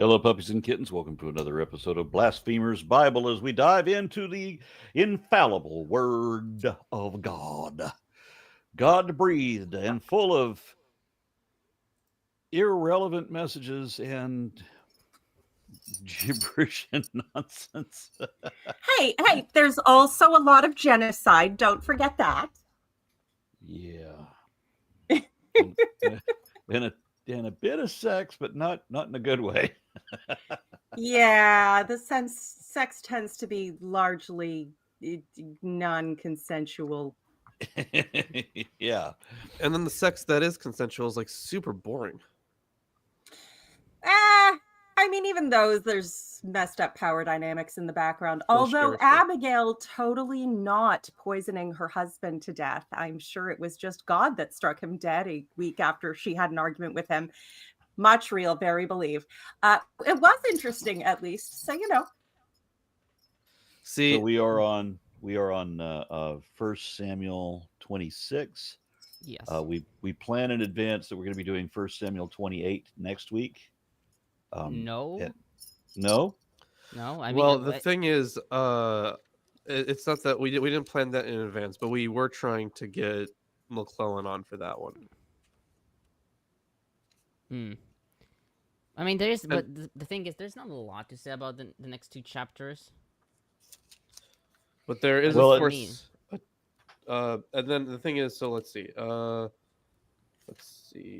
Hello, puppies and kittens. Welcome to another episode of Blasphemers Bible as we dive into the infallible Word of God. God breathed and full of irrelevant messages and gibberish and nonsense. Hey, there's also a lot of genocide. Don't forget that. Yeah. and a bit of sex, but not in a good way. Yeah, the sex tends to be largely non-consensual. Yeah. And then the sex that is consensual is like super boring. I mean, even those, there's messed up power dynamics in the background. Well, Although sure. Abigail totally not poisoning her husband to death. I'm sure it was just God that struck him dead a week after she had an argument with him. Much real, very believe. It was interesting, at least. So, you know. See, so we are on 1 Samuel 26. Yes. We plan in advance that we're going to be doing 1 Samuel 28 next week. No. No. I mean, well, the thing is, it's not that we didn't plan that in advance, but we were trying to get McClellan on for that one. I mean, there is, but the thing is, there's not a lot to say about the next two chapters. But there is, of course. And then the thing is, so let's see.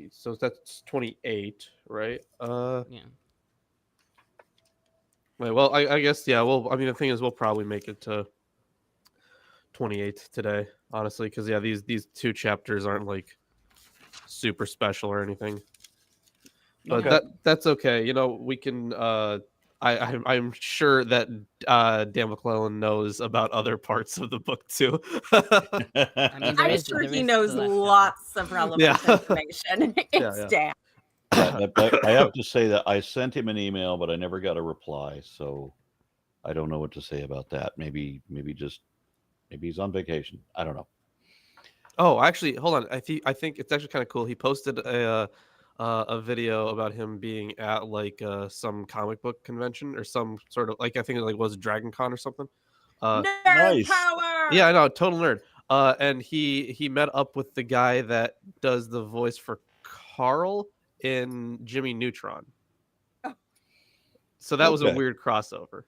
So that's 28, right? Yeah. Right, well, I guess, yeah. Well, I mean, the thing is, we'll probably make it to 28 today, honestly, because yeah, these two chapters aren't like super special or anything. But okay. that's okay. You know, we can. I'm sure that Dan McClellan knows about other parts of the book too. I mean, I'm sure he knows lots of relevant information. It's Dan. I have to say that I sent him an email, but I never got a reply, so I don't know what to say about that. Maybe he's on vacation. I don't know. Oh, actually, hold on. I think it's actually kind of cool. He posted a video about him being at like some comic book convention or some sort of like, I think it like was Dragon Con or something. Nerd nice. power. Yeah, I know, total nerd. And he met up with the guy that does the voice for Carl in Jimmy Neutron. So that was a weird crossover.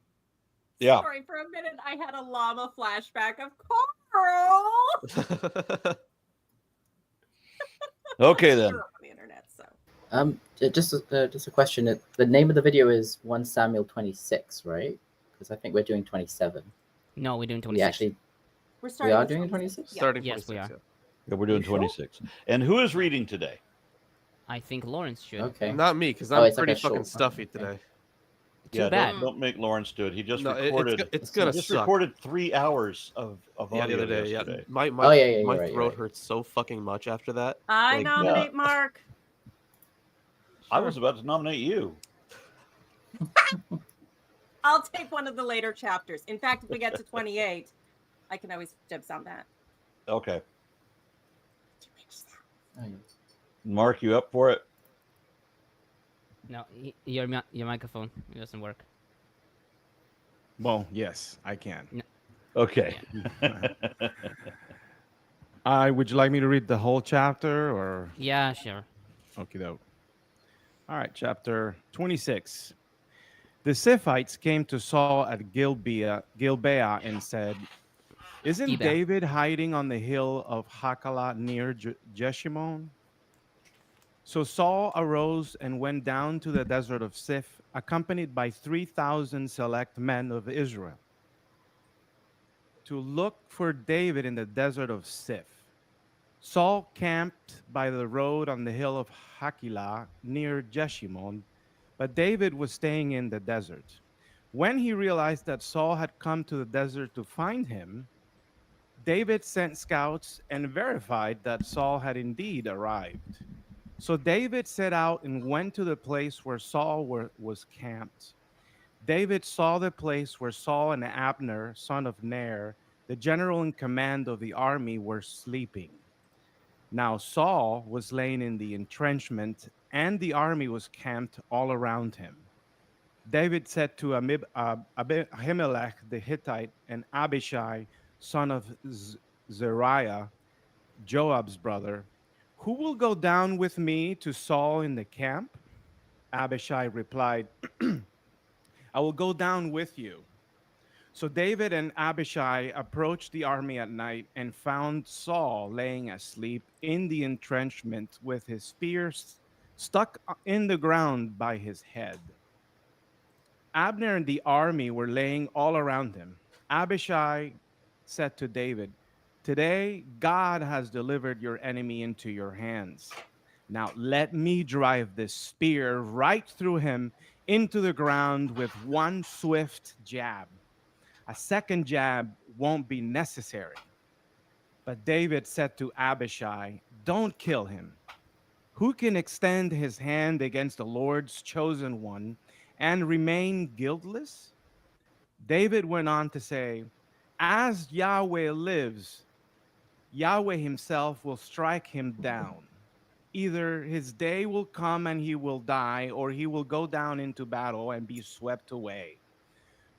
Yeah. Sorry, for a minute I had a llama flashback of Carl. Okay then. On the internet, so. Just a question. The name of the video is 1 Samuel 26, right? Because I think we're doing 27. No, we're doing 26. We are doing 26? Yeah. Starting Yes, 26, we are. Yeah, we're doing 26. And who is reading today? I think Lawrence should. Okay. Not me, because I'm it's pretty like a fucking short stuffy one, okay. today. Too bad. Don't make Lawrence do it. He just No, recorded. it's gonna just suck. recorded 3 hours of Yeah, audio the other day. yesterday. Yeah, my you're throat right. hurts so fucking much after that. I Like, nominate Mark. I was about to nominate you. I'll take one of the later chapters. In fact, if we get to 28, I can always dibs on that. Okay. Oh, yeah. Mark, you up for it? No, your microphone doesn't work. Well, yes, I can. No. Okay. Would you like me to read the whole chapter or? Yeah, sure. Okie doke. All right, chapter 26. The Ziphites came to Saul at Gibeah and said, "Isn't Gibeah. David hiding on the hill of Hachilah near Jeshimon?" So Saul arose and went down to the desert of Ziph, accompanied by 3,000 select men of Israel, to look for David in the desert of Ziph. Saul camped by the road on the hill of Hachilah near Jeshimon, but David was staying in the desert. When he realized that Saul had come to the desert to find him, David sent scouts and verified that Saul had indeed arrived. So David set out and went to the place where Saul was camped. David saw the place where Saul and Abner, son of Ner, the general in command of the army, were sleeping. Now Saul was laying in the entrenchment, and the army was camped all around him. David said to Ahimelech the Hittite and Abishai, son of Zeruiah, Joab's brother, "Who will go down with me to Saul in the camp?" Abishai replied, "I will go down with you." So David and Abishai approached the army at night and found Saul laying asleep in the entrenchment with his spear stuck in the ground by his head. Abner and the army were laying all around him. Abishai said to David, "Today God has delivered your enemy into your hands. Now let me drive this spear right through him into the ground with one swift jab. A second jab won't be necessary." But David said to Abishai, "Don't kill him. Who can extend his hand against the Lord's chosen one and remain guiltless?" David went on to say, "As Yahweh lives, Yahweh himself will strike him down. Either his day will come and he will die, or he will go down into battle and be swept away.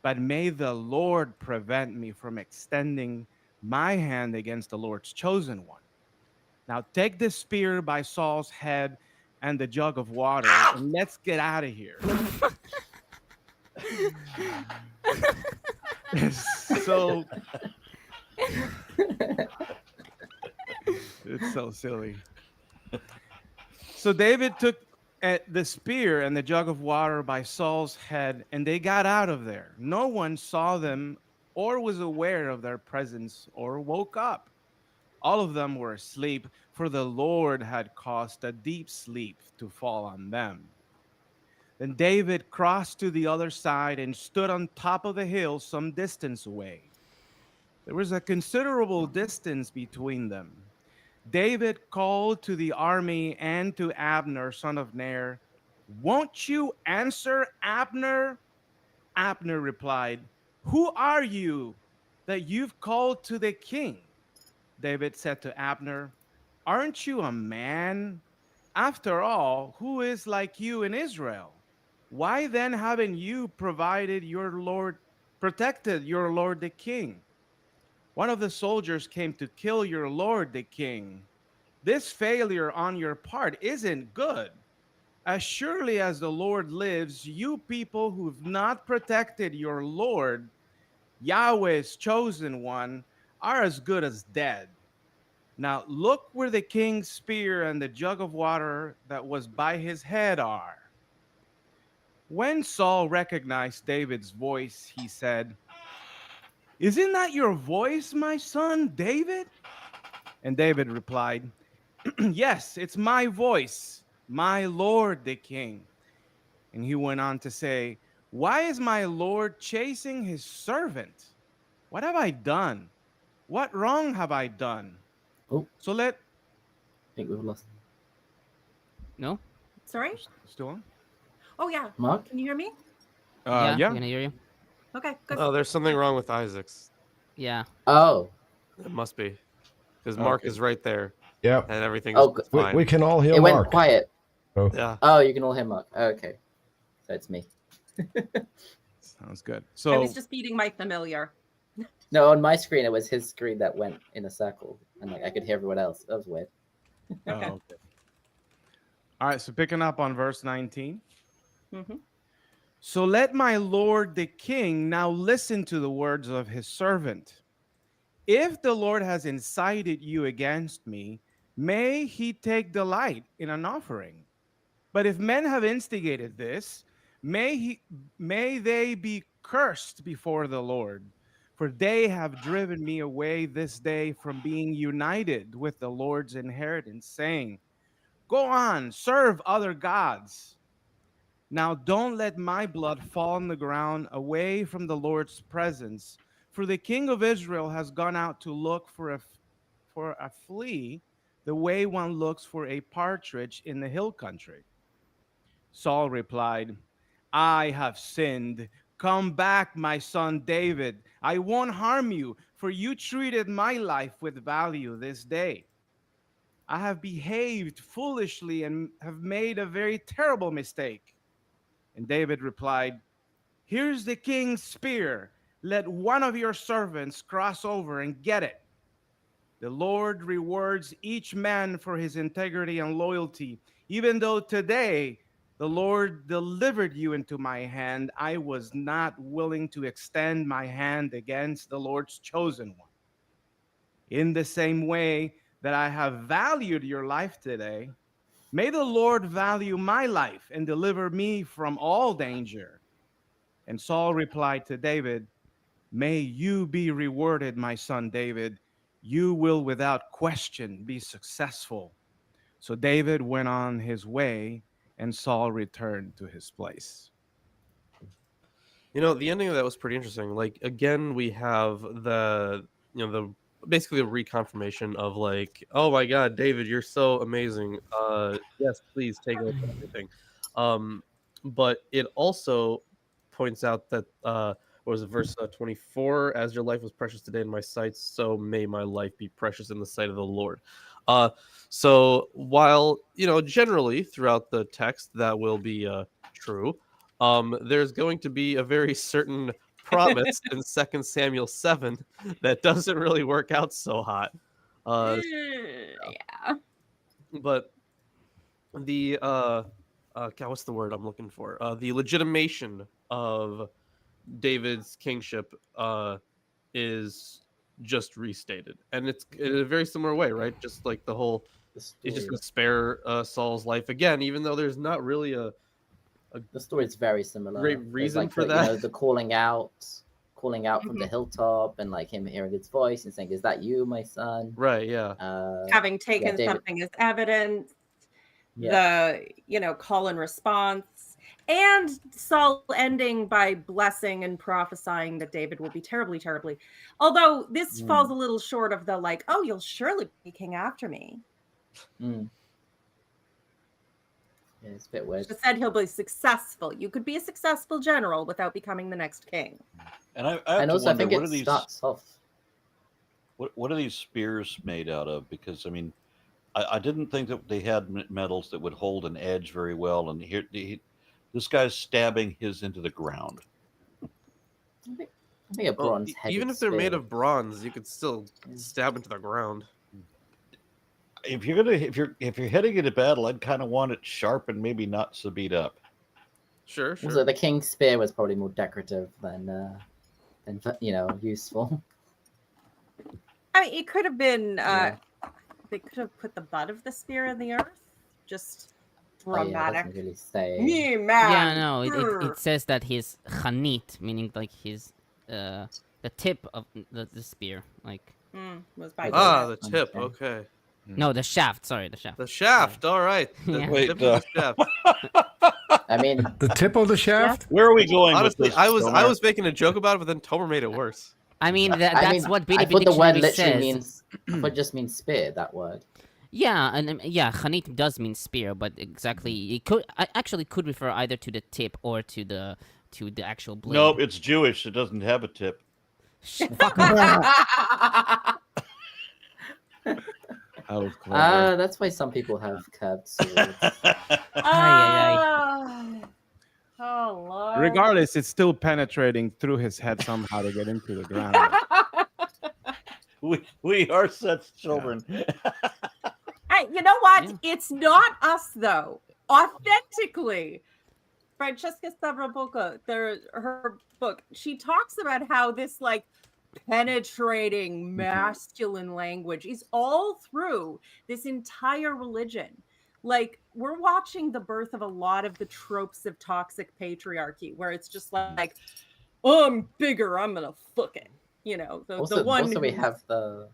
But may the Lord prevent me from extending my hand against the Lord's chosen one. Now take this spear by Saul's head and the jug of water, and let's get out of here." So it's so silly. So David took the spear and the jug of water by Saul's head, and they got out of there. No one saw them or was aware of their presence or woke up. All of them were asleep, for the Lord had caused a deep sleep to fall on them. Then David crossed to the other side and stood on top of the hill some distance away. There was a considerable distance between them. David called to the army and to Abner, son of Ner, "Won't you answer, Abner?" Abner replied, "Who are you that you've called to the king?" David said to Abner, "Aren't you a man? After all, who is like you in Israel? Why then haven't you protected your Lord the king? One of the soldiers came to kill your lord the king. This failure on your part isn't good. As surely as the Lord lives, you people who've not protected your Lord, Yahweh's chosen one, are as good as dead. Now look where the king's spear and the jug of water that was by his head are." When Saul recognized David's voice, he said, "Isn't that your voice, my son David?" And David replied, "Yes, it's my voice, my lord the king." And he went on to say, "Why is my lord chasing his servant? What have I done? What wrong have I done?" Oh, So I think we've lost No? Sorry? still on? Oh, yeah. Mark. Can you hear me? Yeah, Yeah. I'm gonna hear you. Okay, good. Oh, there's something wrong with Isaac's. Yeah. Oh, It must be. Because Mark Okay. is right there Yep. and everything Oh, is fine. We can all hear it went Mark. quiet. So, Yeah. Oh, you can all hear Mark. Okay, so it's me. Sounds good. I So was just feeding my familiar. No, on my screen it was his screen that went in a circle, and like I could hear everyone else. That was weird. okay. All right, so picking up on verse 19. Mm-hmm. So let my lord the king now listen to the words of his servant. If the Lord has incited you against me, may he take delight in an offering. But if men have instigated this, may they be cursed before the Lord, for they have driven me away this day from being united with the Lord's inheritance, saying, "Go on, serve other gods." Now don't let my blood fall on the ground away from the Lord's presence, for the king of Israel has gone out to look for a flea, the way one looks for a partridge in the hill country. Saul replied, "I have sinned. Come back, my son David. I won't harm you, for you treated my life with value this day. I have behaved foolishly and have made a very terrible mistake." And David replied, Here's the king's spear. Let one of your servants cross over and get it. The Lord rewards each man for his integrity and loyalty. Even though today the Lord delivered you into my hand, I was not willing to extend my hand against the Lord's chosen one. In the same way that I have valued your life today, may the Lord value my life and deliver me from all danger. And Saul replied to David, may you be rewarded, my son David. You will without question be successful. So David went on his way, and Saul returned to his place. You know, the ending of that was pretty interesting. Like, again, we have basically the reconfirmation of like, oh my God, David, you're so amazing. Yes, please take over everything. But it also points out that what was it, verse 24? As your life was precious today in my sight, so may my life be precious in the sight of the Lord. So while generally throughout the text that will be true, there's going to be a very certain promise in 2 Samuel 7 that doesn't really work out so hot. Yeah. But the God, what's the word I'm looking for? The legitimation of David's kingship is just restated, and it's in a very similar way, right? Just like the whole, he's just gonna spare Saul's life again, even though there's not really a The story is very similar. great There's reason like for the, that. the calling out from the hilltop, and like him hearing its voice and saying, "Is that you, my son?" Right? Yeah. Having taken David- something as evidence, Yeah. the call and response, and Saul ending by blessing and prophesying that David will be terribly, terribly. Although this falls a little short of the like, oh, you'll surely be king after me. Mm. Yeah, it's a bit weird. Just said he'll be successful. You could be a successful general without becoming the next king. And I have And to also, I wonder, think what it are these? starts off. What are these spears made out of? Because I mean, I didn't think that they had metals that would hold an edge very well. And here, this guy's stabbing his into the ground. I think a bronze headed Even if they're made spear. of bronze, you could still stab into the ground. If you're heading into battle, I'd kind of want it sharp and maybe not so beat up. Sure. Also, the king's spear was probably more decorative than useful. I mean, it could have been. Yeah. They could have put the butt of the spear in the earth. Just Oh, yeah, it dramatic. doesn't really say. Me man. Yeah, no, it says that his chanit, meaning like his the tip of the spear, like Was by The David. tip. Okay. Okay. no, the shaft. Sorry, the shaft. The shaft. All right. The Yeah. Wait, tip of the shaft. I mean, The tip of the shaft? Where are we going Honestly, with this? I was Tomer? making a joke about it, but then Tomer made it worse. I mean, I that's mean, what I BDB thought the word dictionary literally says. means. I thought it just means spear. That word. Yeah, and yeah, chanit does mean spear, but exactly it could refer either to the tip or to the actual blade. Nope, it's Jewish. It doesn't have a tip. Fuck off. That was clever. That's why some people have curved swords. Oh Lord. Regardless, it's still penetrating through his head somehow to get into the ground. we are such children. Hey, you know what? Yeah. It's not us though. Authentically, Francesca Stavroboka, her book, she talks about how this like penetrating masculine language is all through this entire religion. Like we're watching the birth of a lot of the tropes of toxic patriarchy, where it's just like, oh, I'm bigger, I'm gonna fuck it. The one. Also, we who- have the.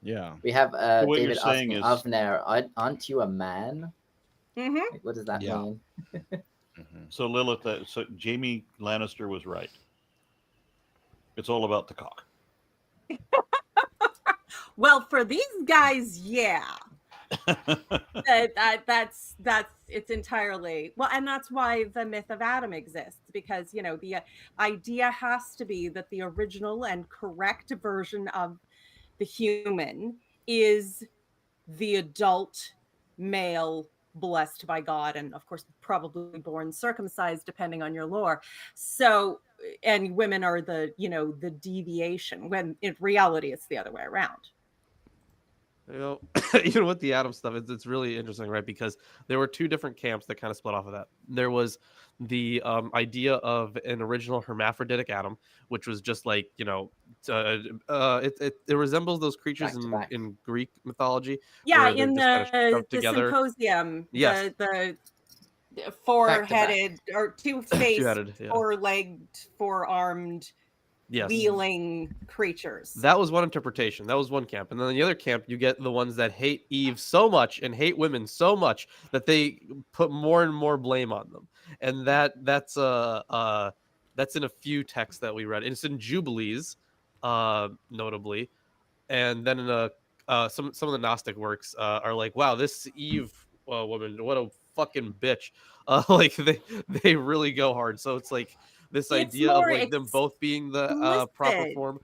Yeah. We have So what David you're saying asking is- Avner, "Aren't you a man?" Mhm. Like, what does that Yeah. mean? So Lilith, so Jamie Lannister was right. It's all about the cock. Well, for these guys, yeah. That's it's entirely well, and that's why the myth of Adam exists, because the idea has to be that the original and correct version of the human is the adult male blessed by God, and of course probably born circumcised depending on your lore. So and women are the, the deviation, when in reality it's the other way around. You know, with the Adam stuff, it's really interesting, right? Because there were two different camps that kind of split off of that. There was the idea of an original hermaphroditic Adam, which was just like, it resembles those creatures Back to back. in Greek mythology. Yeah, where they're in just kind of the shoved together. symposium, Yes. the four-headed or two-faced, Two-headed, yeah. four-legged, four-armed, Yes. wheeling creatures. That was one interpretation. That was one camp. And then in the other camp, you get the ones that hate Eve so much and hate women so much that they put more and more blame on them. And that's in a few texts that we read. And it's in Jubilees, notably. And then in some of the Gnostic works are like, wow, this Eve woman, what a fucking bitch. Like they really go hard. So it's like this idea of like them both being the proper form.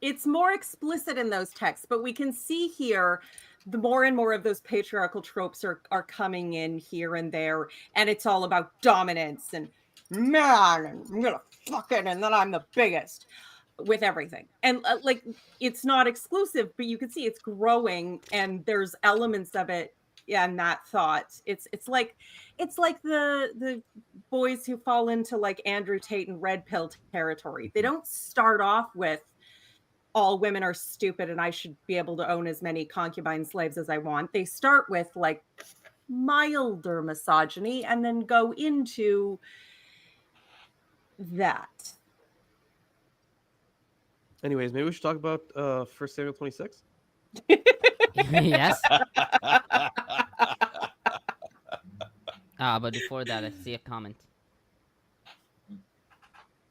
It's more explicit in those texts, but we can see here the more and more of those patriarchal tropes are coming in here and there, and it's all about dominance and man, and I'm gonna fuck it, and then I'm the biggest with everything. And like, it's not exclusive, but you can see it's growing, and there's elements of it. Yeah, and that thought, it's like the boys who fall into like Andrew Tate and red pill territory. They don't start off with all women are stupid and I should be able to own as many concubine slaves as I want. They start with like milder misogyny and then go into that. Anyways, maybe we should talk about 1 Samuel 26. Yes. But before that, I see a comment.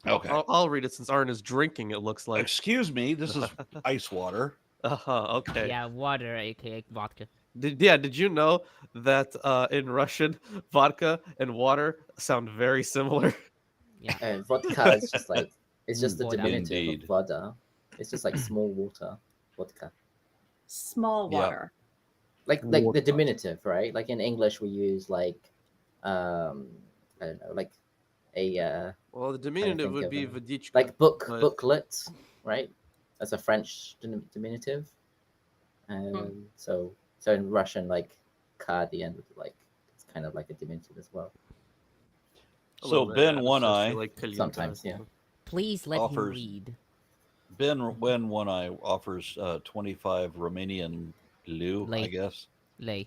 Okay. I'll read it since Arn is drinking, it looks like. Excuse me, this is ice water. Okay. Yeah, water, aka vodka. Did you know that in Russian, vodka and water sound very similar? Yeah. And vodka is just like, it's just the Voda. diminutive Indeed. of voda. It's just like small water, vodka. Small Yeah. water. Like the Water. diminutive, right? Like in English, we use like, I don't know, like a Well, the diminutive think would of be it. vodichka. like but- booklet, right? That's a French diminutive. Hmm. So in Russian, like ka at the end, like it's kind of like a diminutive as well. a So little bit, Ben yeah, One especially Eye, like Kalinka Sometimes, or yeah. something. Please let him Offers- read. Ben One Eye offers 25 Romanian leu, I Lei. guess. Lay.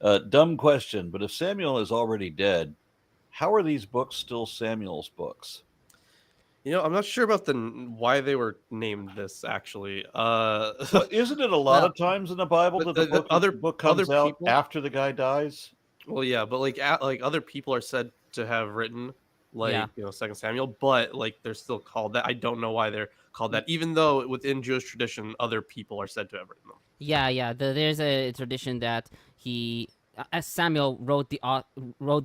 A dumb question, but if Samuel is already dead, how are these books still Samuel's books? I'm not sure about why they were named this actually. Well, isn't it a lot Well, of times in the Bible but that the the book other comes out people- after the guy dies? Well, yeah, but like other people are said to have written Yeah. 2 Samuel, but like they're still called that. I don't know why they're called that, even though within Jewish tradition, other people are said to have written them. Yeah. There's a tradition that as Samuel wrote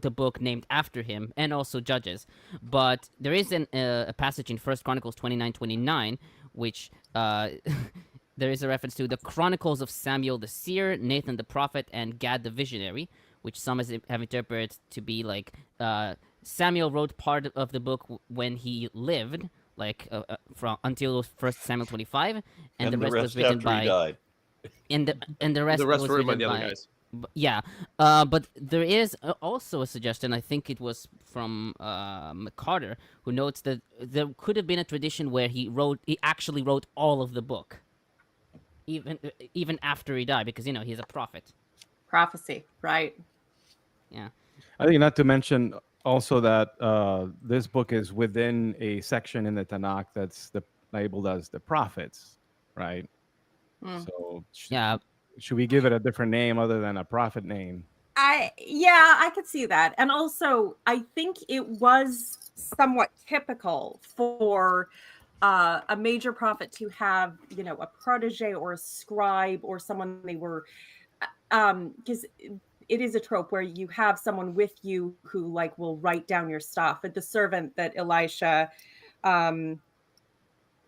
the book named after him, and also Judges. But there is a passage in 1 Chronicles 29:29, which there is a reference to the Chronicles of Samuel the seer, Nathan the prophet, and Gad the visionary, which some have interpreted to be like Samuel wrote part of the book when he lived, like from until 1 Samuel 25, and the rest was written after he by died. and the rest The rest was were written by written the other guys. Yeah, but there is also a suggestion. I think it was from McCarter, who notes that there could have been a tradition where he actually wrote all of the book, even after he died, because he's a prophet. Prophecy, right? Yeah. I think not to mention also that this book is within a section in the Tanakh that's labeled as the prophets, right? Hmm. So Yeah. should we give it a different name other than a prophet name? I could see that. And also I think it was somewhat typical for a major prophet to have, a protege or a scribe or someone they were, because it is a trope where you have someone with you who like will write down your stuff. And the servant that Elisha,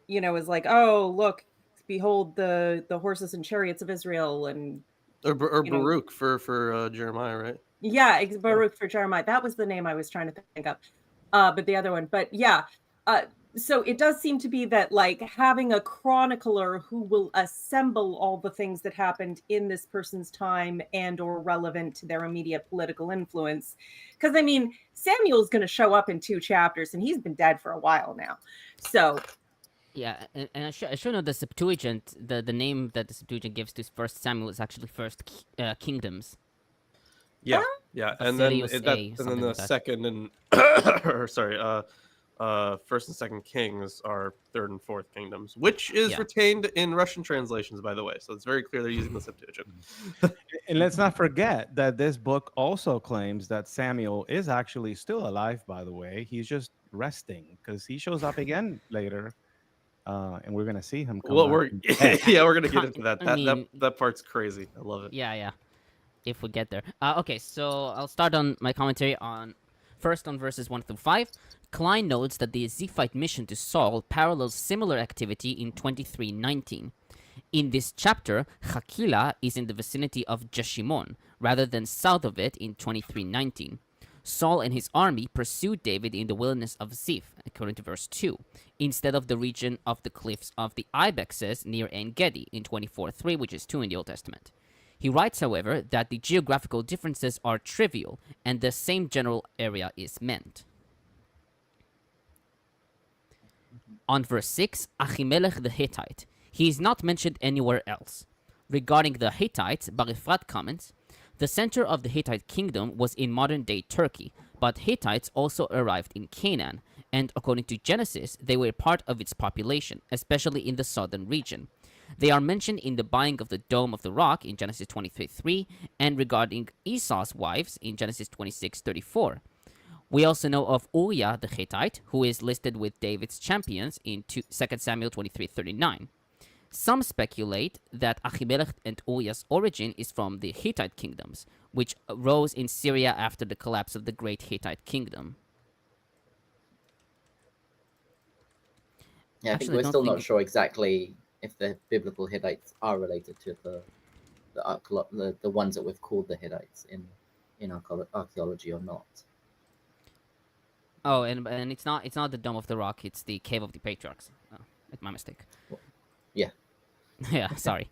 is like, oh, look, behold the horses and chariots of Israel. And Or Baruch for Jeremiah, right? yeah, Baruch for Jeremiah. That was the name I was trying to think of. but the other one. But yeah, so it does seem to be that like having a chronicler who will assemble all the things that happened in this person's time and or relevant to their immediate political influence. Because I mean, Samuel's going to show up in 2 chapters, and he's been dead for a while now. So Yeah, and I should know the Septuagint. The name that the Septuagint gives to First Samuel is actually Kingdoms. Yeah, yeah, and then Assyrius it, A, that, and then something the like that. second and or sorry, First and Second Kings are Third and Fourth Kingdoms, which is Yeah. retained in Russian translations, by the way. So it's very clear they're using the Septuagint. And let's not forget that this book also claims that Samuel is actually still alive, by the way. He's just resting because he shows up again later. And we're going to see him come Well, back we're from death. yeah, we're gonna get into that. I mean- That part's crazy. I love it. Yeah. If we get there. Okay, so I'll start on my commentary on verses 1 through 5. Klein notes that the Ziphite mission to Saul parallels similar activity in 23:19. In this chapter, Hakila is in the vicinity of Jeshimon, rather than south of it in 23:19. Saul and his army pursued David in the wilderness of Ziph, according to verse 2, instead of the region of the cliffs of the Ibexes near En Gedi in 24:3, which is 2 in the Old Testament. He writes, however, that the geographical differences are trivial and the same general area is meant. On verse 6, Achimelech the Hittite. He is not mentioned anywhere else. Regarding the Hittites, Bar-Efrat comments, the center of the Hittite kingdom was in modern-day Turkey, but Hittites also arrived in Canaan, and according to Genesis, they were part of its population, especially in the southern region. They are mentioned in the buying of the Dome of the Rock in Genesis 23:3, and regarding Esau's wives in Genesis 26:34. We also know of Uriah the Hittite, who is listed with David's champions in 2 Samuel 23:39. Some speculate that Achimelech and Uriah's origin is from the Hittite kingdoms, which rose in Syria after the collapse of the great Hittite kingdom. Yeah, I Actually, think I we're don't still think not it- sure exactly if the biblical Hittites are related to the ones that we've called the Hittites in archaeology or not. Oh, and it's not the Dome of the Rock, it's the Cave of the Patriarchs. Oh, it's my mistake. Yeah. Yeah, sorry.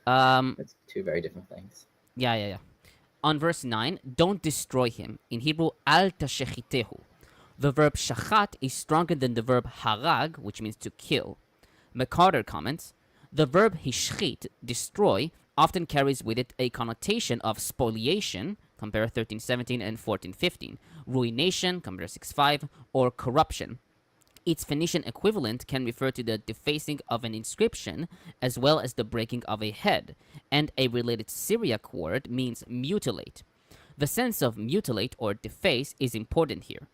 It's 2 very different things. Yeah. On verse 9, don't destroy him. In Hebrew, al tashechitehu. The verb shachat is stronger than the verb harag, which means to kill. McCarter comments, the verb hishchit, destroy, often carries with it a connotation of spoliation, compare 13:17 and 14:15, ruination, compare 6:5, or corruption. Its Phoenician equivalent can refer to the defacing of an inscription as well as the breaking of a head, and a related Syriac word means mutilate. The sense of mutilate or deface is important here.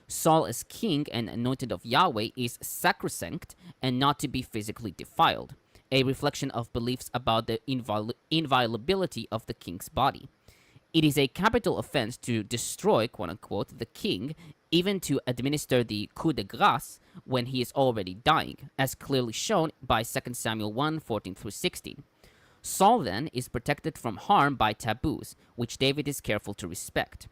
Saul as king and anointed of Yahweh is sacrosanct and not to be physically defiled, a reflection of beliefs about the inviolability of the king's body. It is a capital offense to destroy, quote-unquote, the king, even to administer the coup de grace when he is already dying, as clearly shown by 2 Samuel 1:14-16. Saul, then, is protected from harm by taboos, which David is careful to respect.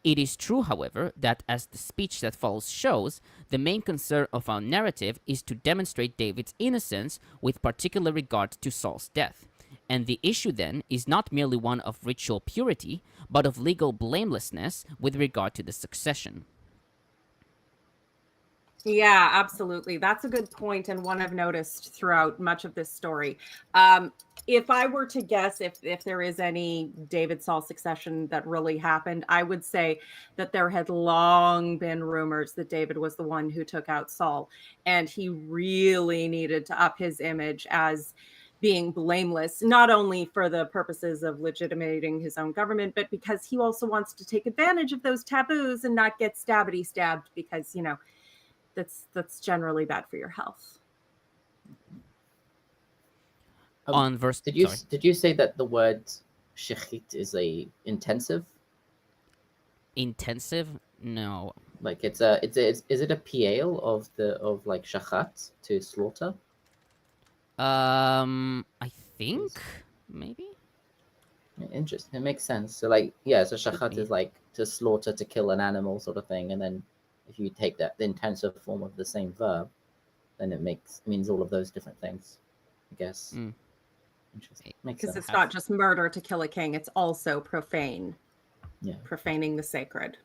It is true, however, that as the speech that follows shows, the main concern of our narrative is to demonstrate David's innocence with particular regard to Saul's death. And the issue then is not merely one of ritual purity, but of legal blamelessness with regard to the succession. Yeah, absolutely. That's a good point, and one I've noticed throughout much of this story. If I were to guess if there is any David Saul succession that really happened, I would say that there had long been rumors that David was the one who took out Saul, and he really needed to up his image as being blameless, not only for the purposes of legitimating his own government, but because he also wants to take advantage of those taboos and not get stabbed because, you know, that's generally bad for your health. On verse, Did you say that the word shechit is a intensive? intensive? No. Like is it a piel of like shachat, to slaughter? I think maybe. Interesting. It makes sense. So like, yeah, so Could shachat be. is like to slaughter, to kill an animal sort of thing, and then if you take that the intensive form of the same verb, then it means all of those different things, I guess. Interesting. Makes Because sense. it's not just murder to kill a king, it's also profane. Yeah. Profaning the sacred.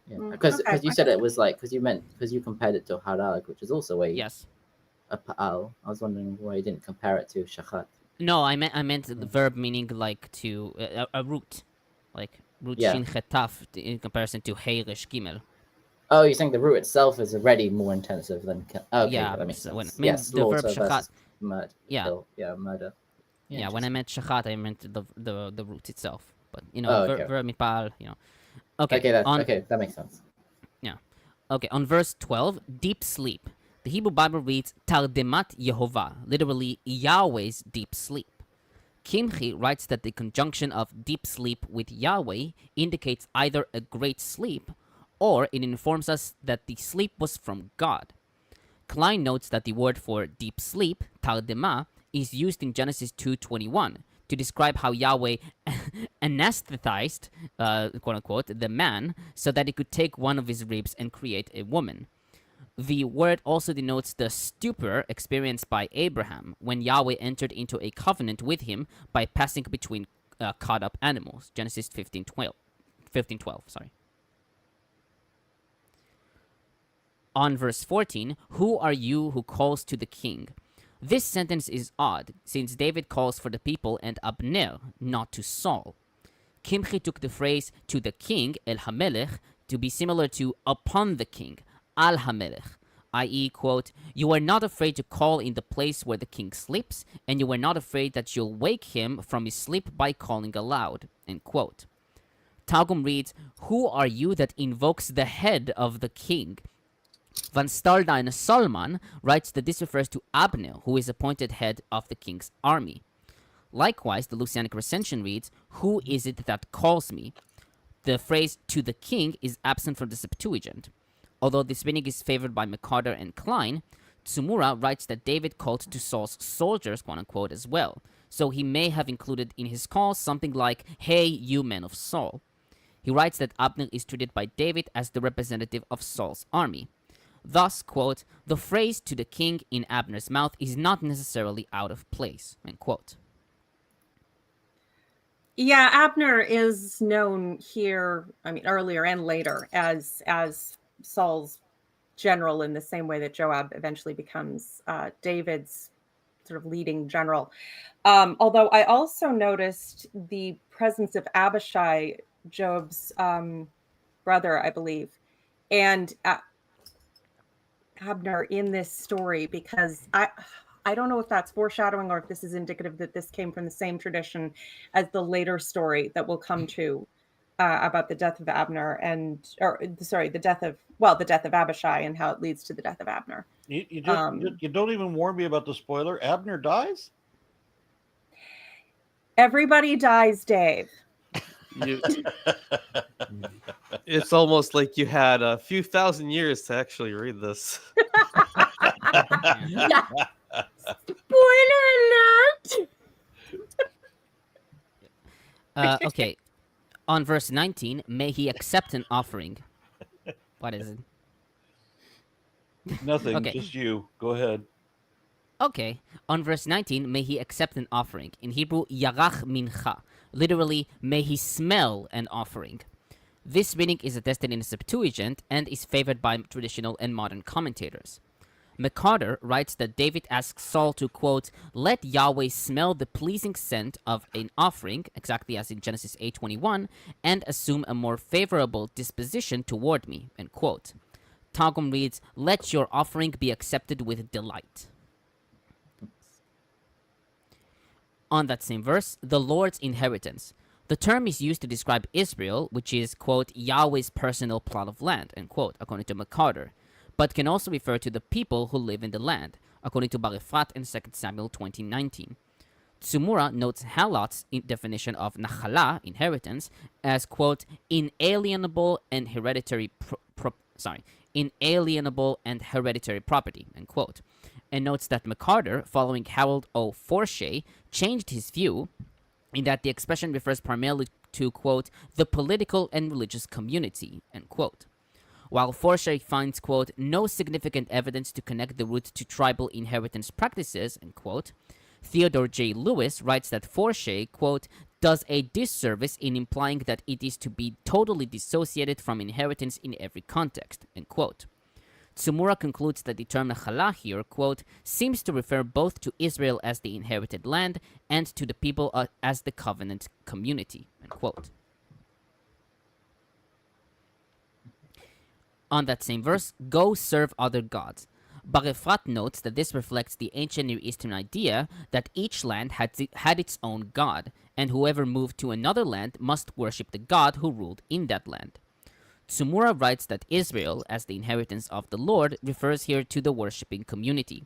Yeah. Because Okay. you said it was like because you compared it to harag, which is also a Yes. a pa'al. I was wondering why you didn't compare it to shachat. No, I meant the verb meaning like to a root, like root Yeah. shin chetaf in comparison to hey resh gimel. Oh, you're saying the root itself is already more intensive than okay, Yeah, that makes so sense. when- I mean, Yes, the verb slaughter shachat- versus murder. Yeah. Kill. Yeah, murder. Yeah, when I meant shachat, I meant the root itself. But Oh, okay. verb mipal, Okay. Okay, that makes sense. Okay, on verse 12, deep sleep. The Hebrew Bible reads Tardemat Yehovah, literally Yahweh's deep sleep. Kimchi writes that the conjunction of deep sleep with Yahweh indicates either a great sleep or it informs us that the sleep was from God. Klein notes that the word for deep sleep, Tardema, is used in Genesis 2:21 to describe how Yahweh anesthetized, quote-unquote, the man so that he could take one of his ribs and create a woman. The word also denotes the stupor experienced by Abraham when Yahweh entered into a covenant with him by passing between caught-up animals. Genesis 15:12. Sorry. On verse 14, who are you who calls to the king? This sentence is odd, since David calls for the people and Abner, not to Saul. Kimchi took the phrase to the king, El HaMelech, to be similar to upon the king, Al HaMelech, i.e., quote, you are not afraid to call in the place where the king sleeps, and you are not afraid that you'll wake him from his sleep by calling aloud, end quote. Targum reads, who are you that invokes the head of the king? Van Staldine Solman writes that this refers to Abner, who is appointed head of the king's army. Likewise, the Lucianic recension reads, who is it that calls me? The phrase to the king is absent from the Septuagint. Although this meaning is favored by McCarter and Klein, Tsumura writes that David called to Saul's soldiers, quote-unquote, as well. So he may have included in his call something like, hey, you men of Saul. He writes that Abner is treated by David as the representative of Saul's army. Thus, quote, the phrase to the king in Abner's mouth is not necessarily out of place, end quote. Yeah, Abner is known here, earlier and later, as Saul's general in the same way that Joab eventually becomes David's sort of leading general. Although I also noticed the presence of Abishai, Joab's brother, I believe, and Abner in this story, because I don't know if that's foreshadowing or if this is indicative that this came from the same tradition as the later story that we'll come to about the death of Abner the death of Abishai and how it leads to the death of Abner. You don't even warn me about the spoiler. Abner dies? Everybody dies, Dave. It's almost like you had a few thousand years to actually read this. Yeah. Spoiler alert! Okay. On verse 19, may he accept an offering. What is it? Nothing, Okay. just you. Go ahead. Okay. On verse 19, may he accept an offering. In Hebrew, yarach mincha. Literally, may he smell an offering. This meaning is attested in the Septuagint and is favored by traditional and modern commentators. McCarter writes that David asks Saul to, quote, let Yahweh smell the pleasing scent of an offering, exactly as in Genesis 8:21, and assume a more favorable disposition toward me, end quote. Targum reads, let your offering be accepted with delight. On that same verse, the Lord's inheritance. The term is used to describe Israel, which is, quote, Yahweh's personal plot of land, end quote, according to McCarter, but can also refer to the people who live in the land, according to Bar-Efrat and 2 Samuel 20:19. Tsumura notes Halot's definition of nachala, inheritance, as, quote, inalienable and hereditary property, end quote, and notes that McCarter, following Harold O. Forshay, changed his view in that the expression refers primarily to, quote, the political and religious community, end quote. While Forshay finds, quote, no significant evidence to connect the root to tribal inheritance practices, end quote, Theodore J. Lewis writes that Forshay, quote, does a disservice in implying that it is to be totally dissociated from inheritance in every context, end quote. Tsumura concludes that the term Nechala here, quote, seems to refer both to Israel as the inherited land and to the people as the covenant community, end quote. On that same verse, go serve other gods. Bar-Efrat notes that this reflects the ancient Near Eastern idea that each land had its own god, and whoever moved to another land must worship the god who ruled in that land. Tsumura writes that Israel, as the inheritance of the Lord, refers here to the worshipping community.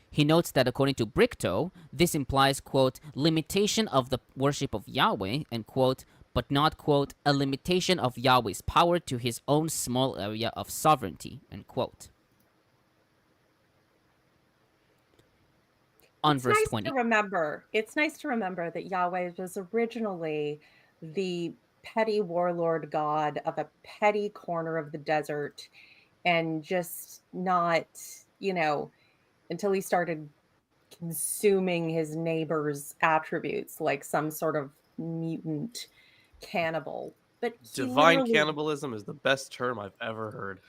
He notes that according to Brichto, this implies, quote, limitation of the worship of Yahweh, end quote, but not, quote, a limitation of Yahweh's power to his own small area of sovereignty, end quote. On It's verse nice 20. to remember. It's nice to remember that Yahweh was originally the petty warlord god of a petty corner of the desert, and just not, until he started consuming his neighbor's attributes like some sort of mutant cannibal. But Divine cannibalism is the best term I've ever heard.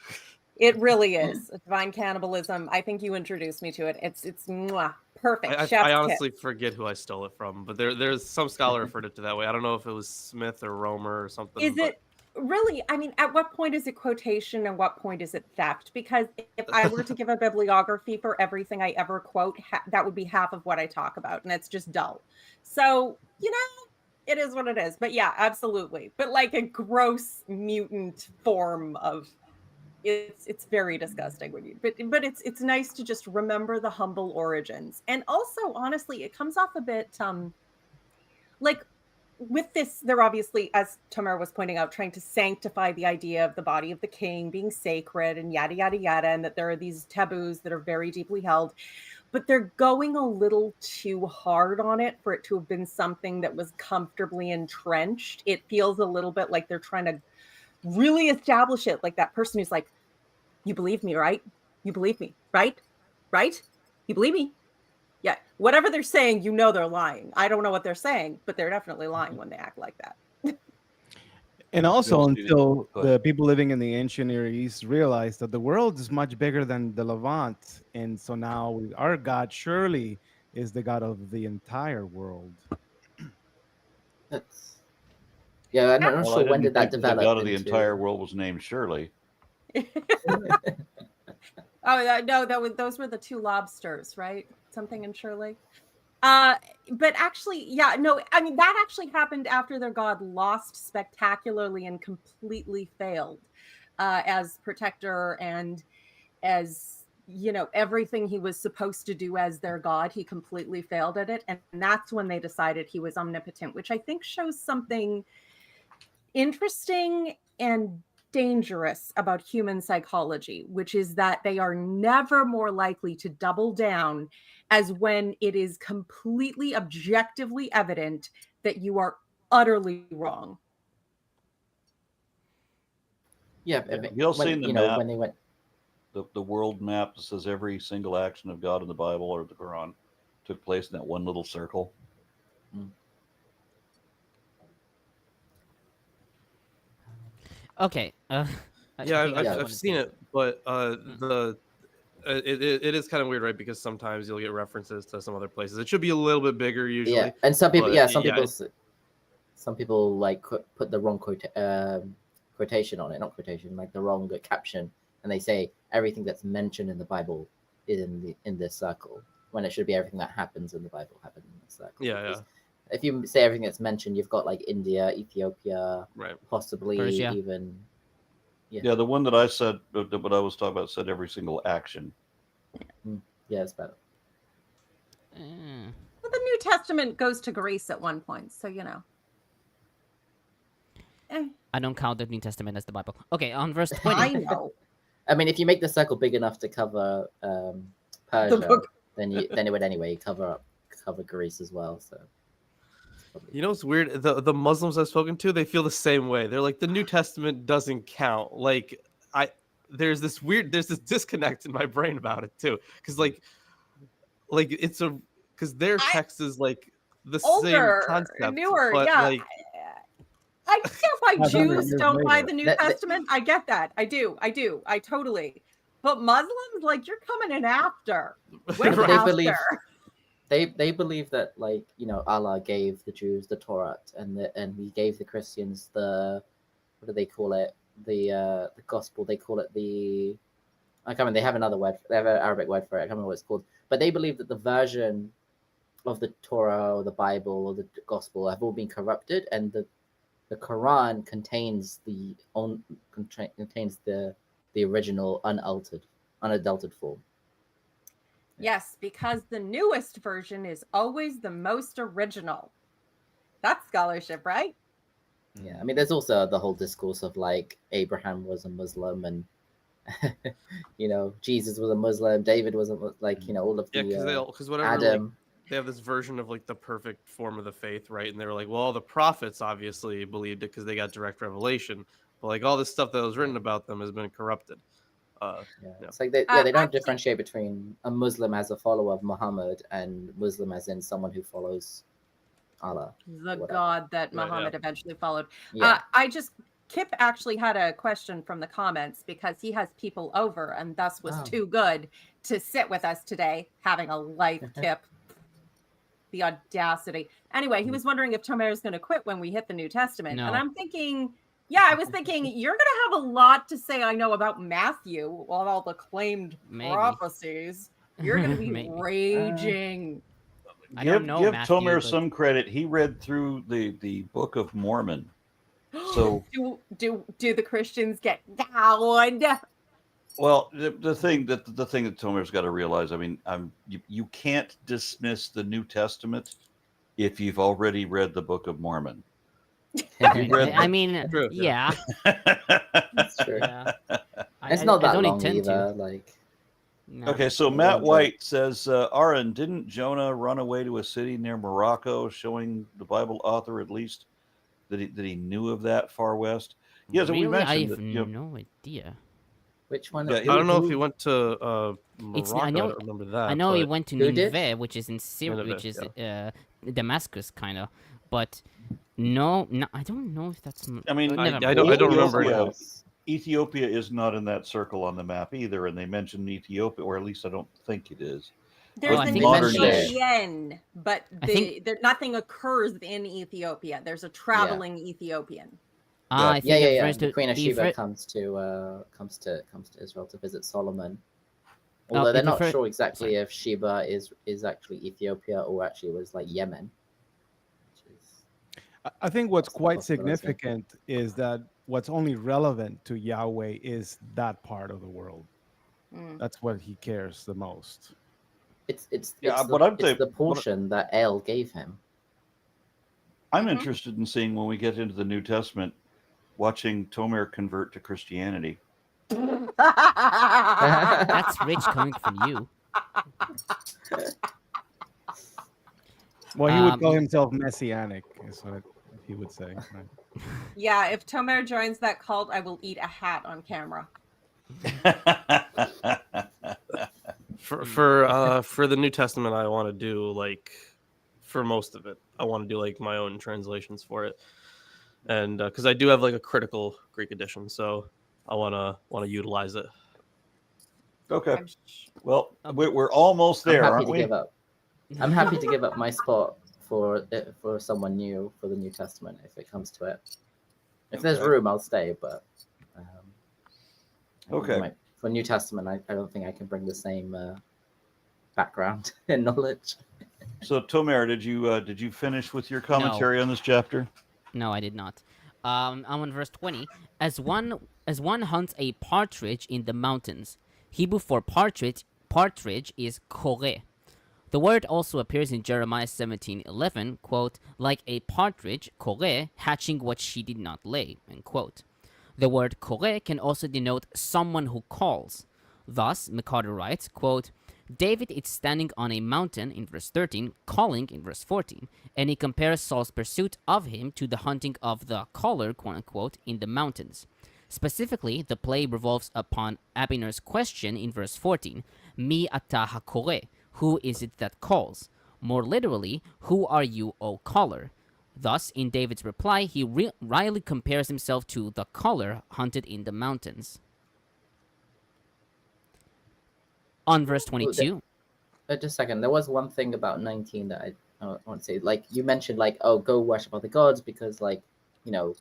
It really is. Divine cannibalism. I think you introduced me to it. It's mwah, perfect. I honestly forget who I stole it from, but there's some scholar referred it to that way. I don't know if it was Smith or Romer or something. Is it really? I mean, at what point is it quotation and what point is it theft? Because if I were to give a bibliography for everything I ever quote, that would be half of what I talk about, and it's just dull. So, it is what it is. But yeah, absolutely. But like a gross mutant form of it's very disgusting when you but it's nice to just remember the humble origins. And also, honestly, it comes off a bit like with this, they're obviously, as Tamara was pointing out, trying to sanctify the idea of the body of the king being sacred and yada yada yada, and that there are these taboos that are very deeply held. But they're going a little too hard on it for it to have been something that was comfortably entrenched. It feels a little bit like they're trying to really establish it, like that person who's like, you believe me, right? You believe me, right? Right? You believe me? Yeah. Whatever they're saying, they're lying. I don't know what they're saying, but they're definitely lying when they act like that. And also, until the people living in the ancient Near East realized that the world is much bigger than the Levant. And so now our God surely is the God of the entire world. Yeah, I'm not sure when did that develop. The God of the entire world was named Shirley. Oh no, those were the two lobsters, right? Something in Shirley. But actually, yeah, no, I mean that actually happened after their god lost spectacularly and completely failed as protector and as everything he was supposed to do as their god. He completely failed at it, and that's when they decided he was omnipotent, which I think shows something interesting and dangerous about human psychology, which is that they are never more likely to double down as when it is completely objectively evident that you are utterly wrong. Yeah, you'll see in the map, when they went the world map that says every single action of God in the Bible or the Quran took place in that one little circle. Okay. I've seen it, but it is kind of weird, right? Because sometimes you'll get references to some other places. It should be a little bit bigger usually. Yeah, and some people, some people like put the wrong quotation on it, not quotation, like the wrong caption, and they say everything that's mentioned in the Bible is in this circle, when it should be everything that happens in the Bible happened in this circle. Yeah. If you say everything that's mentioned, you've got like India, Ethiopia, right, possibly Persia. even. Yeah, the one that I said, what I was talking about, said every single action. Yeah, it's better. Well, the New Testament goes to Greece at one point, so I don't count the New Testament as the Bible. Okay, on verse 20. I know. I mean, if you make the circle big enough to cover Persia, then it would anyway cover Greece as well. So. You know what's weird? The Muslims I've spoken to, they feel the same way. They're like, the New Testament doesn't count. Like, there's this disconnect in my brain about it too, because like because their text is like the same Older, concept, newer, but yeah. like I get why 500 Jews years don't buy later. the New That- Testament. I get that. I do. I totally. But Muslims, like, you're coming in after. Way Right. They after. believe they believe that, like, you know, Allah gave the Jews the Torah and he gave the Christians the, what do they call it, the gospel. They call it the, I can't remember. They have another word. They have an Arabic word for it. I can't remember what it's called. But they believe that the version of the Torah or the Bible or the gospel have all been corrupted, and the Quran contains the original unadulterated form. Yes, because the newest version is always the most original. That's scholarship, right? Yeah, I mean, there's also the whole discourse of like Abraham was a Muslim, and you know, Jesus was a Muslim, David was like, you know, all of the because whatever like, Adam. they have this version of like the perfect form of the faith, right? And they were like, well, all the prophets obviously believed it because they got direct revelation, but like all this stuff that was written about them has been corrupted. Yeah, Yeah. it's like they don't actually- differentiate between a Muslim as a follower of Muhammad and Muslim as in someone who follows Allah. The Whatever. God that Right, Muhammad yeah. eventually followed. Yeah, Kip actually had a question from the comments because he has people over and thus was Oh. too good to sit with us today, having a life, Kip. The audacity. Anyway, he was wondering if Tomer is going to quit when we hit the New Testament. No. And I'm thinking, yeah, I was thinking, you're going to have a lot to say, I know, about Matthew, all the claimed Maybe. prophecies. You're going to be Maybe. raging. I don't know Give Matthew, Tomer but- some credit. He read through the Book of Mormon. So do the Christians get down? well, the thing that Tomer's got to realize, I mean, you can't dismiss the New Testament if you've already read the Book of Mormon. it's read I mean, True, yeah. true. Yeah. It's not that don't long intend either. to. Like, No. Okay, so Yeah, Matt enjoy. White says, Aaron, didn't Jonah run away to a city near Morocco, showing the Bible author at least that he knew of that far west? Yeah, so we Really? I mentioned have that, you know, no idea. which one? Yeah, I don't know if who- he went to It's- Morocco. I I know- don't remember that. I know he but- went to Who did? Nineveh, which is in Syria, Nineveh, which is Damascus, kind of. But no, I don't know if that's. I mean, I never don't- mind. remember Ethiopia, now. Ethiopia is not in that circle on the map either, and they mentioned Ethiopia, or at least I don't think it is. There's I the think modern day. Ethiopian, but I think- nothing occurs in Ethiopia. There's a traveling Ethiopian. I think Yeah, it yeah, yeah. refers to- Queen of it Sheba refer- comes to Israel to visit Solomon. Oh, Although it they're not refer- sure exactly if Sheba is actually Ethiopia or actually was like Yemen. Which is, I think what's That's a quite possibility. significant is that what's only relevant to Yahweh is that part of the world. Mm. That's what he cares the most. it's Yeah, it's the, but I'm it's saying- the portion that El gave him. I'm Mhm. interested in seeing when we get into the New Testament, watching Tomer convert to Christianity. That's rich coming from you. Well, he would call Um, himself messianic, is what he would say. Right? Yeah, if Tomer joins that cult, I will eat a hat on camera. For the New Testament, I want to do like for most of it, I want to do like my own translations for it, and because I do have like a critical Greek edition, so I want to utilize it. Okay. I'm sh- Well, we're almost there, I'm happy aren't to we? give up. I'm happy to give up my spot for someone new for the New Testament if it comes to it. If there's Okay. room, I'll stay. But I think Okay. for New Testament, I don't think I can bring the same background and knowledge. So, Tomer, did you finish with your commentary on this chapter? No, I did not. I'm on verse 20. As one hunts a partridge in the mountains, Hebrew for partridge is kore. The word also appears in Jeremiah 17:11, quote, like a partridge, kore, hatching what she did not lay, end quote. The word kore can also denote someone who calls. Thus, McCarter writes, quote, David is standing on a mountain in verse 13, calling in verse 14, and he compares Saul's pursuit of him to the hunting of the caller, quote unquote, in the mountains. Specifically, the play revolves upon Abner's question in verse 14, Mi ata hakore, who is it that calls? More literally, who are you, O caller? Thus, in David's reply, he wryly compares himself to the caller hunted in the mountains. On verse 22. Just a second. There was one thing about 19 that I want to say. Like, you mentioned, like, oh, go worship other gods because, like, you know,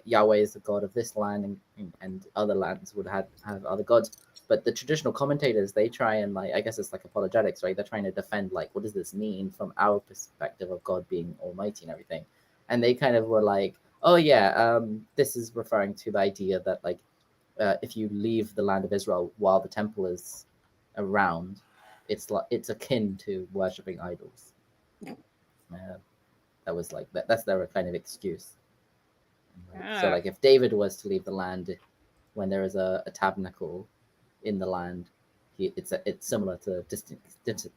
Yahweh is the god of this land and other lands would have other gods. But the traditional commentators, they try and, like, I guess it's like apologetics, right? They're trying to defend, like, what does this mean from our perspective of God being almighty and everything. And they kind of were like, oh, yeah, this is referring to the idea that, like, if you leave the land of Israel while the temple is around, it's akin to worshipping idols. That was like that's their kind of excuse. Right? So like if David was to leave the land when there is a tabernacle in the land, it's similar to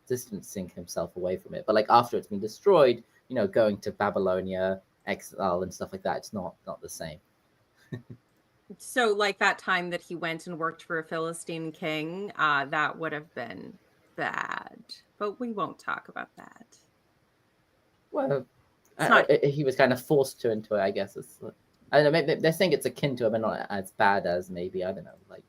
distancing himself away from it. But like after it's been destroyed, you know, going to Babylonia, exile and stuff like that, it's not the same. So like that time that he went and worked for a Philistine king, that would have been bad, but we won't talk about that. Well, he was kind of forced to into it, I guess. I don't know. Maybe they're saying it's akin to it, but not as bad as maybe, I don't know. Like,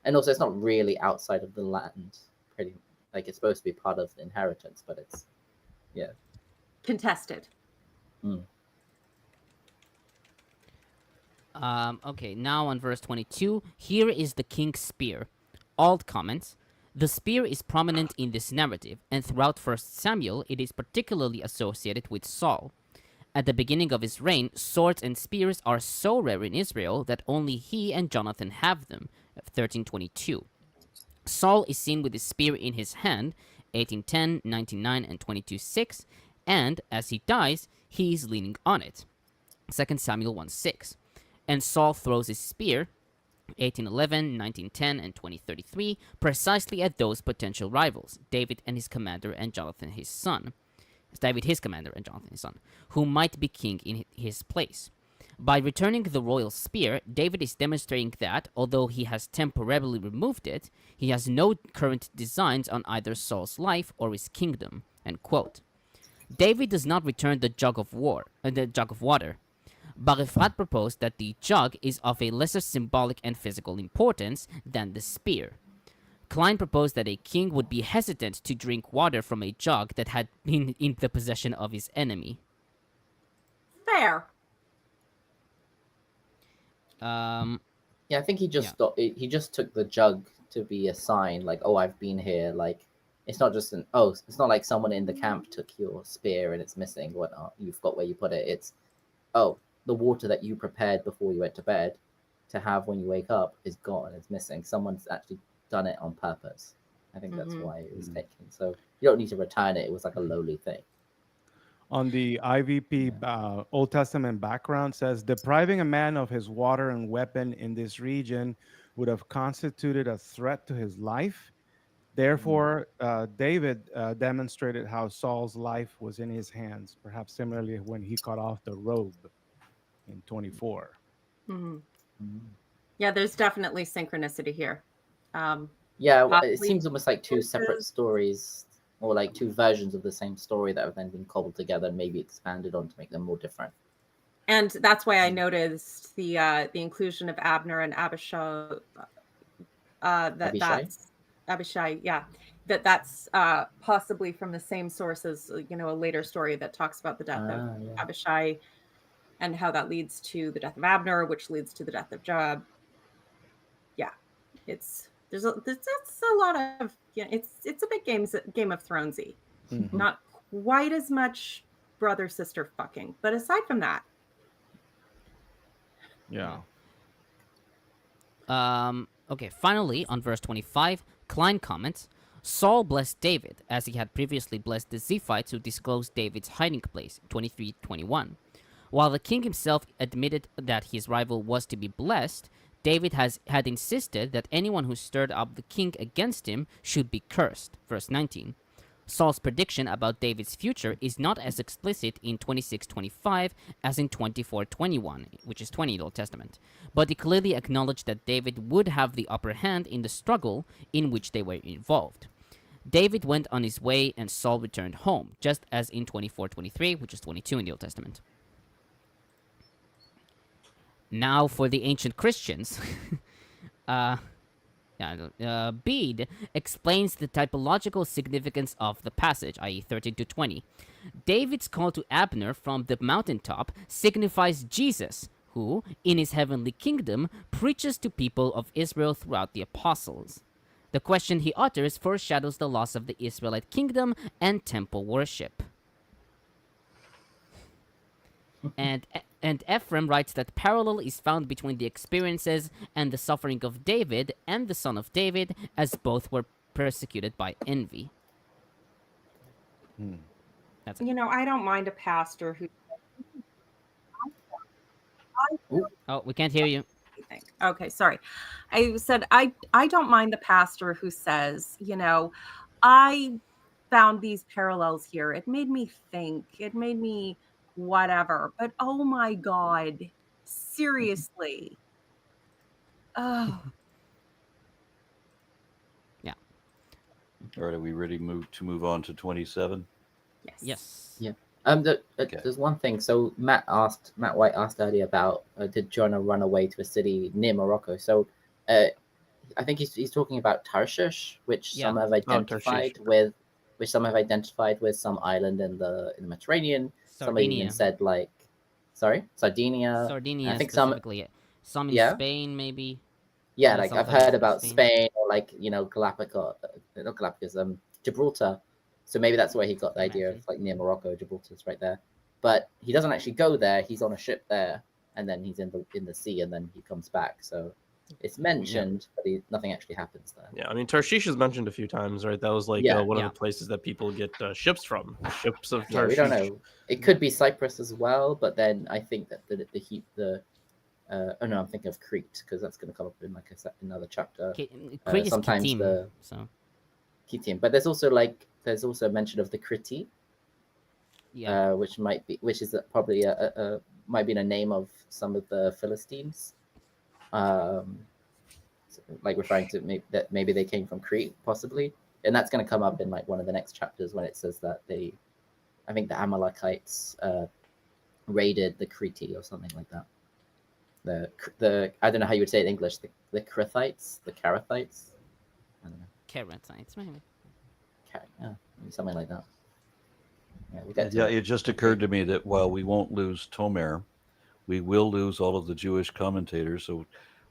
and also it's not really outside of the land. Pretty like it's supposed to be part of the inheritance, but it's contested. Okay, now on verse 22, here is the king's spear. Auld comments, the spear is prominent in this narrative, and throughout 1 Samuel, it is particularly associated with Saul. At the beginning of his reign, swords and spears are so rare in Israel that only he and Jonathan have them, 1322. Saul is seen with his spear in his hand, 1810, 19:9, and 22:6, and as he dies, he is leaning on it, 2 Samuel 1:6. And Saul throws his spear, 1811, 1910, and 2033, precisely at those potential rivals, David his commander and Jonathan his son, who might be king in his place. By returning the royal spear, David is demonstrating that, although he has temporarily removed it, he has no current designs on either Saul's life or his kingdom. End quote. David does not return the jug of water. Bar-Efrat proposed that the jug is of a lesser symbolic and physical importance than the spear. Klein proposed that a king would be hesitant to drink water from a jug that had been in the possession of his enemy. Fair. I think he just he just took the jug to be a sign, like, oh, I've been here. Like, it's not just it's not like someone in the camp took your spear and it's missing, whatnot. You forgot where you put it. It's, oh, the water that you prepared before you went to bed to have when you wake up is gone. It's missing. Someone's actually done it on purpose. I think that's why it was taken. So you don't need to return it. It was like a lowly thing. On the IVP Old Testament background says, depriving a man of his water and weapon in this region would have constituted a threat to his life. Therefore, David demonstrated how Saul's life was in his hands, perhaps similarly when he cut off the robe in 24. Yeah, there's definitely synchronicity here. It seems almost like two separate stories, or like two versions of the same story that have then been cobbled together and maybe expanded on to make them more different. And that's why I noticed the inclusion of Abner and Abishai. That's Abishai, that's possibly from the same source as, you know, a later story that talks about the death of Abishai and how that leads to the death of Abner, which leads to the death of Joab. Yeah, it's a lot of, it's a big Game of Thronesy. Not quite as much brother sister fucking, but aside from that, Okay, finally, on verse 25, Klein comments, Saul blessed David, as he had previously blessed the Ziphites who disclosed David's hiding place, 23:21. While the king himself admitted that his rival was to be blessed, David had insisted that anyone who stirred up the king against him should be cursed, verse 19. Saul's prediction about David's future is not as explicit in 26:25 as in 24:21, which is 20 in the Old Testament, but it clearly acknowledged that David would have the upper hand in the struggle in which they were involved. David went on his way and Saul returned home, just as in 24:23, which is 22 in the Old Testament. Now for the ancient Christians. Bede explains the typological significance of the passage, i.e. 13-20. David's call to Abner from the mountaintop signifies Jesus, who, in his heavenly kingdom, preaches to people of Israel throughout the apostles. The question he utters foreshadows the loss of the Israelite kingdom and temple worship. And Ephraim writes that parallel is found between the experiences and the suffering of David and the son of David, as both were persecuted by envy. That's it. I don't mind a pastor who. Oh, we can't hear you. Okay, sorry. I said I don't mind the pastor who says, I found these parallels here. It made me think. It made me whatever. But oh my God, seriously. Oh. Yeah. All right, are we ready to move on to 27? Yes. Yeah. Okay. There's one thing. So Matt White asked earlier about did Jonah run away to a city near Morocco? So I think he's talking about Tarshish, which some have identified with some island in the Mediterranean. Some even said Sardinia. Sardinia, I think specifically. Some in Spain, maybe. Yeah, like I've heard about Spain or Galapagos, not Galapagos, Gibraltar. So maybe that's where he got the idea of near Morocco. Gibraltar's right there, but he doesn't actually go there. He's on a ship there, and then he's in the sea, and then he comes back. So it's mentioned, but nothing actually happens there. Yeah, I mean Tarshish is mentioned a few times, right? That was one of the places that people get ships from. Ships of Tarshish. We don't know. It could be Cyprus as well, but then I think that I'm thinking of Crete because that's going to come up in another chapter. Crete is sometimes Kitim, Kitim, but there's also mention of the Crete, which is probably might be a name of some of the Philistines, referring to maybe they came from Crete, possibly, and that's going to come up in one of the next chapters when it says that I think the Amalekites raided the Crete or something like that. The I don't know how you would say it in English. The Crethites, the Carathites. I don't know. Carathites, maybe. Something like that. It just occurred to me that while we won't lose Tomer, we will lose all of the Jewish commentators. So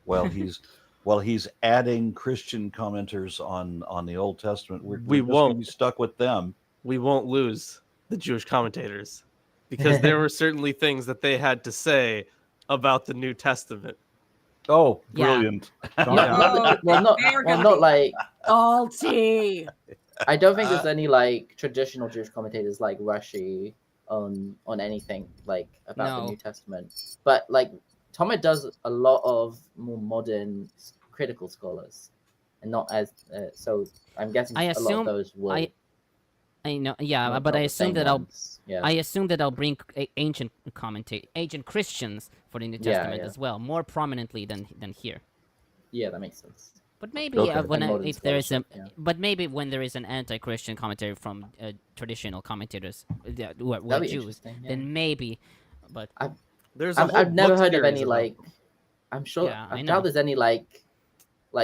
while he's adding Christian commenters on the Old Testament, we won't be stuck with them. We won't lose the Jewish commentators because there were certainly things that they had to say about the New Testament. Oh, brilliant! Not like salty. I don't think there's any traditional Jewish commentators like Rashi on anything about the New Testament. But Tomer does a lot of more modern critical scholars, and not as so. I'm guessing a lot of those will. I know, yeah, but I assume that I assume that I'll bring ancient Christians for the New Testament as well, more prominently than here. Yeah, that makes sense. But maybe but maybe when there is an anti-Christian commentary from traditional commentators who are Jews, then maybe. But I've never heard of any I'm sure I doubt there's any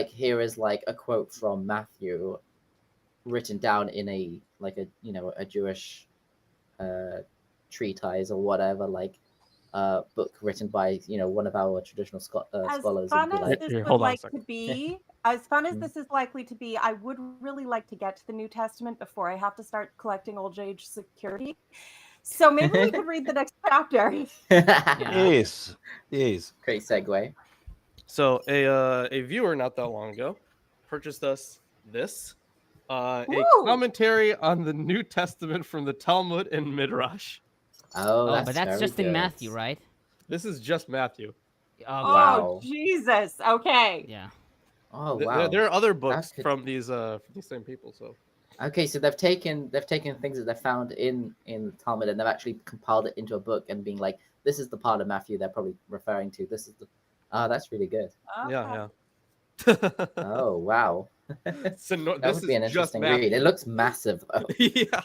here is a quote from Matthew written down in a Jewish treatise or whatever book written by one of our traditional scholars. As fun as this is likely to be, I would really like to get to the New Testament before I have to start collecting old age security. So maybe we could read the next chapter. Yes. Great segue. So a viewer not that long ago purchased us this. A commentary on the New Testament from the Talmud and Midrash. But that's just in Matthew, right? This is just Matthew. Wow. Jesus. Okay. Yeah. Oh wow. There are other books from these same people. So Okay, so they've taken things that they found in the Talmud and they've actually compiled it into a book and being like, this is the part of Matthew they're probably referring to. This is the that's really good. Yeah. Oh wow. So That this would be is an just interesting read. It looks massive though. yeah.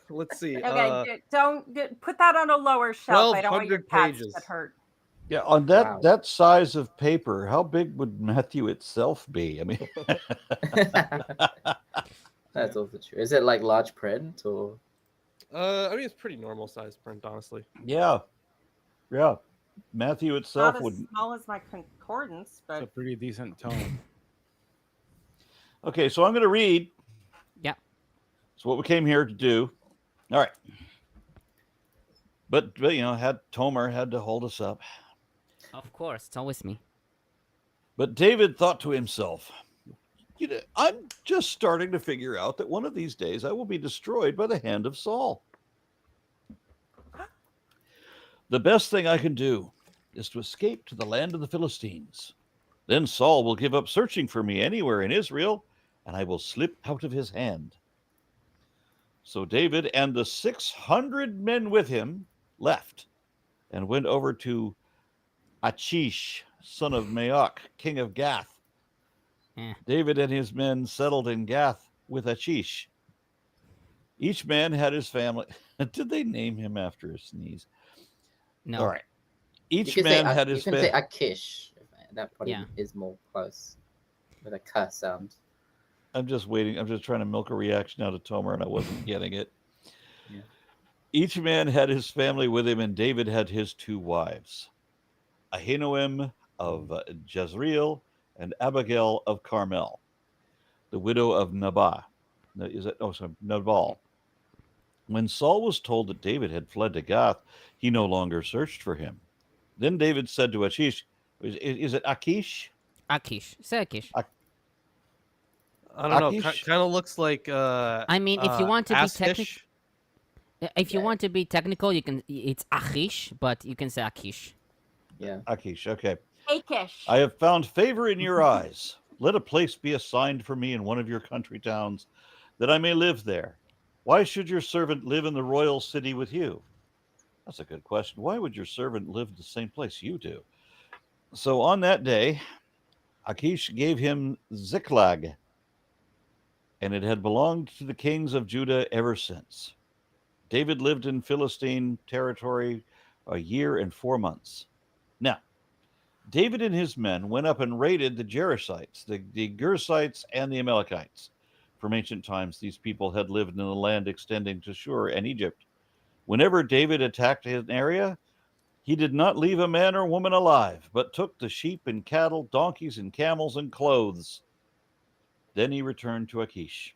Let's see. Okay, don't put that on a lower shelf. I don't want your 1,200 cats to pages. get hurt. Yeah, on that Wow. that size of paper, how big would Matthew itself be? I mean, That's also true. Is it like large print or? I mean, it's pretty normal size print, honestly. yeah. Matthew itself Not as would. small as my concordance, It's a but pretty decent tome. Okay, so I'm going to read. Yeah. It's what we came here to do. All right. But Tomer had to hold us up. Of course, it's always me. But David thought to himself, I'm just starting to figure out that one of these days I will be destroyed by the hand of Saul. The best thing I can do is to escape to the land of the Philistines. Then Saul will give up searching for me anywhere in Israel, and I will slip out of his hand. So David and the 600 men with him left and went over to Achish, son of Maok, king of Gath. David and his men settled in Gath with Achish. Each man had his family. Did they name him after a sneeze? No. All right. Each man had his You can say family. Akish. That probably is more close with a K sound. I'm just waiting. I'm just trying to milk a reaction out of Tomer, and I wasn't getting it. Yeah. Each man had his family with him, and David had his 2 wives, Ahinoam of Jezreel and Abigail of Carmel, the widow of Nabal. When Saul was told that David had fled to Gath, he no longer searched for him. Then David said to Achish, is it Achish? Akish. Say Akish. I don't know. Akish? Kind of looks like. I mean, if you want to be technical, Askish. if you want to be technical, you can. It's Achish, but you can say Akish. Yeah. Achish, okay. Akish. I have found favor in your eyes. Let a place be assigned for me in one of your country towns, that I may live there. Why should your servant live in the royal city with you? That's a good question. Why would your servant live in the same place you do? So on that day, Achish gave him Ziklag, and it had belonged to the kings of Judah ever since. David lived in Philistine territory a year and 4 months. Now, David and his men went up and raided the Jerusites, the Gersites, and the Amalekites. From ancient times, these people had lived in the land extending to Shur and Egypt. Whenever David attacked an area, he did not leave a man or woman alive, but took the sheep and cattle, donkeys and camels and clothes. Then he returned to Achish.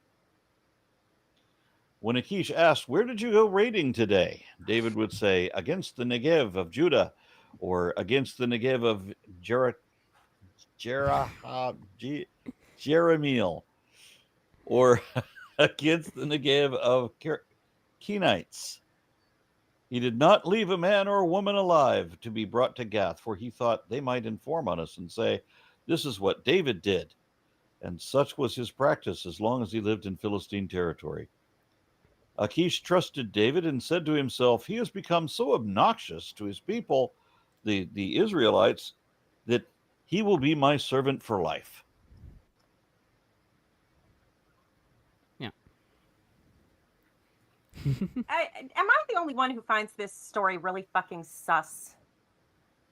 When Achish asked, "Where did you go raiding today?" David would say, "Against the Negev of Judah," or "Against the Negev of Jeremiel," or "Against the Negev of Kenites." He did not leave a man or a woman alive to be brought to Gath, for he thought they might inform on us and say, "This is what David did." And such was his practice as long as he lived in Philistine territory. Achish trusted David and said to himself, "He has become so obnoxious to his people, the Israelites, that he will be my servant for life." Am I the only one who finds this story really fucking sus?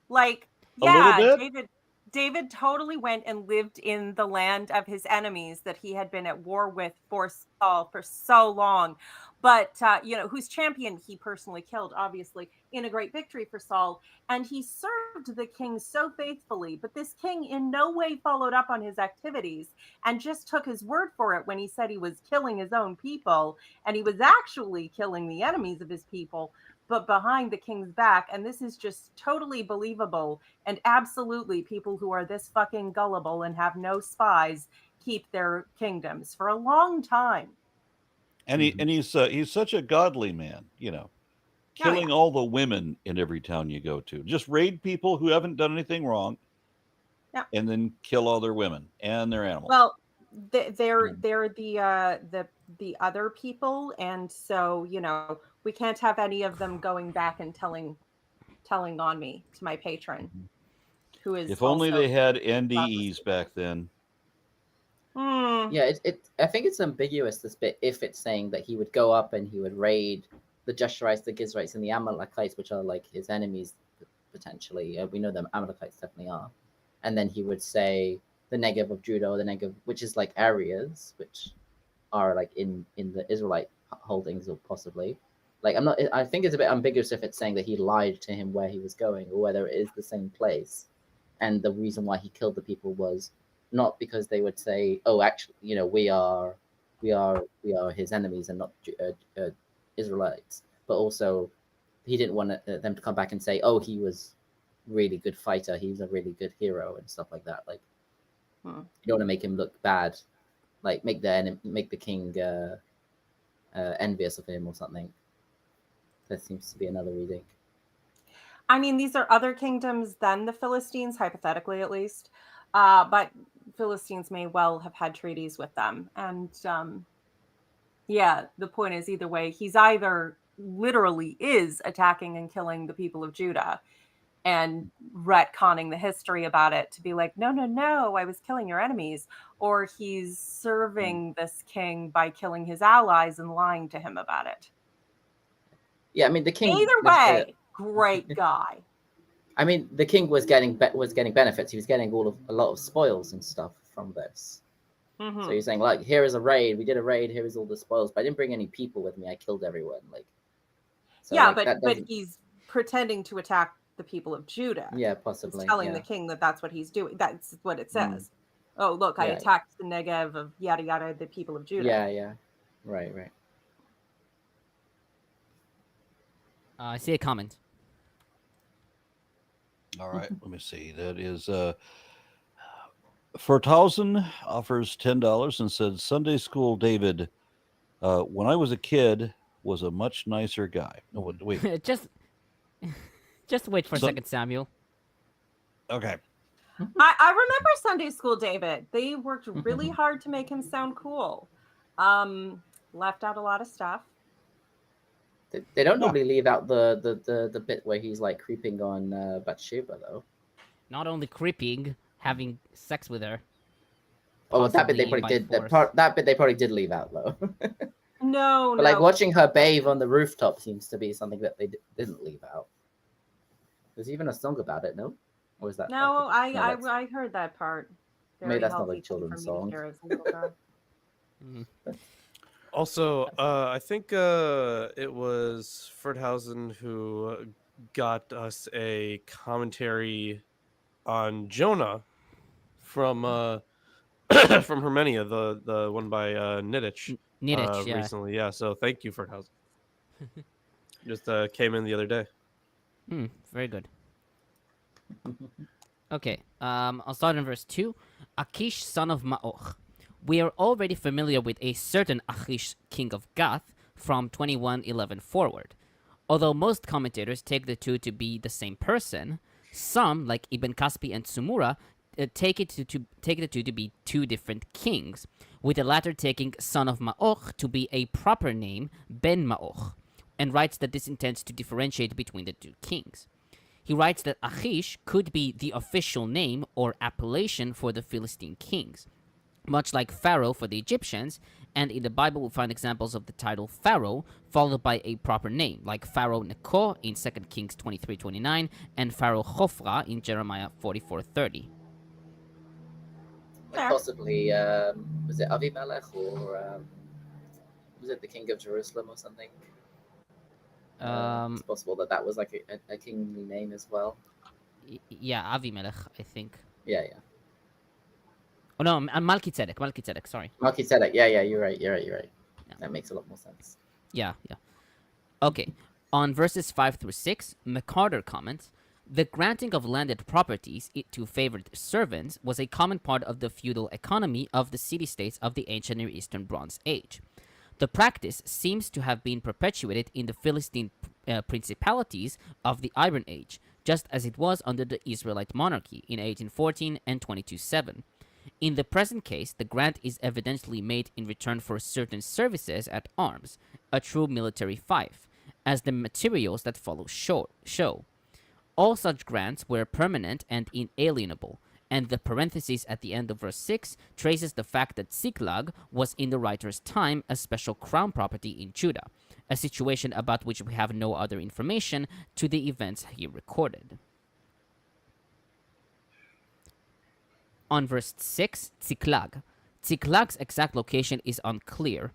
Like, A little yeah, David totally went and lived in the land of his enemies that he had been at war with for Saul for so long, but whose champion he personally killed, obviously, in a great victory for Saul. And he served the king so faithfully, but this king in no way followed up on his activities and just took his word for it when he said he was killing his own people, and he was actually killing the enemies of his people, but behind the king's back. And this is just totally believable. And absolutely, people who are this fucking gullible and have no spies keep their kingdoms for a long time. And he's such a godly man, killing all the women in every town you go to. Just raid people who haven't done anything wrong, and then kill all their women and their animals. Well, they're the the other people, and so we can't have any of them going back and telling on me to my patron, who is If only also they had NDEs back then. Yeah, I think it's ambiguous, this bit, if it's saying that he would go up and he would raid the Jeshurites, the Gizrites, and the Amalekites, which are like his enemies potentially. We know them Amalekites definitely are. And then he would say the Negev of Judah, or the Negev, which is like areas which are like in the Israelite holdings, or possibly. Like I think it's a bit ambiguous if it's saying that he lied to him where he was going, or whether it is the same place. And the reason why he killed the people was not because they would say, "Oh, actually, we are his enemies and not Israelites," but also he didn't want them to come back and say, "Oh, he was really good fighter. He was a really good hero," and stuff like that. Like, you don't want to make him look bad, like make the king envious of him or something. That seems to be another reading. I mean, these are other kingdoms than the Philistines, hypothetically at least. But Philistines may well have had treaties with them. And the point is, either way, he's either literally is attacking and killing the people of Judah and retconning the history about it to be like, no, I was killing your enemies. Or he's serving this king by killing his allies and lying to him about it. Yeah, I mean, the king. Either way, great guy. I mean, the king was getting benefits. He was getting a lot of spoils and stuff from this. So he's saying, like, here is a raid. We did a raid. Here is all the spoils. But I didn't bring any people with me. I killed everyone. Like, so, yeah, like, but he's pretending to attack the people of Judah. Yeah, possibly. He's telling the king that that's what he's doing. That's what it says. Oh, look, I attacked the Negev of yada yada, the people of Judah. Yeah. Right. I see a comment. All right, let me see. That is Forthausen offers $10 and said, Sunday School David, when I was a kid, was a much nicer guy. No, wait. just wait for a second, Samuel. Okay. I remember Sunday School David. They worked really hard to make him sound cool. Left out a lot of stuff. They don't normally leave out the bit where he's like creeping on Bathsheba, though. Not only creeping, having sex with her. Oh, that bit they probably did. That bit they probably did leave out, though. No, But like watching her bathe on the rooftop seems to be something that they didn't leave out. There's even a song about it, no? Or is that? No, I heard that part. Maybe that's not a children's song. Also, I think it was Forthausen who got us a commentary on Jonah from from Hermenia, the one by Nittich recently. Yeah, so thank you, Forthausen. Just came in the other day. Very good. Okay, I'll start in verse 2. Achish, son of Ma'och. We are already familiar with a certain Achish, king of Gath, from 21:11 forward. Although most commentators take the two to be the same person, some, like Ibn Kaspi and Tsumura, take the two to be two different kings, with the latter taking son of Ma'och to be a proper name, Ben Ma'och, and writes that this intends to differentiate between the two kings. He writes that Achish could be the official name or appellation for the Philistine kings, much like Pharaoh for the Egyptians, and in the Bible we find examples of the title Pharaoh followed by a proper name, like Pharaoh Necho in 2 Kings 23:29 and Pharaoh Chophra in Jeremiah 44:30. Like possibly, was it Avimelech or was it the king of Jerusalem or something? It's possible that was like a kingly name as well. Yeah, Avimelech, I think. Yeah. Oh no, Melchizedek, sorry. Melchizedek, yeah, you're right. Yeah. That makes a lot more sense. Yeah. Okay, on verses 5 through 6, McCarter comments, the granting of landed properties to favored servants was a common part of the feudal economy of the city-states of the ancient Near Eastern Bronze Age. The practice seems to have been perpetuated in the Philistine principalities of the Iron Age, just as it was under the Israelite monarchy in 1814 and 22:7. In the present case, the grant is evidently made in return for certain services at arms, a true military fief, as the materials that follow show. All such grants were permanent and inalienable, and the parenthesis at the end of verse 6 traces the fact that Ziklag was in the writer's time a special crown property in Judah, a situation about which we have no other information to the events he recorded. On verse 6, Ziklag. Ziklag's exact location is unclear.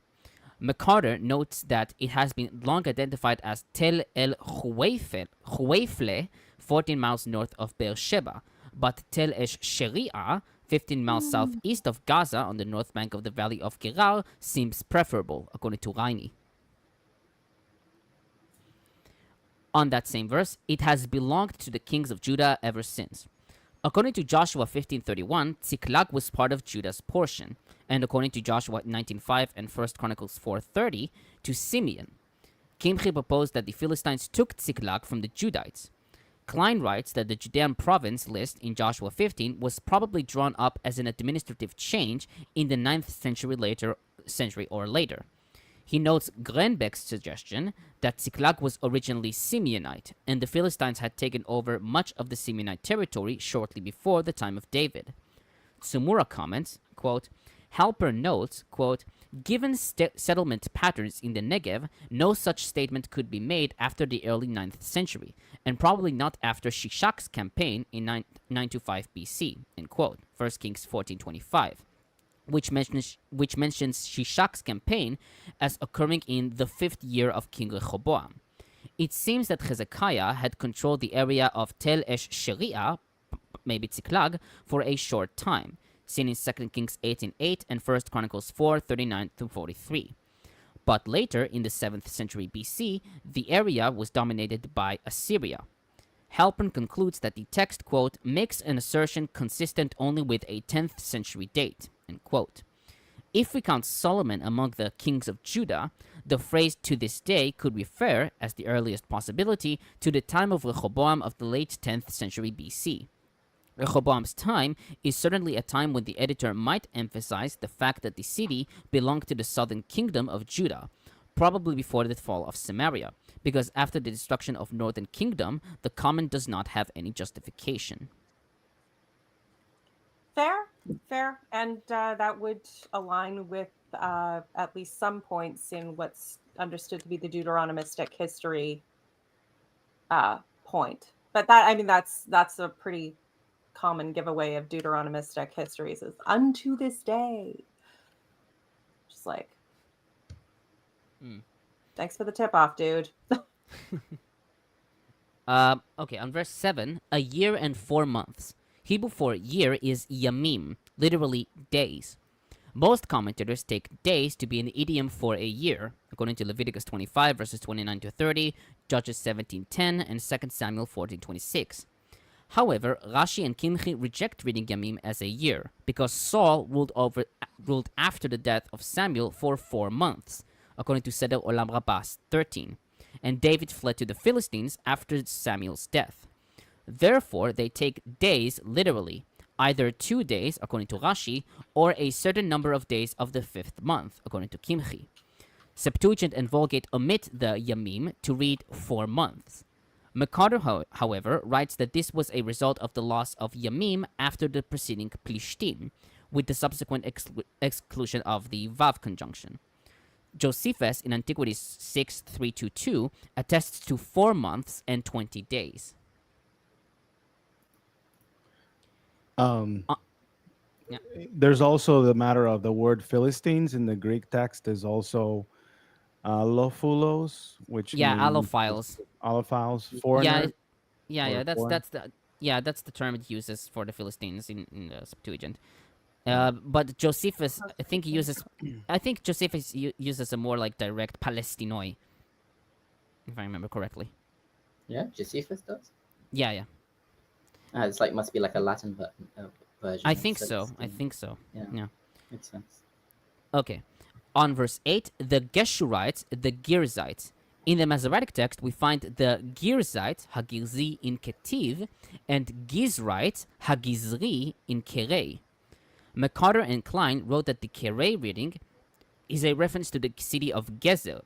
McCarter notes that it has been long identified as Tel El Huwaifle, 14 miles north of Beersheba, but Tel Esh Sheria, 15 miles southeast of Gaza on the north bank of the valley of Gerar, seems preferable, according to Raini. On that same verse, it has belonged to the kings of Judah ever since. According to Joshua 15:31, Ziklag was part of Judah's portion, and according to Joshua 19:5 and 1 Chronicles 4:30, to Simeon. Kimchi proposed that the Philistines took Ziklag from the Judites. Klein writes that the Judean province list in Joshua 15 was probably drawn up as an administrative change in the 9th century or later. He notes Grenbeck's suggestion that Ziklag was originally Simeonite, and the Philistines had taken over much of the Simeonite territory shortly before the time of David. Tsumura comments, quote, Halper notes, quote, given settlement patterns in the Negev, no such statement could be made after the early 9th century, and probably not after Shishak's campaign in 925 BC, end quote, 1 Kings 14:25. Which mentions Shishak's campaign as occurring in the 5th year of King Rehoboam. It seems that Hezekiah had controlled the area of Tel Esh Sheria, maybe Ziklag, for a short time, seen in 2 Kings 18:8 and 1 Chronicles 4:39-43. But later, in the 7th century BC, the area was dominated by Assyria. Halpern concludes that the text, quote, makes an assertion consistent only with a 10th century date, end quote. If we count Solomon among the kings of Judah, the phrase to this day could refer, as the earliest possibility, to the time of Rehoboam of the late 10th century BC. Rehoboam's time is certainly a time when the editor might emphasize the fact that the city belonged to the southern kingdom of Judah, probably before the fall of Samaria, because after the destruction of northern kingdom, the comment does not have any justification. Fair. And that would align with at least some points in what's understood to be the Deuteronomistic history point. But that's a pretty common giveaway of Deuteronomistic histories is unto this day. Just like, thanks for the tip off, dude. Okay, on verse 7, a year and 4 months. Hebrew for year is yamim, literally days. Most commentators take days to be an idiom for a year, according to Leviticus 25, verses 29-30, Judges 17:10, and 2 Samuel 14:26. However, Rashi and Kimchi reject reading yamim as a year, because Saul ruled after the death of Samuel for 4 months, according to Seder Olam Rabbah 13, and David fled to the Philistines after Samuel's death. Therefore, they take days literally, either 2 days, according to Rashi, or a certain number of days of the 5th month, according to Kimchi. Septuagint and Vulgate omit the yamim to read 4 months. McCarter, however, writes that this was a result of the loss of yamim after the preceding plishtim, with the subsequent exclusion of the vav conjunction. Josephus in Antiquities 6:322 attests to 4 months and 20 days. There's also the matter of the word Philistines in the Greek text is also allophilos, which means allophiles, foreigner. That's the term it uses for the Philistines in the Septuagint. But Josephus, I think Josephus uses a more like direct Palestinoi, if I remember correctly. Yeah, Josephus does. Yeah. It's like must be like a Latin version. I think so. Yeah. Makes sense. Okay. On verse 8, the Geshurites, the Girzites. In the Masoretic text, we find the Girzite, Hagirzi, in Ketiv, and Gizrite, Hagizri, in Kerei. McCarter and Klein wrote that the Kere reading is a reference to the city of Gezer,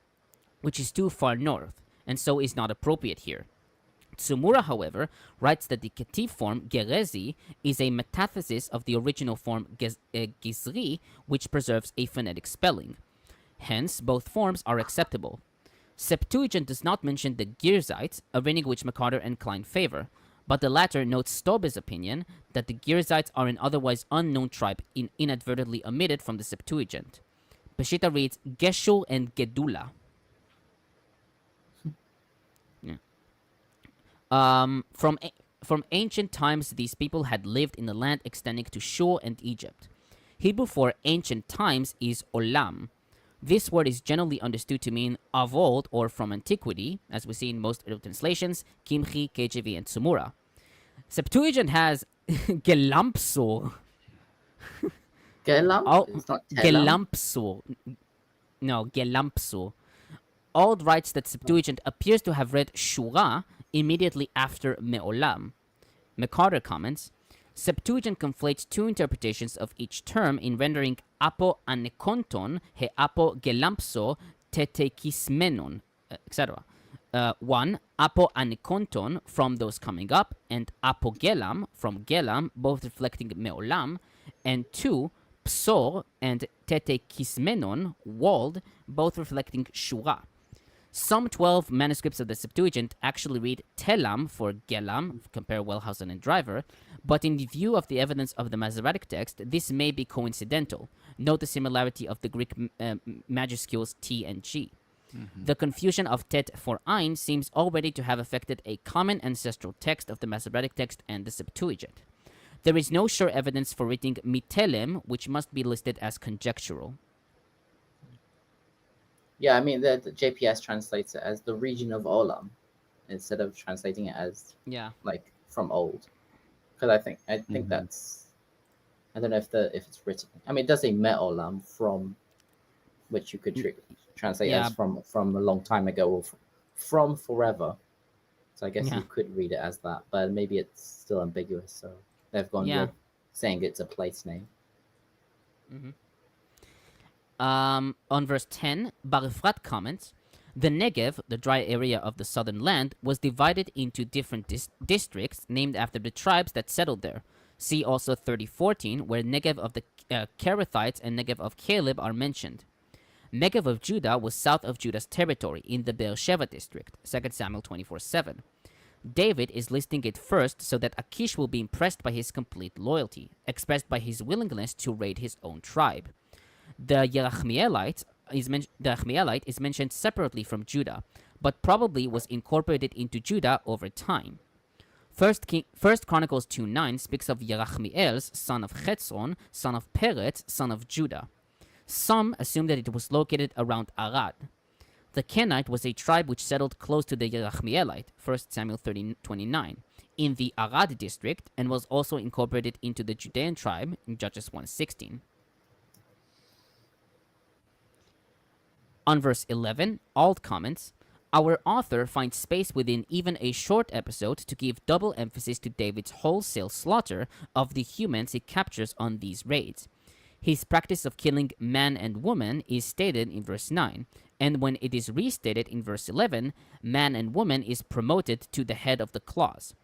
which is too far north, and so is not appropriate here. Tsumura, however, writes that the Ketiv form Gerezi is a metathesis of the original form Gizri, which preserves a phonetic spelling. Hence, both forms are acceptable. Septuagint does not mention the Girzites, a reading which McCarter and Klein favor, but the latter notes Staube's opinion that the Girzites are an otherwise unknown tribe inadvertently omitted from the Septuagint. Peshitta reads Geshur and Gedula. From ancient times, these people had lived in the land extending to Shur and Egypt. Hebrew for ancient times is Olam. This word is generally understood to mean of old or from antiquity, as we see in most Urdu translations, Kimchi, KJV, and Tsumura. Septuagint has Gelampsur. Gelam? Oh, It's not Telam? Gelampsur. No, Gelampsur. Auld writes that Septuagint appears to have read Shura immediately after Me'olam. McCarter comments, Septuagint conflates two interpretations of each term in rendering apo anekonton he apo gelampso tetekismenon, etc. One, apo anekonton from those coming up, and apo gelam from gelam, both reflecting Me'olam, and two, psor and tetekismenon, walled, both reflecting Shura. Some 12 manuscripts of the Septuagint actually read Telam for Gelam, compare Wellhausen and Driver, but in view of the evidence of the Masoretic text, this may be coincidental. Note the similarity of the Greek majuscules T and G. Mm-hmm. The confusion of Tet for Ein seems already to have affected a common ancestral text of the Masoretic text and the Septuagint. There is no sure evidence for reading Mitelem, which must be listed as conjectural. Yeah, I mean, the JPS translates it as the region of Olam instead of translating it as like from old. Because I think that's, I don't know if it's written. I mean, it does say Met Olam from, which you could translate as from a long time ago or from forever. So I guess you could read it as that, but maybe it's still ambiguous. So they've gone with saying it's a place name. Mm-hmm. On verse 10, Bar-Efrat comments, the Negev, the dry area of the southern land, was divided into different districts named after the tribes that settled there. See also 30:14, where Negev of the Kerethites and Negev of Caleb are mentioned. Negev of Judah was south of Judah's territory in the Beersheba district, 2 Samuel 24:7. David is listing it first so that Achish will be impressed by his complete loyalty, expressed by his willingness to raid his own tribe. The Yerachmeelite is mentioned separately from Judah, but probably was incorporated into Judah over time. First Chronicles 2:9 speaks of Yerachmeel's son of Chetzron, son of Peretz, son of Judah. Some assume that it was located around Arad. The Kenite was a tribe which settled close to the Yerachmeelite, 1 Samuel 30:29, in the Arad district, and was also incorporated into the Judean tribe in Judges 1:16. On verse 11, Auld comments, our author finds space within even a short episode to give double emphasis to David's wholesale slaughter of the humans he captures on these raids. His practice of killing man and woman is stated in verse 9, and when it is restated in verse 11, man and woman is promoted to the head of the clause.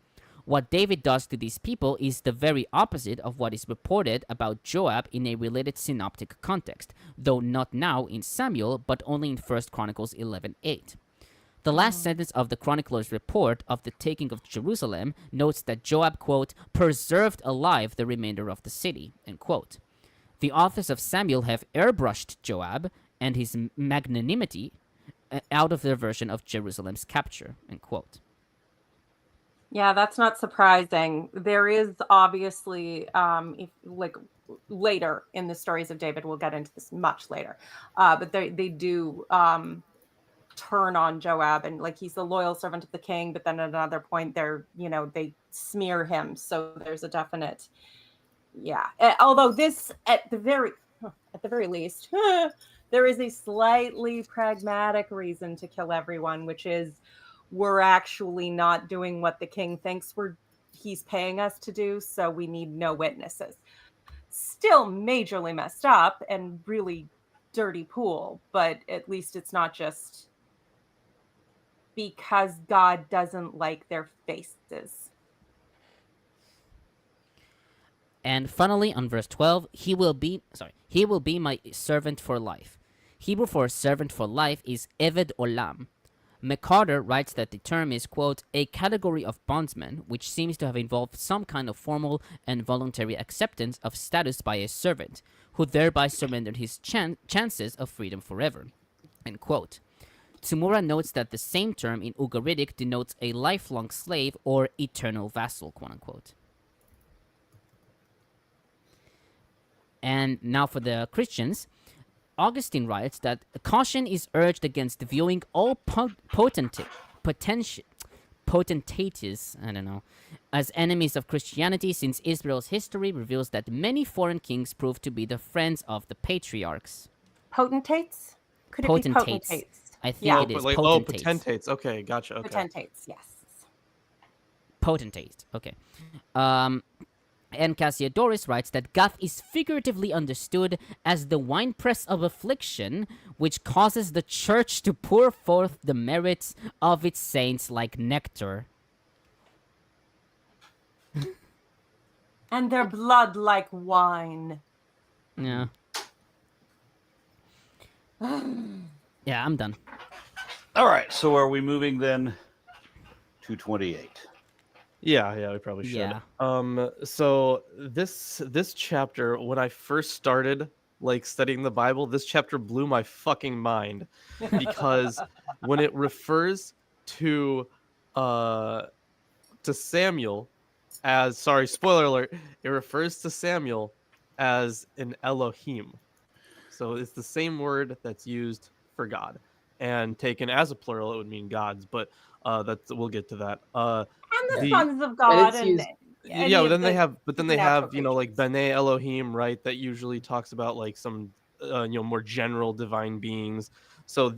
What David does to these people is the very opposite of what is reported about Joab in a related synoptic context, though not now in Samuel, but only in 1 Chronicles 11:8. The last sentence of the chronicler's report of the taking of Jerusalem notes that Joab, quote, preserved alive the remainder of the city, end quote. The authors of Samuel have airbrushed Joab and his magnanimity out of their version of Jerusalem's capture, end quote. Yeah, that's not surprising. There is obviously, later in the stories of David, we'll get into this much later, but they do turn on Joab, and like he's the loyal servant of the king, but then at another point they smear him. So there's a definite, although this at the very least, there is a slightly pragmatic reason to kill everyone, which is we're actually not doing what the king thinks he's paying us to do, so we need no witnesses. still majorly messed up and really dirty pool, but at least it's not just because God doesn't like their faces. And finally, on verse 12, he will be my servant for life. Hebrew for servant for life is Eved Olam. McCarter writes that the term is, quote, a category of bondsmen, which seems to have involved some kind of formal and voluntary acceptance of status by a servant, who thereby surrendered his chances of freedom forever, end quote. Tsumura notes that the same term in Ugaritic denotes a lifelong slave or eternal vassal, quote unquote. And now for the Christians, Augustine writes that caution is urged against viewing all potentates, as enemies of Christianity, since Israel's history reveals that many foreign kings proved to be the friends of the patriarchs. Potentates? Could it be potentates? I think Yeah. it is potentates. potentates. Okay, gotcha. Okay. Potentates, yes. Potentates, okay. And Cassiodorus writes that Gath is figuratively understood as the winepress of affliction, which causes the church to pour forth the merits of its saints like nectar. And their blood like wine. Yeah. Yeah, I'm done. All right. So are we moving then to 28? Yeah, we probably should. Yeah. So this chapter, when I first started like studying the Bible, this chapter blew my fucking mind because when it refers to Samuel as, sorry, spoiler alert, it refers to Samuel as an Elohim. So it's the same word that's used for God, and taken as a plural, it would mean gods, but we'll get to that. And the sons of God. And yeah, but then they have, natural you know, like creatures. B'nai Elohim, right? That usually talks about like some, more general divine beings. So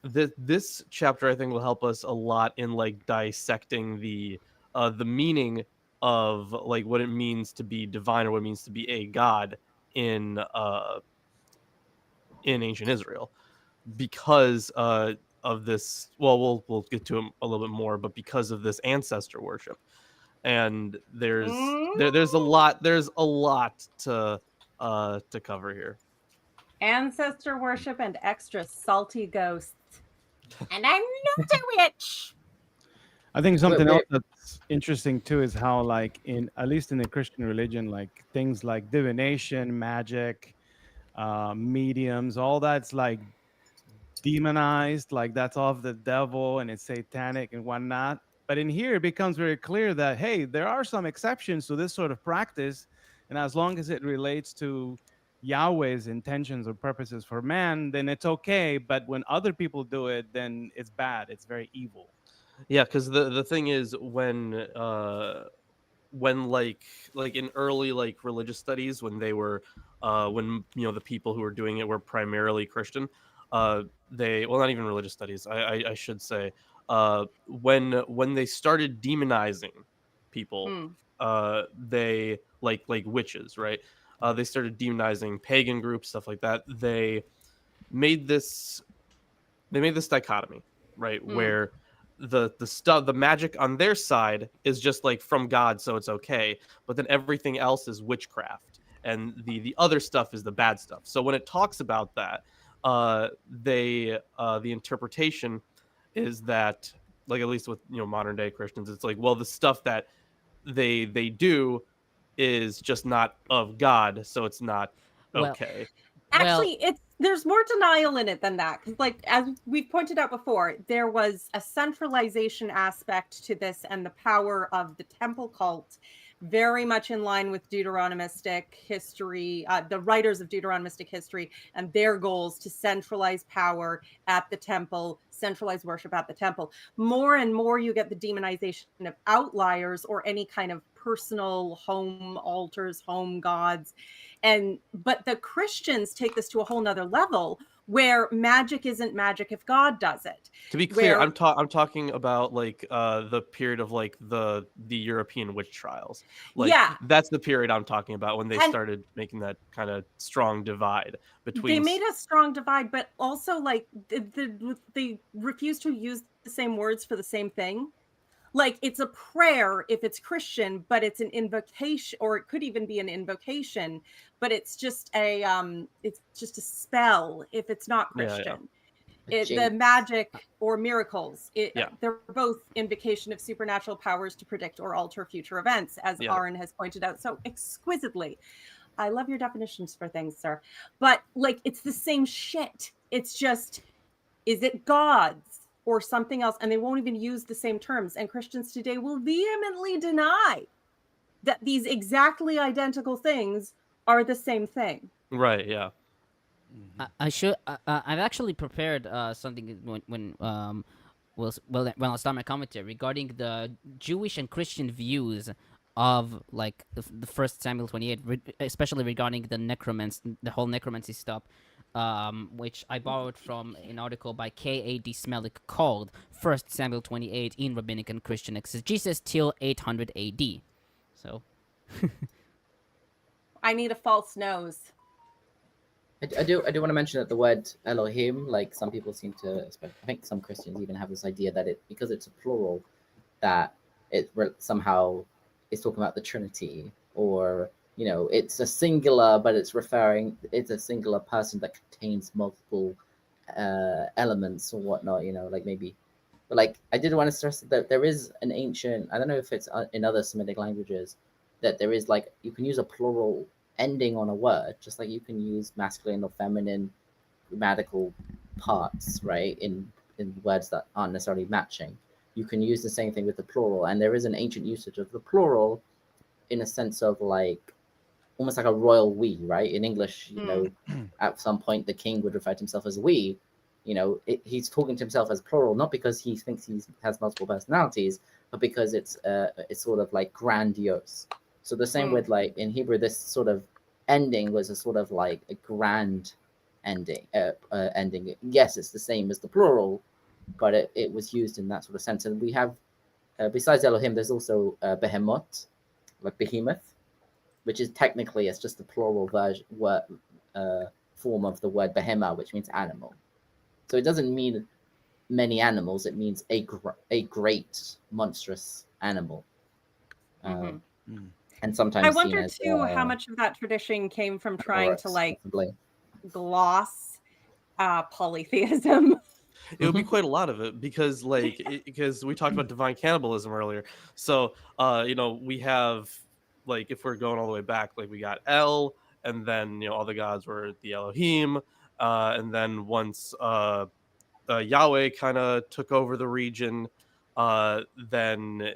this chapter I think will help us a lot in like dissecting the meaning of like what it means to be divine or what it means to be a god in ancient Israel, because of this. Well, we'll get to him a little bit more, but because of this ancestor worship, and there's a lot to cover here. Ancestor worship and extra salty ghosts. And I'm not a witch. I think something else that's interesting too is how, like, at least in the Christian religion, like things like divination, magic, mediums, all that's like demonized, like that's of the devil and it's satanic and whatnot. But in here, it becomes very clear that, hey, there are some exceptions to this sort of practice, and as long as it relates to Yahweh's intentions or purposes for man, then it's okay. But when other people do it, then it's bad. It's very evil. Yeah, because the thing is, when like in early like religious studies, when they were when the people who were doing it were primarily Christian, they, well, not even religious studies, I should say, when they started demonizing people, they like witches, right? They started demonizing pagan groups, stuff like that. They made this dichotomy, right, where the magic on their side is just like from God, so it's okay, but then everything else is witchcraft, and the other stuff is the bad stuff. So when it talks about that, the interpretation is that, like, at least with modern day Christians, it's like, well, the stuff that they do is just not of God, so it's not okay. Actually, there's more denial in it than that. Because, like, as we've pointed out before, there was a centralization aspect to this, and the power of the temple cult, very much in line with Deuteronomistic history, the writers of Deuteronomistic history, and their goals to centralize power at the temple, centralize worship at the temple. More and more you get the demonization of outliers or any kind of personal home altars, home gods. But the Christians take this to a whole nother level, where magic isn't magic if God does it. To be clear, Where- I'm talking about like the period of like the European witch trials. Like Yeah. that's the period I'm talking about when they And- started making that kind of strong divide between. They made a strong divide, but also like they refuse to use the same words for the same thing. Like it's a prayer if it's Christian, but it's an invocation, or it could even be an invocation, but it's just a spell if it's not Yeah, yeah. Christian. But The James- magic or miracles, Yeah. they're both invocation of supernatural powers to predict or alter future events, as Yeah. Aaron has pointed out so exquisitely. I love your definitions for things, sir. But like, it's the same shit. It's just, is it God's or something else? And they won't even use the same terms. And Christians today will vehemently deny that these exactly identical things are the same thing. Right. Yeah. I've actually prepared something when I'll start my commentary regarding the Jewish and Christian views of like the first Samuel 28, especially regarding the whole necromancy stuff, which I borrowed from an article by K.A.D. Smellick called First Samuel 28 in Rabbinic and Christian Exegesis till 800 A.D. So I need a false nose. I do want to mention that the word Elohim, like some people seem to, I think some Christians even have this idea that because it's a plural, that it somehow is talking about the Trinity, or it's a singular, but it's a singular person that contains multiple elements or whatnot. Like maybe, but like I did want to stress that there is an ancient, I don't know if it's in other Semitic languages, that there is like you can use a plural ending on a word, just like you can use masculine or feminine grammatical parts, right? In words that aren't necessarily matching. You can use the same thing with the plural, and there is an ancient usage of the plural in a sense of like almost like a royal we, right? In English, at some point the king would refer to himself as we. He's talking to himself as plural, not because he thinks he has multiple personalities, but because it's sort of like grandiose. So the same with like in Hebrew, this sort of ending was a sort of like a grand ending. Ending. Yes, it's the same as the plural, but it was used in that sort of sense. And we have, besides Elohim, there's also behemoth, like behemoth, which is technically it's just the plural version form of the word behemah, which means animal. So it doesn't mean many animals; it means a great monstrous animal. And sometimes I wonder too how much of that tradition came from trying to like gloss polytheism. It would be quite a lot of it because because we talked about divine cannibalism earlier. So we have, like, if we're going all the way back, like we got El, and then all the gods were the Elohim, and then once Yahweh kind of took over the region, then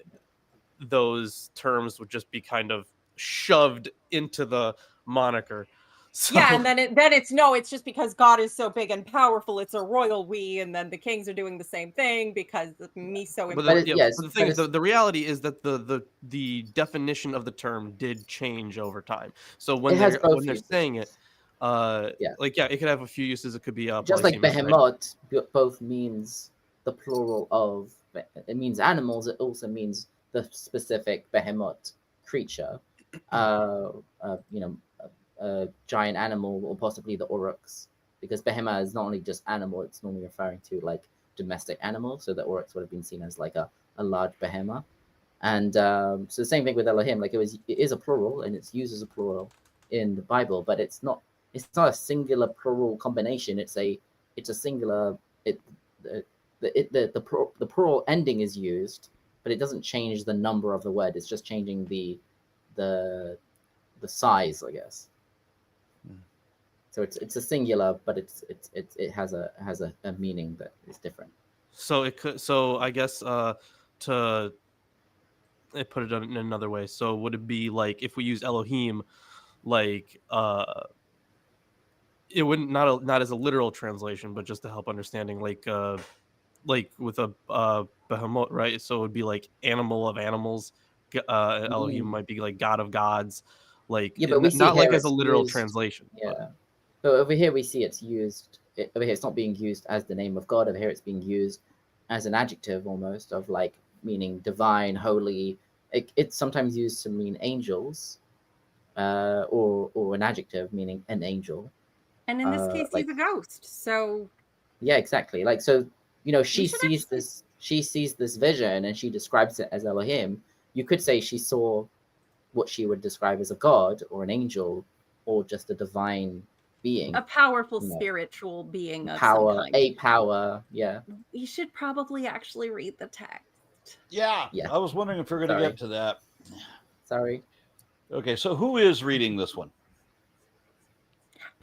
those terms would just be kind of shoved into the moniker. So, Yeah, and then it's just because God is so big and powerful, it's a royal we, and then the kings are doing the same thing because me so. But the thing is, the reality is that the definition of the term did change over time. So when they're saying it, it could have a few uses. It could be just like behemoth, right? Both means the plural of, it means animals. It also means the specific behemoth creature, a giant animal, or possibly the aurochs, because behemoth is not only just animal, it's normally referring to like domestic animals. So the aurochs would have been seen as like a large behemoth. And so the same thing with Elohim, like it is a plural and it's used as a plural in the Bible, but it's not a singular plural combination. It's a singular, the plural ending is used, but it doesn't change the number of the word. It's just changing the size, I guess. So it's a singular, but it has a meaning that is different. So it could. So I guess to put it in another way. So would it be like if we use Elohim, like it wouldn't not as a literal translation, but just to help understanding, like with a behemoth, right? So it would be like animal of animals. Elohim might be like God of gods, like but we see not like as a it's literal used, translation. Yeah. So over here we see it's used over here it's not being used as the name of God. Over here it's being used as an adjective almost, of like meaning divine, holy. It's sometimes used to mean angels, or an adjective meaning an angel. And in this case, like, he's a ghost. So yeah, exactly. Like, so, you know, she should sees this vision and she describes it as Elohim. You could say she saw what she would describe as a god or an angel or just a divine being, a powerful you know, spiritual being of power, some kind. a power. Yeah. We should probably actually read the text. Yeah, Yeah. I was wondering if you're going to Sorry. get to that. Sorry. Okay, so who is reading this one?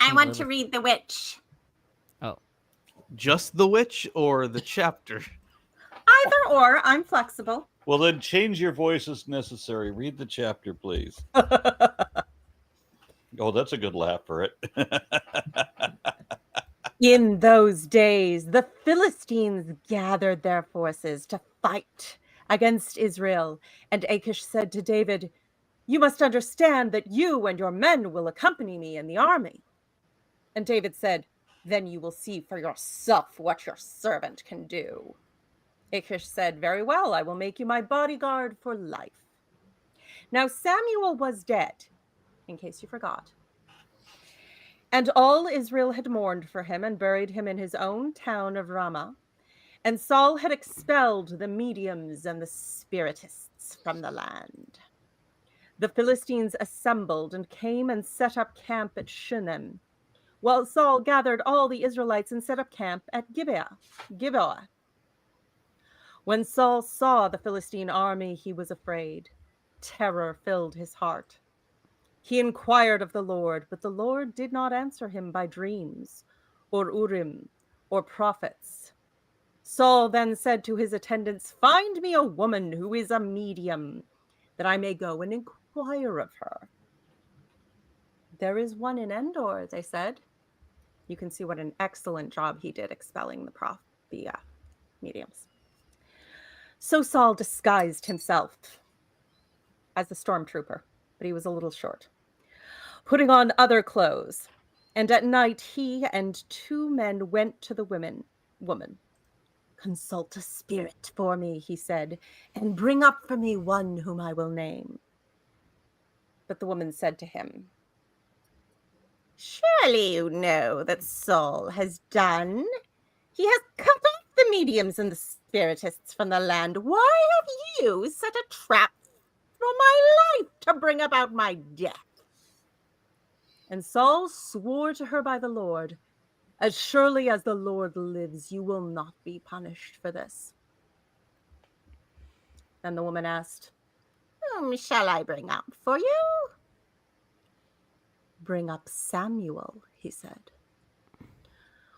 I want to read The Witch. Just the witch or the chapter? Either or, I'm flexible. Well, then change your voice as necessary. Read the chapter, please. Oh, that's a good laugh for it. In those days, the Philistines gathered their forces to fight against Israel. And Achish said to David, "You must understand that you and your men will accompany me in the army." And David said, "Then you will see for yourself what your servant can do." Achish said, "Very well, I will make you my bodyguard for life." Now Samuel was dead, in case you forgot. And all Israel had mourned for him and buried him in his own town of Ramah. And Saul had expelled the mediums and the spiritists from the land. The Philistines assembled and came and set up camp at Shunem, while Saul gathered all the Israelites and set up camp at Gibeah. When Saul saw the Philistine army, he was afraid. Terror filled his heart. He inquired of the Lord, but the Lord did not answer him by dreams, or Urim, or prophets. Saul then said to his attendants, "Find me a woman who is a medium, that I may go and inquire of her." "There is one in Endor," they said. You can see what an excellent job he did expelling the mediums. So Saul disguised himself as a stormtrooper, but he was a little short, putting on other clothes. And at night he and 2 men went to the woman. "Consult a spirit for me," he said, "and bring up for me one whom I will name." But the woman said to him, "Surely you know that Saul has done. He has cut off the mediums and the spiritists from the land. Why have you set a trap for my life to bring about my death?" And Saul swore to her by the Lord, "As surely as the Lord lives, you will not be punished for this." Then the woman asked, "Whom shall I bring up for you?" "Bring up Samuel," he said.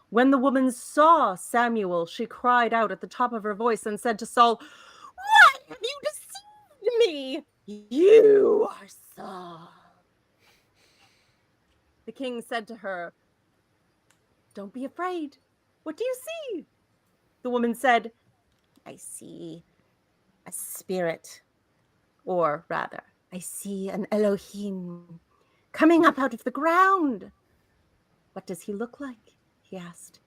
When the woman saw Samuel, she cried out at the top of her voice and said to Saul, "Why have you deceived me? You are Saul." The king said to her, "Don't be afraid. What do you see?" The woman said, "I see a spirit, or rather, I see an Elohim coming up out of the ground." "What does he look like?" he asked.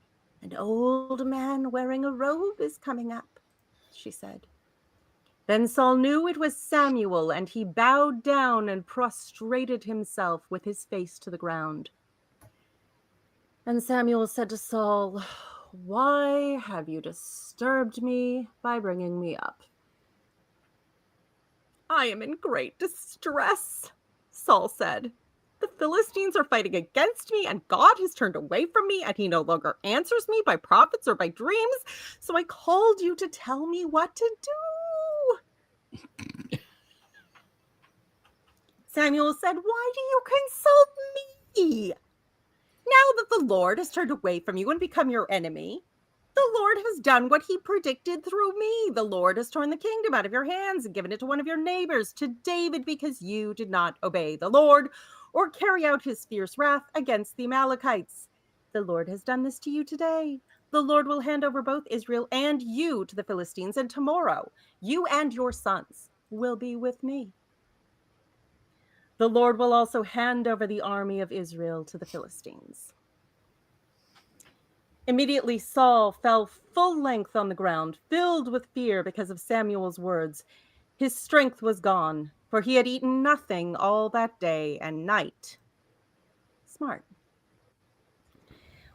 "An old man wearing a robe is coming up," she said. Then Saul knew it was Samuel, and he bowed down and prostrated himself with his face to the ground. And Samuel said to Saul, "Why have you disturbed me by bringing me up?" "I am in great distress," Saul said. "The Philistines are fighting against me, and God has turned away from me, and he no longer answers me by prophets or by dreams. So I called you to tell me what to do." Samuel said, "Why do you consult me? Now that the Lord has turned away from you and become your enemy, the Lord has done what he predicted through me. The Lord has torn the kingdom out of your hands and given it to one of your neighbors, to David, because you did not obey the Lord or carry out his fierce wrath against the Amalekites. The Lord has done this to you today. The Lord will hand over both Israel and you to the Philistines, and tomorrow you and your sons will be with me. The Lord will also hand over the army of Israel to the Philistines." Immediately Saul fell full length on the ground, filled with fear because of Samuel's words. His strength was gone, for he had eaten nothing all that day and night. Smart.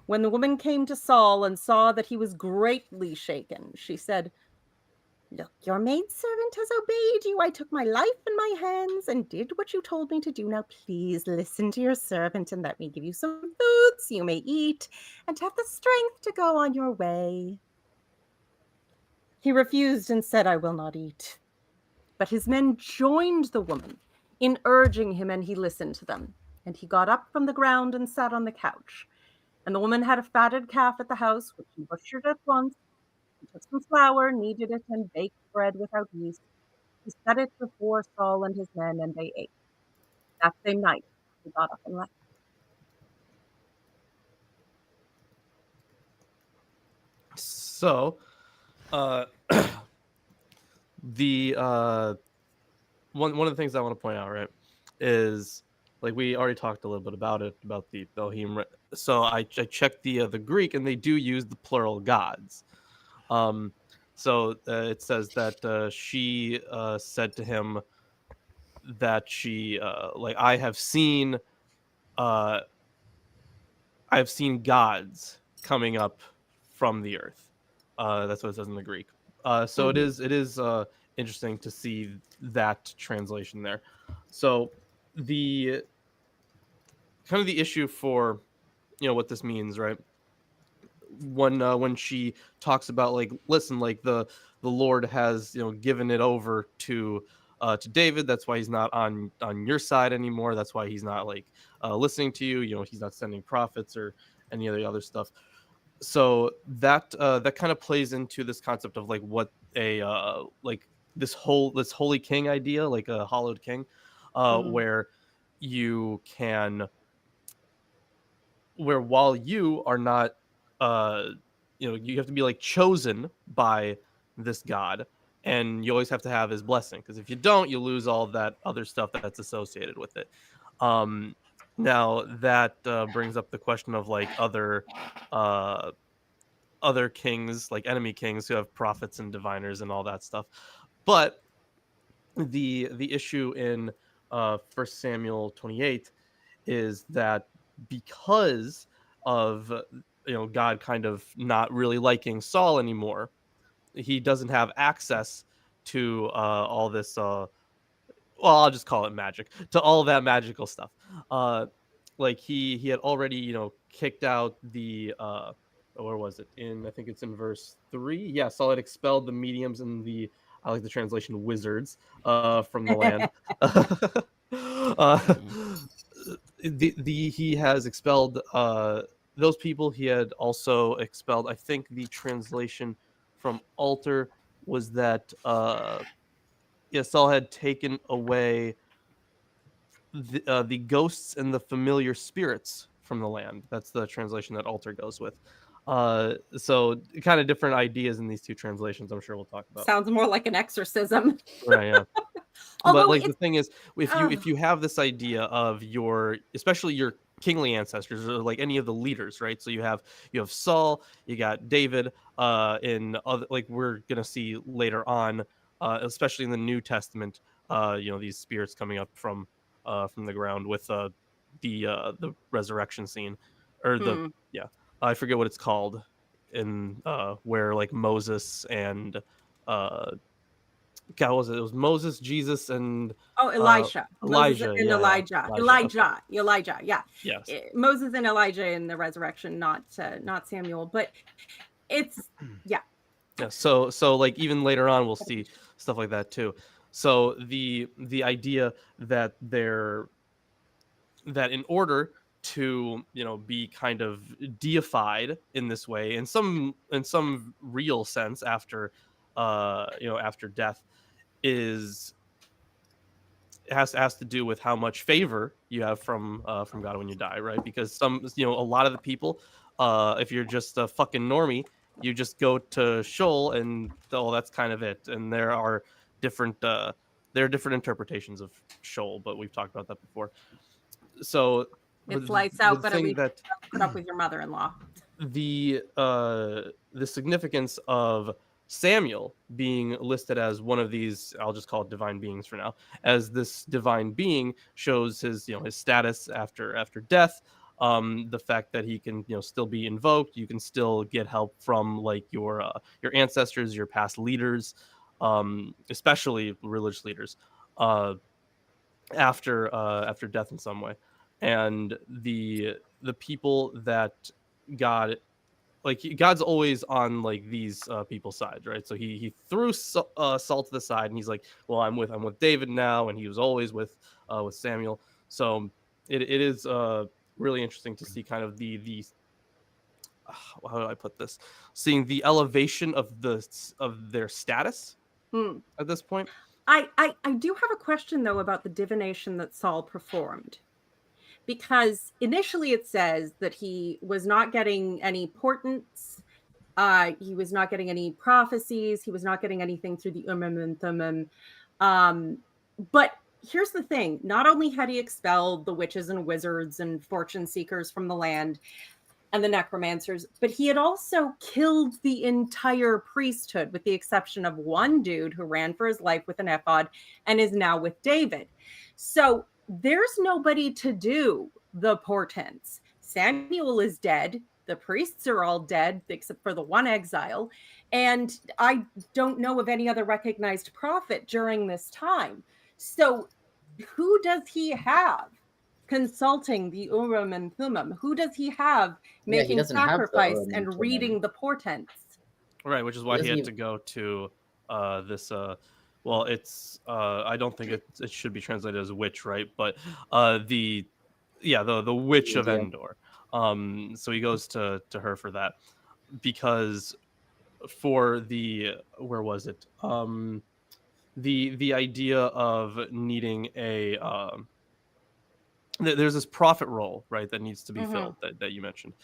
When the woman came to Saul and saw that he was greatly shaken, she said, "Look, your maidservant has obeyed you. I took my life in my hands and did what you told me to do. Now please listen to your servant and let me give you some food so you may eat and have the strength to go on your way." He refused and said, "I will not eat." But his men joined the woman in urging him, and he listened to them. And he got up from the ground and sat on the couch. And the woman had a fatted calf at the house, which he butchered at once. He took some flour, kneaded it, and baked bread without yeast. He set it before Saul and his men, and they ate. That same night, he got up and left. So, the one of the things I want to point out, right, is like we already talked a little bit about it, about the Elohim. So I checked the Greek, and they do use the plural gods. So it says that she said to him that she like I have seen gods coming up from the earth. That's what it says in the Greek. So it is interesting to see that translation there. So the kind of the issue for what this means, right? When she talks about like, listen, like the Lord has given it over to David. That's why he's not on your side anymore. That's why he's not like listening to you. He's not sending prophets or any of the other stuff. So that kind of plays into this concept of like what a like this holy king idea, like a hallowed king, where you can, where while you are not you have to be like chosen by this God, and you always have to have his blessing, because if you don't, you lose all that other stuff that's associated with it. Now that brings up the question of like other kings, like enemy kings who have prophets and diviners and all that stuff. But the issue in 1 Samuel 28 is that because of God kind of not really liking Saul anymore, he doesn't have access to all this well, I'll just call it magic, to all that magical stuff. Like he had already kicked out the where was it, I think it's in verse 3. Yeah, Saul had expelled the mediums and the, I like the translation, wizards from the land. He has expelled those people. He had also expelled, I think the translation from Alter was that Saul had taken away the ghosts and the familiar spirits from the land. That's the translation that Alter goes with. So kind of different ideas in these two translations, I'm sure we'll talk about. Sounds more like an exorcism. Right, yeah. But like the thing is, if you have this idea of especially your kingly ancestors, or like any of the leaders, right? So you have Saul, you got David, in other, like we're gonna see later on, especially in the New Testament, these spirits coming up from the ground with the resurrection scene, or I forget what it's called, in where like Moses and God, was it? It was Moses, Jesus, and Elijah. Elijah, Moses and yeah, Elijah. Elijah. Yeah. yes, Moses and Elijah in the resurrection, not Samuel, but it's yeah. So like even later on we'll see stuff like that too. So the idea that that in order to be kind of deified in this way, in some real sense, after after death, has to do with how much favor you have from God when you die, right? Because a lot of the people, if you're just a fucking normie, you just go to Sheol, and that's kind of it. And there are different interpretations of Sheol, but we've talked about that before. So it's lights out, but at least put up with your mother-in-law. the significance of Samuel being listed as one of these, I'll just call it divine beings for now, as this divine being shows his his status after death. The fact that he can still be invoked, you can still get help from like your ancestors, your past leaders, especially religious leaders, after death in some way. And the people that God, like God's always on like these people's sides, right? So he threw Saul to the side, and he's like, well, I'm with David now, and he was always with Samuel. So it is really interesting to see kind of the how do I put this? Seeing the elevation of their status Hmm. at this point. I do have a question though about the divination that Saul performed, because initially it says that he was not getting any portents, he was not getting any prophecies, he was not getting anything through the and Thummim. But here's the thing: not only had he expelled the witches and wizards and fortune seekers from the land and the necromancers, but he had also killed the entire priesthood, with the exception of one dude who ran for his life with an ephod and is now with David. So there's nobody to do the portents. Samuel is dead. The priests are all dead except for the one exile. And I don't know of any other recognized prophet during this time. So who does he have consulting the Urim and Thummim? Who does he have making sacrifice and reading the portents? Right, which is why he had to go to this. Well, it's I don't think it should be translated as witch, right? But the witch of Endor. So he goes to her for that, because for the where was it? The idea of needing a there's this prophet role, right, that needs to be filled that you mentioned.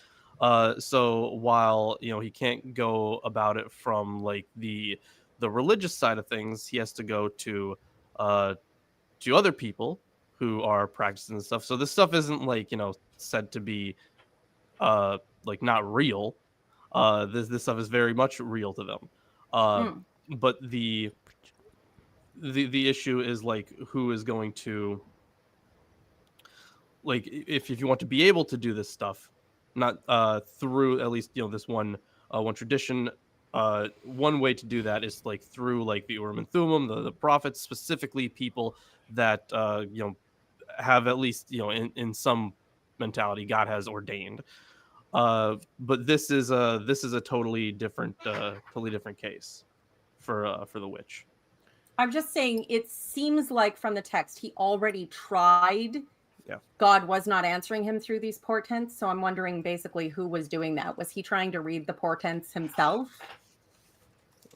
So while he can't go about it from like the religious side of things, he has to go to other people who are practicing this stuff. So this stuff isn't like said to be like not real. This stuff is very much real to them. But the issue is like who is going to, like, if you want to be able to do this stuff, not through at least this one tradition. One way to do that is like through like the Urim and Thummim, the prophets, specifically people that have at least in some mentality God has ordained. But this is a totally different case for the witch. I'm just saying, it seems like from the text he already tried. Yeah. God was not answering him through these portents. So I'm wondering basically who was doing that. Was he trying to read the portents himself?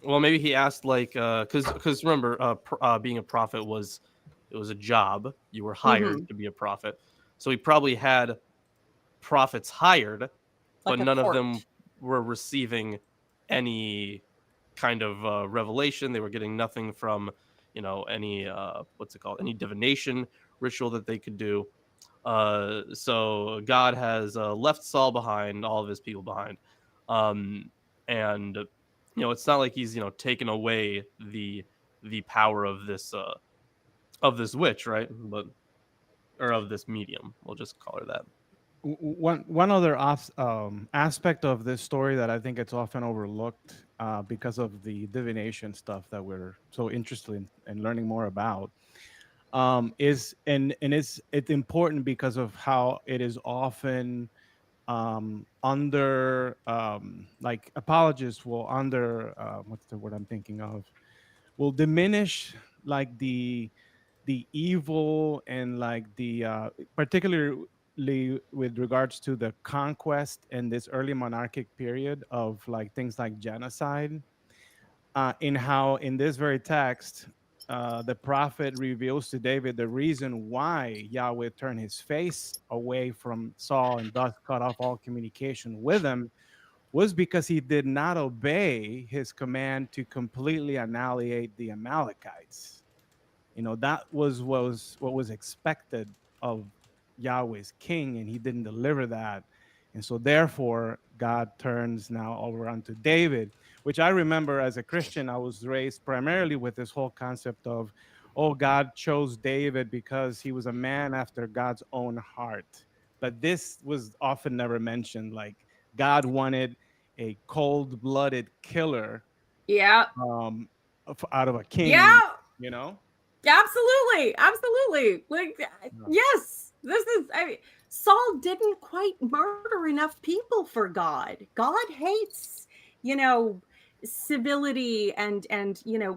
Well, maybe he asked like because remember being a prophet was a job. You were hired to be a prophet. So he probably had prophets hired, like but none of them were receiving any kind of revelation. They were getting nothing from any any divination ritual that they could do. So God has left Saul behind, all of his people behind, and it's not like he's taken away the power of this witch, right? But or of this medium, we'll just call her that. One other aspect of this story that I think it's often overlooked because of the divination stuff that we're so interested in learning more about, is it's important because of how it is often under like apologists will what's the word I'm thinking of, will diminish like the evil and like the particularly with regards to the conquest and this early monarchic period of like things like genocide, in how in this very text the prophet reveals to David the reason why Yahweh turned his face away from Saul and thus cut off all communication with him was because he did not obey his command to completely annihilate the Amalekites. That was what was expected of Yahweh's king, and he didn't deliver that. And so therefore God turns now over unto David, which I remember as a Christian, I was raised primarily with this whole concept of, oh, God chose David because he was a man after God's own heart. But this was often never mentioned. Like God wanted a cold-blooded killer Yeah. Out of a king, Yeah. you know? Absolutely. Like, yes, this is. Saul didn't quite murder enough people for God. God hates, civility and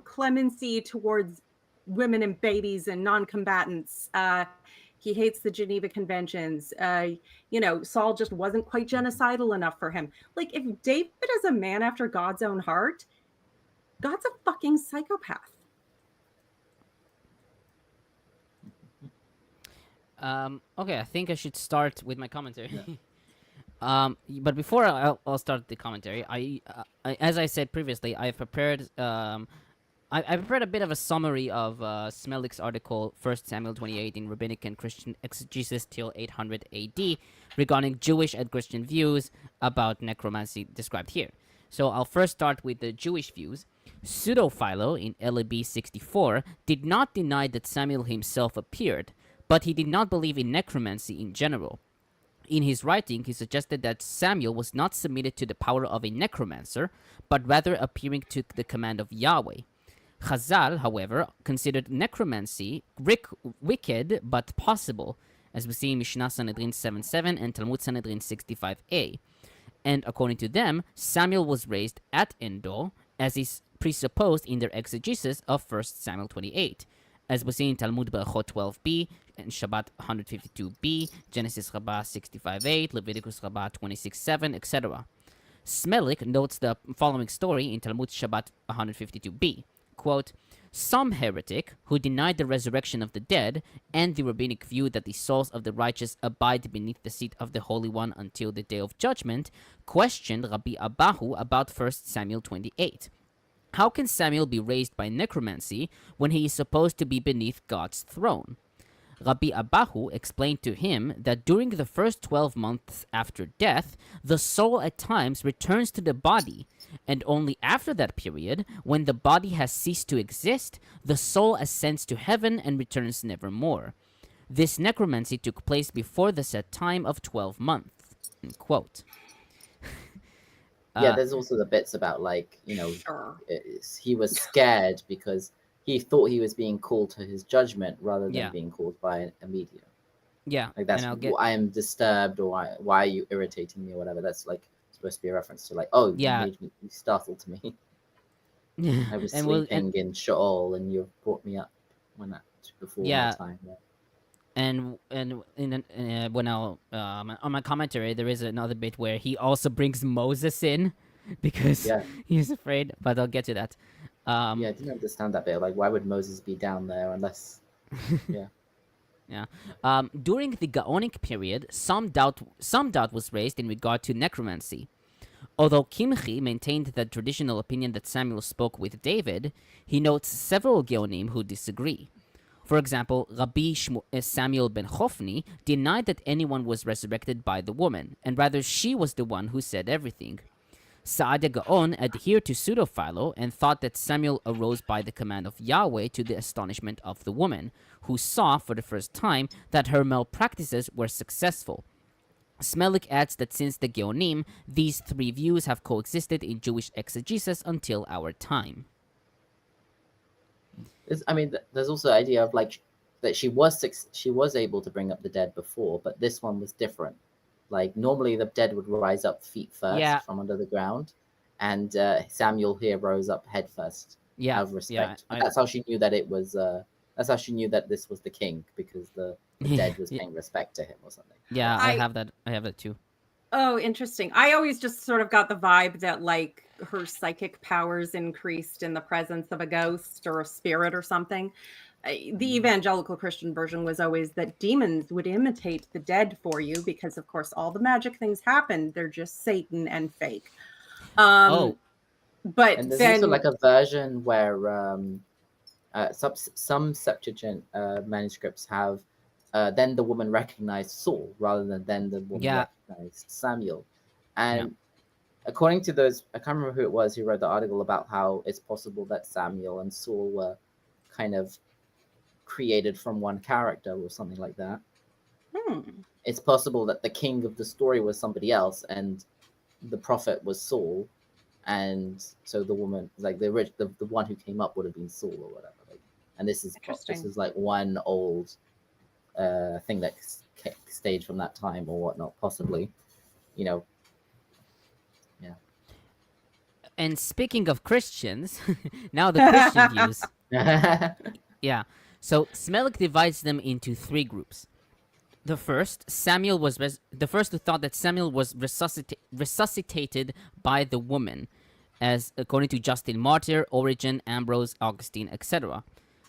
clemency towards women and babies and non-combatants. He hates the Geneva Conventions. Saul just wasn't quite genocidal enough for him. Like, if David is a man after God's own heart, God's a fucking psychopath. Okay, I think I should start with my commentary. But before I'll start the commentary, I as I said previously, I've prepared I prepared a bit of a summary of Smelik's article, 1 Samuel 28 in Rabbinic and Christian Exegesis till 800 AD, regarding Jewish and Christian views about necromancy described here. So I'll first start with the Jewish views. Pseudo-Philo in LAB 64 did not deny that Samuel himself appeared, but he did not believe in necromancy in general. In his writing, he suggested that Samuel was not submitted to the power of a necromancer, but rather appearing to the command of Yahweh. Chazal, however, considered necromancy wicked but possible, as we see in Mishnah Sanhedrin 7:7 and Talmud Sanhedrin 65a. And according to them, Samuel was raised at Endor, as is presupposed in their exegesis of 1 Samuel 28, as we see in Talmud Berachot 12b and Shabbat 152b, Genesis Rabbah 65:8, Leviticus Rabbah 26:7, etc. Smelik notes the following story in Talmud Shabbat 152b. Quote, some heretic who denied the resurrection of the dead and the rabbinic view that the souls of the righteous abide beneath the seat of the Holy One until the day of judgment questioned Rabbi Abahu about 1 Samuel 28. How can Samuel be raised by necromancy when he is supposed to be beneath God's throne? Rabbi Abahu explained to him that during the first 12 months after death, the soul at times returns to the body, and only after that period, when the body has ceased to exist, the soul ascends to heaven and returns nevermore. This necromancy took place before the set time of 12 months. Quote. Yeah, there's also the bits about, like, Sure. he was scared because he thought he was being called to his judgment rather than being called by a medium. Yeah, like that's I am disturbed, or why are you irritating me, or whatever. That's like supposed to be a reference to, like, oh, you startled me. I was sleeping in Sheol, and you brought me up before my time. Yeah. And when on my commentary, there is another bit where he also brings Moses in because he's afraid, but I'll get to that. I didn't understand that bit. Like, why would Moses be down there unless? During the Gaonic period, some doubt was raised in regard to necromancy. Although Kimchi maintained the traditional opinion that Samuel spoke with David, he notes several Gaonim who disagree. For example, Rabbi Samuel ben Chofni denied that anyone was resurrected by the woman, and rather she was the one who said everything. Saadia Gaon adhered to Pseudo-Philo and thought that Samuel arose by the command of Yahweh, to the astonishment of the woman, who saw for the first time that her malpractices were successful. Smelik adds that since the Geonim, these three views have coexisted in Jewish exegesis until our time. There's also the idea of, like, that she was able to bring up the dead before, but this one was different. Like, normally the dead would rise up feet first from under the ground, and Samuel here rose up head first out of respect. That's how she knew that it was. That's how she knew that this was the king, because the dead was paying respect to him or something. Yeah, I have that. I have that too. Oh, interesting. I always just sort of got the vibe that, like, her psychic powers increased in the presence of a ghost or a spirit or something. The evangelical Christian version was always that demons would imitate the dead for you because, of course, all the magic things happen. They're just Satan and fake. But and there's also, like, a version where some Septuagint manuscripts have then the woman recognized Saul rather than then the woman recognized Samuel. And according to those, I can't remember who it was who wrote the article about how it's possible that Samuel and Saul were kind of created from one character or something like that. It's possible that the king of the story was somebody else and the prophet was Saul, and so the woman, like the one who came up would have been Saul or whatever. Like, and this is like one old thing that staged from that time or whatnot, possibly. You know. Yeah. And speaking of Christians, now the Christian views. Yeah. So Smelik divides them into three groups. The first who thought that Samuel was resuscitated by the woman, as according to Justin Martyr, Origen, Ambrose, Augustine, etc.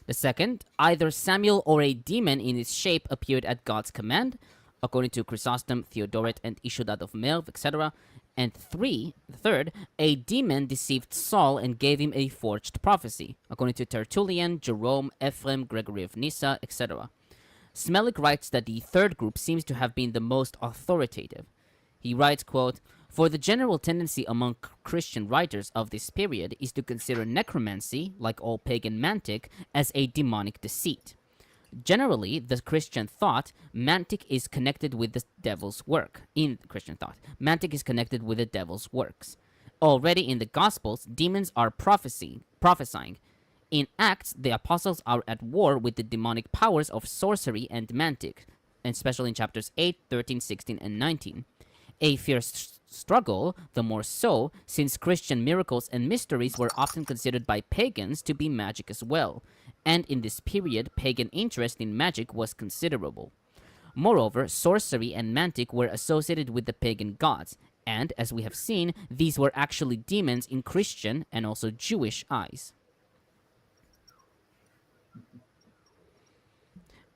The second, either Samuel or a demon in its shape appeared at God's command, according to Chrysostom, Theodoret, and Ishodad of Merv, etc. And the third, a demon deceived Saul and gave him a forged prophecy, according to Tertullian, Jerome, Ephraim, Gregory of Nyssa, etc. Smelik writes that the third group seems to have been the most authoritative. He writes, quote, "For the general tendency among Christian writers of this period is to consider necromancy, like all pagan mantic, as a demonic deceit. Generally, the Christian thought, mantic is connected with the devil's work. In Christian thought, mantic is connected with the devil's works. Already in the Gospels, demons are prophesying. In Acts, the apostles are at war with the demonic powers of sorcery and mantic, and especially in chapters 8, 13, 16, and 19. A fierce struggle, the more so, since Christian miracles and mysteries were often considered by pagans to be magic as well, and in this period, pagan interest in magic was considerable. Moreover, sorcery and mantic were associated with the pagan gods, and, as we have seen, these were actually demons in Christian and also Jewish eyes."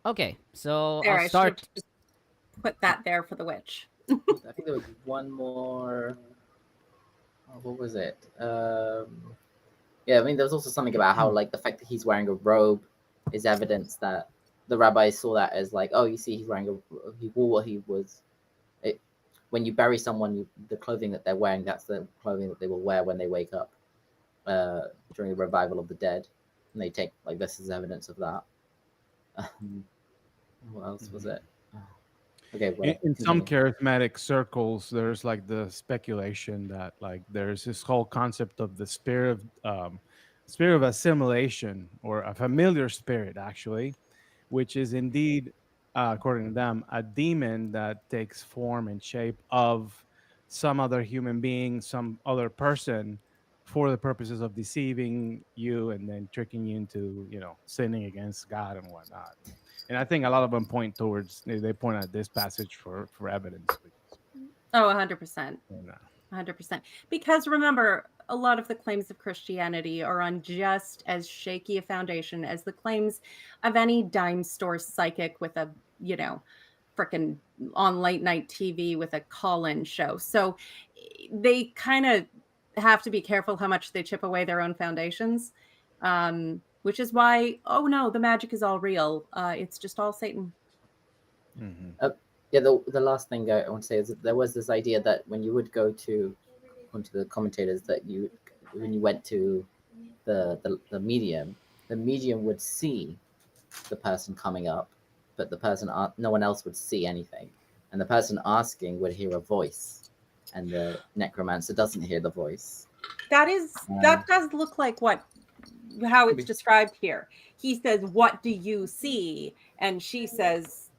Okay, so There, I'll I start. should just put that there for the witch. I think there was one more. Oh, what was it? Yeah, I mean, there was also something about how, like, the fact that he's wearing a robe is evidence that the rabbis saw that as like, oh, you see, he wore what he was. When you bury someone, the clothing that they're wearing, that's the clothing that they will wear when they wake up during the revival of the dead, and they take like this is evidence of that. What else was it? Okay, well, In some charismatic circles, there's like the speculation that like there's this whole concept of the spirit of assimilation, or a familiar spirit, actually, which is indeed, according to them, a demon that takes form and shape of some other human being, some other person, for the purposes of deceiving you and then tricking you into, sinning against God and whatnot. And I think a lot of them point at this passage for evidence. Oh, 100%. 100%. Because remember, a lot of the claims of Christianity are on just as shaky a foundation as the claims of any dime store psychic with a, frickin' on late night TV with a call-in show. So they kind of have to be careful how much they chip away their own foundations. Which is why, oh no, the magic is all real. It's just all Satan. Mm-hmm. Yeah, the last thing I want to say is that there was this idea that when you would go to the commentators, that when you went to the medium would see the person coming up, but no one else would see anything, and the person asking would hear a voice, and the necromancer doesn't hear the voice. That does look like how it's described here. He says, "What do you see?" And she says,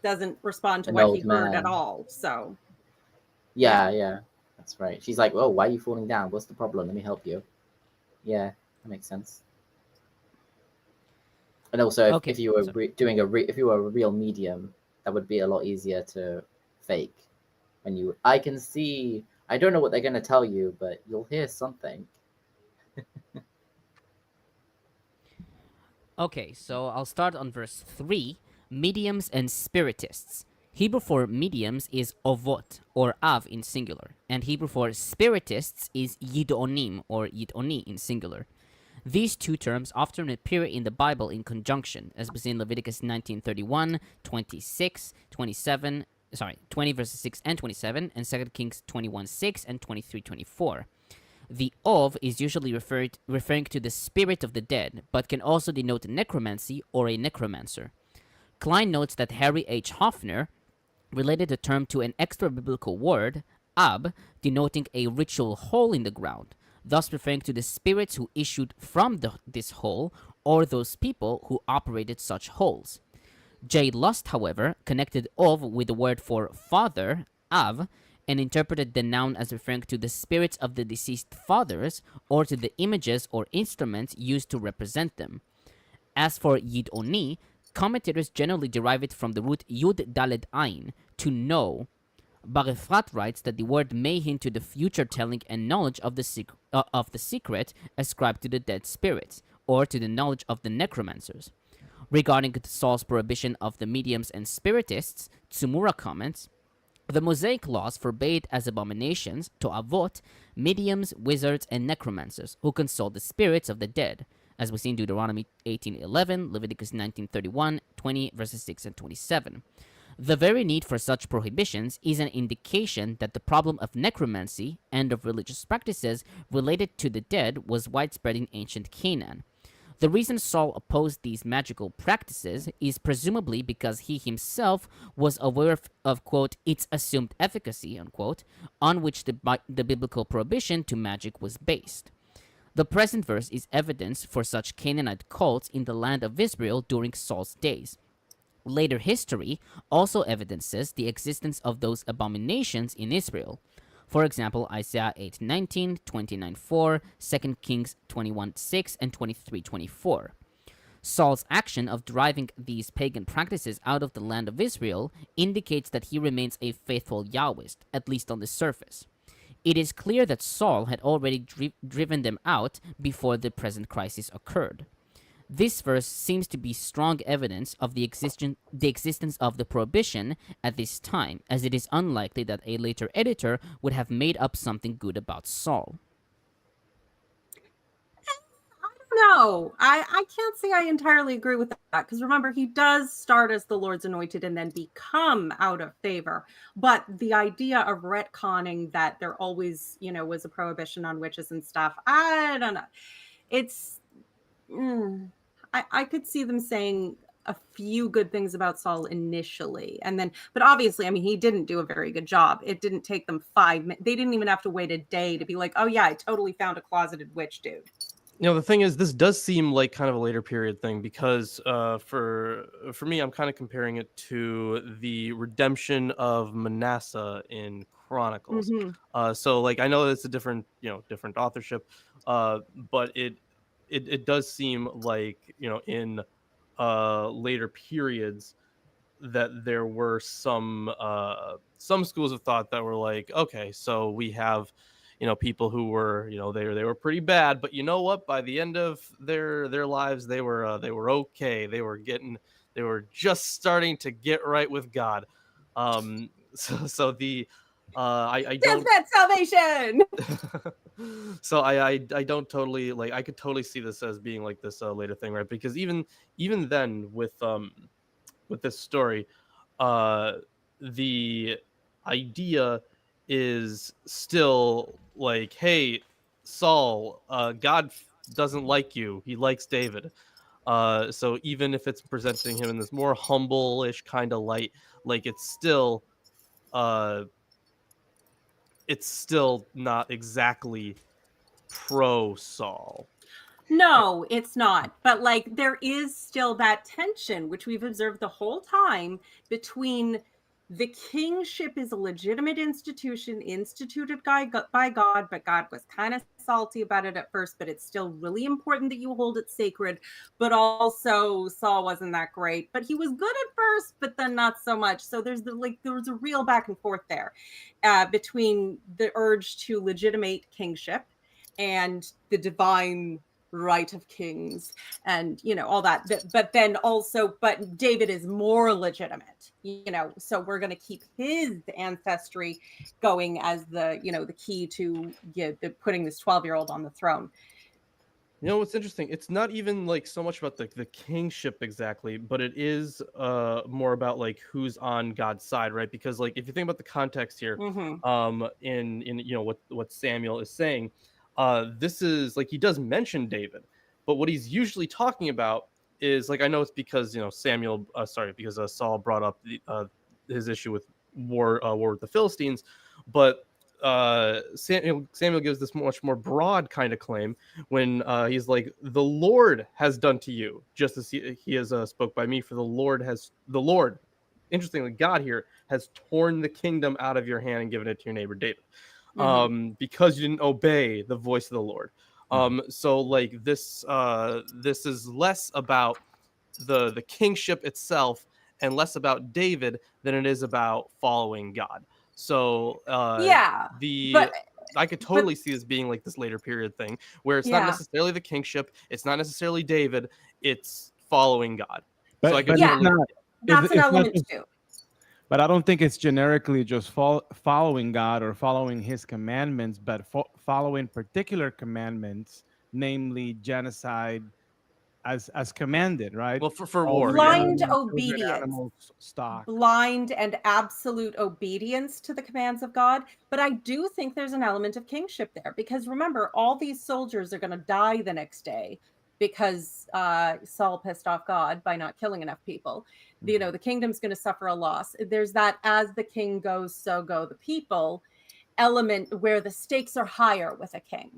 doesn't respond to what he heard at all. So yeah, that's right. She's like, "Oh, why are you falling down? What's the problem? Let me help you." Yeah, that makes sense. And also, if you were if you were a real medium, that would be a lot easier to fake. I can see. I don't know what they're going to tell you, but you'll hear something. Okay, so I'll start on verse 3, mediums and spiritists. Hebrew for mediums is ovot, or av in singular, and Hebrew for spiritists is yidonim, or yidoni in singular. These two terms often appear in the Bible in conjunction, as we see in Leviticus 19:31, 26, 27, 20 verses 6 and 27, and 2 Kings 21:6 and 23:24. The Ov is usually referring to the spirit of the dead, but can also denote necromancy or a necromancer. Klein notes that Harry H. Hoffner related the term to an extra-biblical word, ab, denoting a ritual hole in the ground, thus referring to the spirits who issued from this hole or those people who operated such holes. J. Lust, however, connected Ov with the word for father, av, and interpreted the noun as referring to the spirits of the deceased fathers or to the images or instruments used to represent them. As for Yid'oni, commentators generally derive it from the root Yud Daled Ain, to know. Bar-Efrat writes that the word may hint to the future telling and knowledge of the secret ascribed to the dead spirits, or to the knowledge of the necromancers. Regarding Saul's prohibition of the mediums and spiritists, Tsumura comments, the Mosaic laws forbade as abominations, to avot, mediums, wizards, and necromancers, who consult the spirits of the dead, as we see in Deuteronomy 18:11, Leviticus 19:31, 20 verses 6 and 27. The very need for such prohibitions is an indication that the problem of necromancy and of religious practices related to the dead was widespread in ancient Canaan. The reason Saul opposed these magical practices is presumably because he himself was aware of quote, its assumed efficacy, unquote, on which the biblical prohibition to magic was based. The present verse is evidence for such Canaanite cults in the land of Israel during Saul's days. Later history also evidences the existence of those abominations in Israel. For example, Isaiah 8:19, 29:4, 2 Kings 21:6, and 23:24. Saul's action of driving these pagan practices out of the land of Israel indicates that he remains a faithful Yahwist, at least on the surface. It is clear that Saul had already driven them out before the present crisis occurred. This verse seems to be strong evidence of the existence of the prohibition at this time, as it is unlikely that a later editor would have made up something good about Saul. No, I can't say I entirely agree with that, because remember, he does start as the Lord's anointed and then become out of favor. But the idea of retconning that there always, was a prohibition on witches and stuff, I don't know. It's, I could see them saying a few good things about Saul initially, and then, but obviously, he didn't do a very good job. It didn't take them 5 minutes. They didn't even have to wait a day to be like, oh yeah, I totally found a closeted witch dude. The thing is, this does seem like kind of a later period thing, because for me, I'm kind of comparing it to the redemption of Manasseh in Chronicles. So I know it's a different authorship, but it does seem like in later periods that there were some schools of thought that were like, okay, so we have people who were they were pretty bad, but you know what, by the end of their lives they were okay. They were just starting to get right with God. So the I don't Deathbed salvation. So I don't totally I could totally see this as being like this later thing, right? Because even then with this story, the idea is still like, hey, Saul, God doesn't like you, he likes David. So even if it's presenting him in this more humble-ish kind of light, it's still not exactly pro Saul. No, it's not. But there is still that tension, which we've observed the whole time, between the kingship is a legitimate institution instituted by God, but God was kind of salty about it at first, but it's still really important that you hold it sacred. But also Saul wasn't that great, but he was good at first, but then not so much. So there's there was a real back and forth there between the urge to legitimate kingship and the divine right of kings and all that, but then also, but David is more legitimate, so we're going to keep his ancestry going as the the key to putting this 12-year-old on the throne. You know what's interesting? It's not even like so much about the kingship exactly, but it is more about like who's on God's side, right? Because like if you think about the context here, in you know what Samuel is saying, this is like he does mention David, but what he's usually talking about is like I know it's because because Saul brought up his issue with war with the Philistines, but Samuel gives this much more broad kind of claim when he's like, the Lord has done to you just as he has spoke by me, for the Lord, interestingly, God here has torn the kingdom out of your hand and given it to your neighbor David, because you didn't obey the voice of the Lord. So like this is less about the kingship itself and less about David than it is about following God. So I could totally see this being like this later period thing where it's not necessarily the kingship, it's not necessarily David, it's following God. But, so I could that's an element too. But I don't think it's generically just following God or following his commandments, but following particular commandments, namely genocide as commanded, right? Well, for war. Blind obedience. obedience. Blind and absolute obedience to the commands of God. But I do think there's an element of kingship there, because remember, all these soldiers are going to die the next day because Saul pissed off God by not killing enough people. You know, the kingdom's going to suffer a loss. There's that as the king goes, so go the people element where the stakes are higher with a king.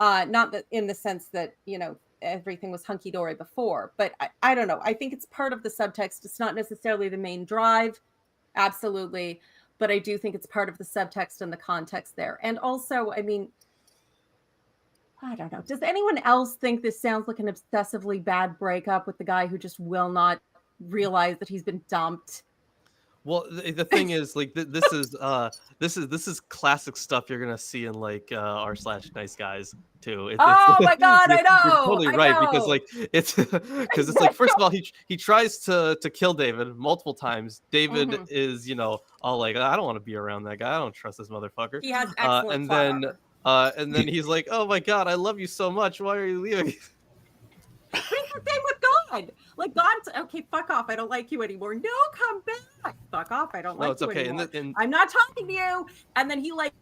Not that in the sense that, you know, everything was hunky-dory before, but I don't know. I think it's part of the subtext. It's not necessarily the main drive, absolutely, but I do think it's part of the subtext and the context there. And also, I mean, I don't know. Does anyone else think this sounds like an obsessively bad breakup with the guy who just will not realize that he's been dumped? Well, the thing is, like, this is classic stuff you're gonna see in like r/nice guys too. My God, I know. You're totally right, because like it's because it's like, first of all, he tries to kill David multiple times. David is, you know, all like, I don't want to be around that guy. I don't trust this motherfucker. He has excellent and then he's like, oh my God, I love you so much. Why are you leaving? It's the same with God. Like, God's okay, fuck off. I don't like you anymore. No, come back. Fuck off. I don't like you anymore. I'm not talking to you. And then he like,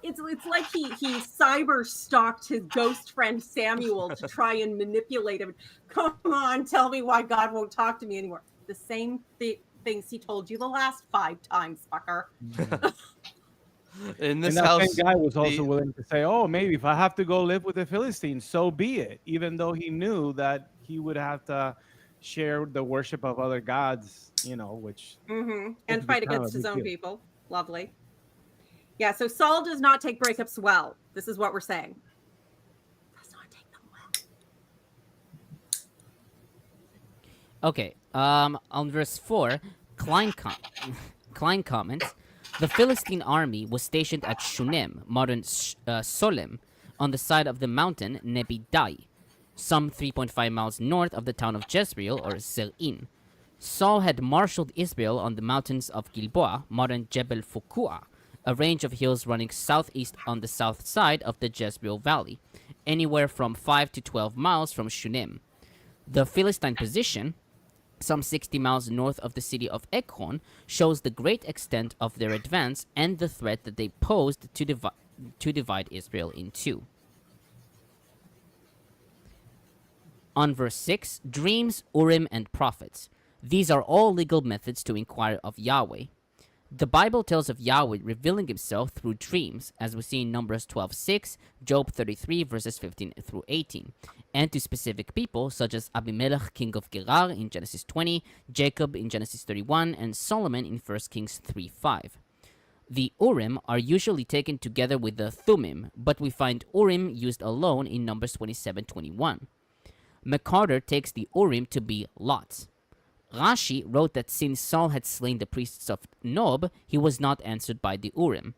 it's like he cyber stalked his ghost friend Samuel to try and manipulate him. Come on, tell me why God won't talk to me anymore. The same things he told you the last 5 times, fucker. In this house, that same guy was also willing to say, "Oh, maybe if I have to go live with the Philistines, so be it." Even though he knew that he would have to share the worship of other gods, you know, which and fight against his own people. Lovely. Yeah. So Saul does not take breakups well. This is what we're saying. Does not take them well. Okay. On verse 4, Klein comments. The Philistine army was stationed at Shunem, modern Solem, on the side of the mountain Nebidai, some 3.5 miles north of the town of Jezreel, or Zerin. Saul had marshaled Israel on the mountains of Gilboa, modern Jebel Fukua, a range of hills running southeast on the south side of the Jezreel Valley, anywhere from 5 to 12 miles from Shunem. The Philistine position, some 60 miles north of the city of Ekron, shows the great extent of their advance and the threat that they posed to divide Israel in two. On verse 6, dreams, Urim, and prophets. These are all legal methods to inquire of Yahweh. The Bible tells of Yahweh revealing himself through dreams, as we see in Numbers 12:6, Job 33, verses 15 through 18, and to specific people such as Abimelech, king of Gerar, in Genesis 20, Jacob in Genesis 31, and Solomon in 1 Kings 3:5. The Urim are usually taken together with the Thummim, but we find Urim used alone in Numbers 27:21. McCarter takes the Urim to be lots. Rashi wrote that since Saul had slain the priests of Nob, he was not answered by the Urim.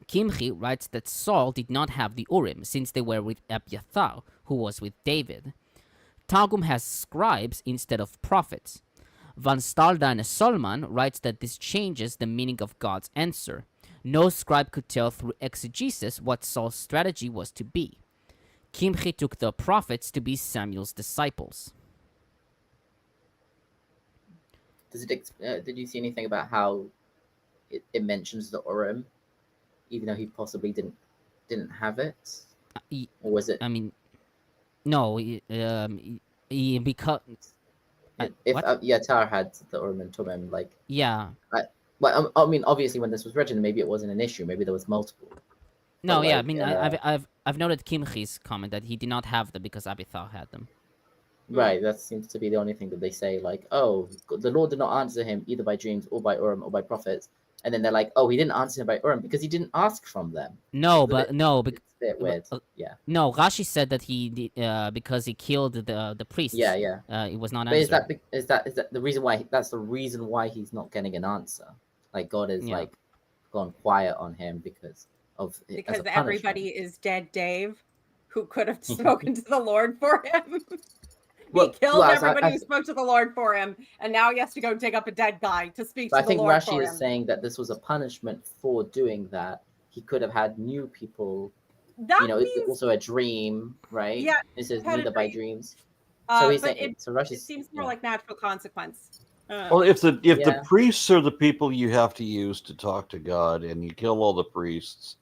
Kimchi writes that Saul did not have the Urim, since they were with Abiathar, who was with David. Targum has scribes instead of prophets. Van Stalda Solman writes that this changes the meaning of God's answer. No scribe could tell through exegesis what Saul's strategy was to be. Kimchi took the prophets to be Samuel's disciples. Did you see anything about how it mentions the Urim, even though he possibly didn't have it, or was it? I mean, no, because if what? Yatar had the Urim and Tumim, like Yeah. well, I mean, obviously when this was written, maybe it wasn't an issue. Maybe there was multiple. No, But, yeah, I like, mean, I've noted Kimchi's comment that he did not have them because Abithar had them. Right, that seems to be the only thing that they say. Like, oh, the Lord did not answer him either by dreams or by Urim or by prophets. And then they're like, oh, he didn't answer him by Urim because he didn't ask from them. No, It's a but bit- no, It's a bit weird. Yeah, no. Rashi said that he did because he killed the priests. yeah, yeah. It was not But is answered. that the reason why? That's the reason why he's not getting an answer. Like God is Yeah. like gone quiet on him because of as Because a punishment. everybody is dead Dave, who could have spoken to the Lord for him. Well, he killed well, everybody who spoke to the Lord for him, and now he has to go dig up a dead guy to speak But to I the think Lord Rashi for is him. saying that this was a punishment for doing that. He could have had new people. That You know, it's means, also a dream, right? Yeah, It says had a neither by dream. dreams. So he's but saying. it, So Rashi's, it seems more yeah. like natural consequence. Well, if the Yeah. priests are the people you have to use to talk to God, and you kill all the priests,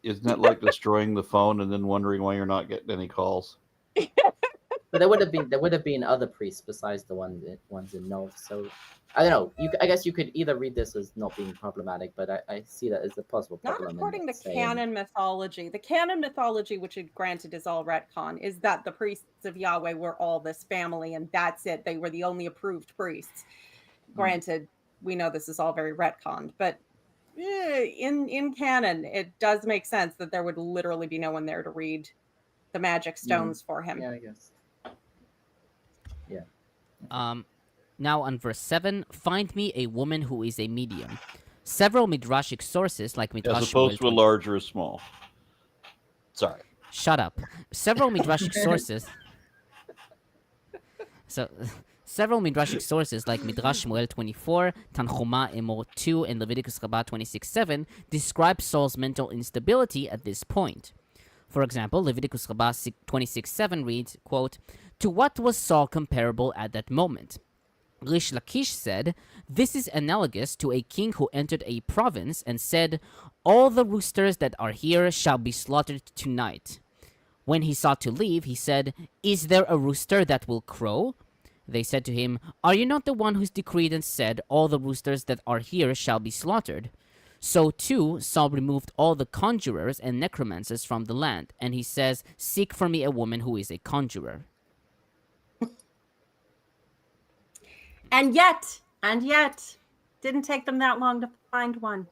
isn't that like destroying the phone and then wondering why you're not getting any calls? But there would have been other priests besides the ones in Nov. So I don't know. I guess you could either read this as not being problematic, but I see that as a possible Not problem. according to saying, canon mythology. The canon mythology, which granted is all retcon, is that the priests of Yahweh were all this family, and that's it. They were the only approved priests. Granted, we know this is all very retconned, but in canon, it does make sense that there would literally be no one there to read the magic stones for him. Yeah, I guess. Now on verse 7, find me a woman who is a medium. Several midrashic sources, like Midrash As opposed to a Shmuel large or a small. Sorry. Shut up. Several midrashic sources. Several midrashic sources like Midrash Shmuel 24, Tanchuma Emor 2, and Leviticus Rabbah 26:7 describe Saul's mental instability at this point. For example, Leviticus Rabbah 26:7 reads, quote, "To what was Saul comparable at that moment?" Rish Lakish said, "This is analogous to a king who entered a province and said, 'All the roosters that are here shall be slaughtered tonight.' When he sought to leave, he said, 'Is there a rooster that will crow?' They said to him, 'Are you not the one who's decreed and said, all the roosters that are here shall be slaughtered?' So too, Saul removed all the conjurers and necromancers from the land, and he says, 'Seek for me a woman who is a conjurer.'" And yet, didn't take them that long to find one.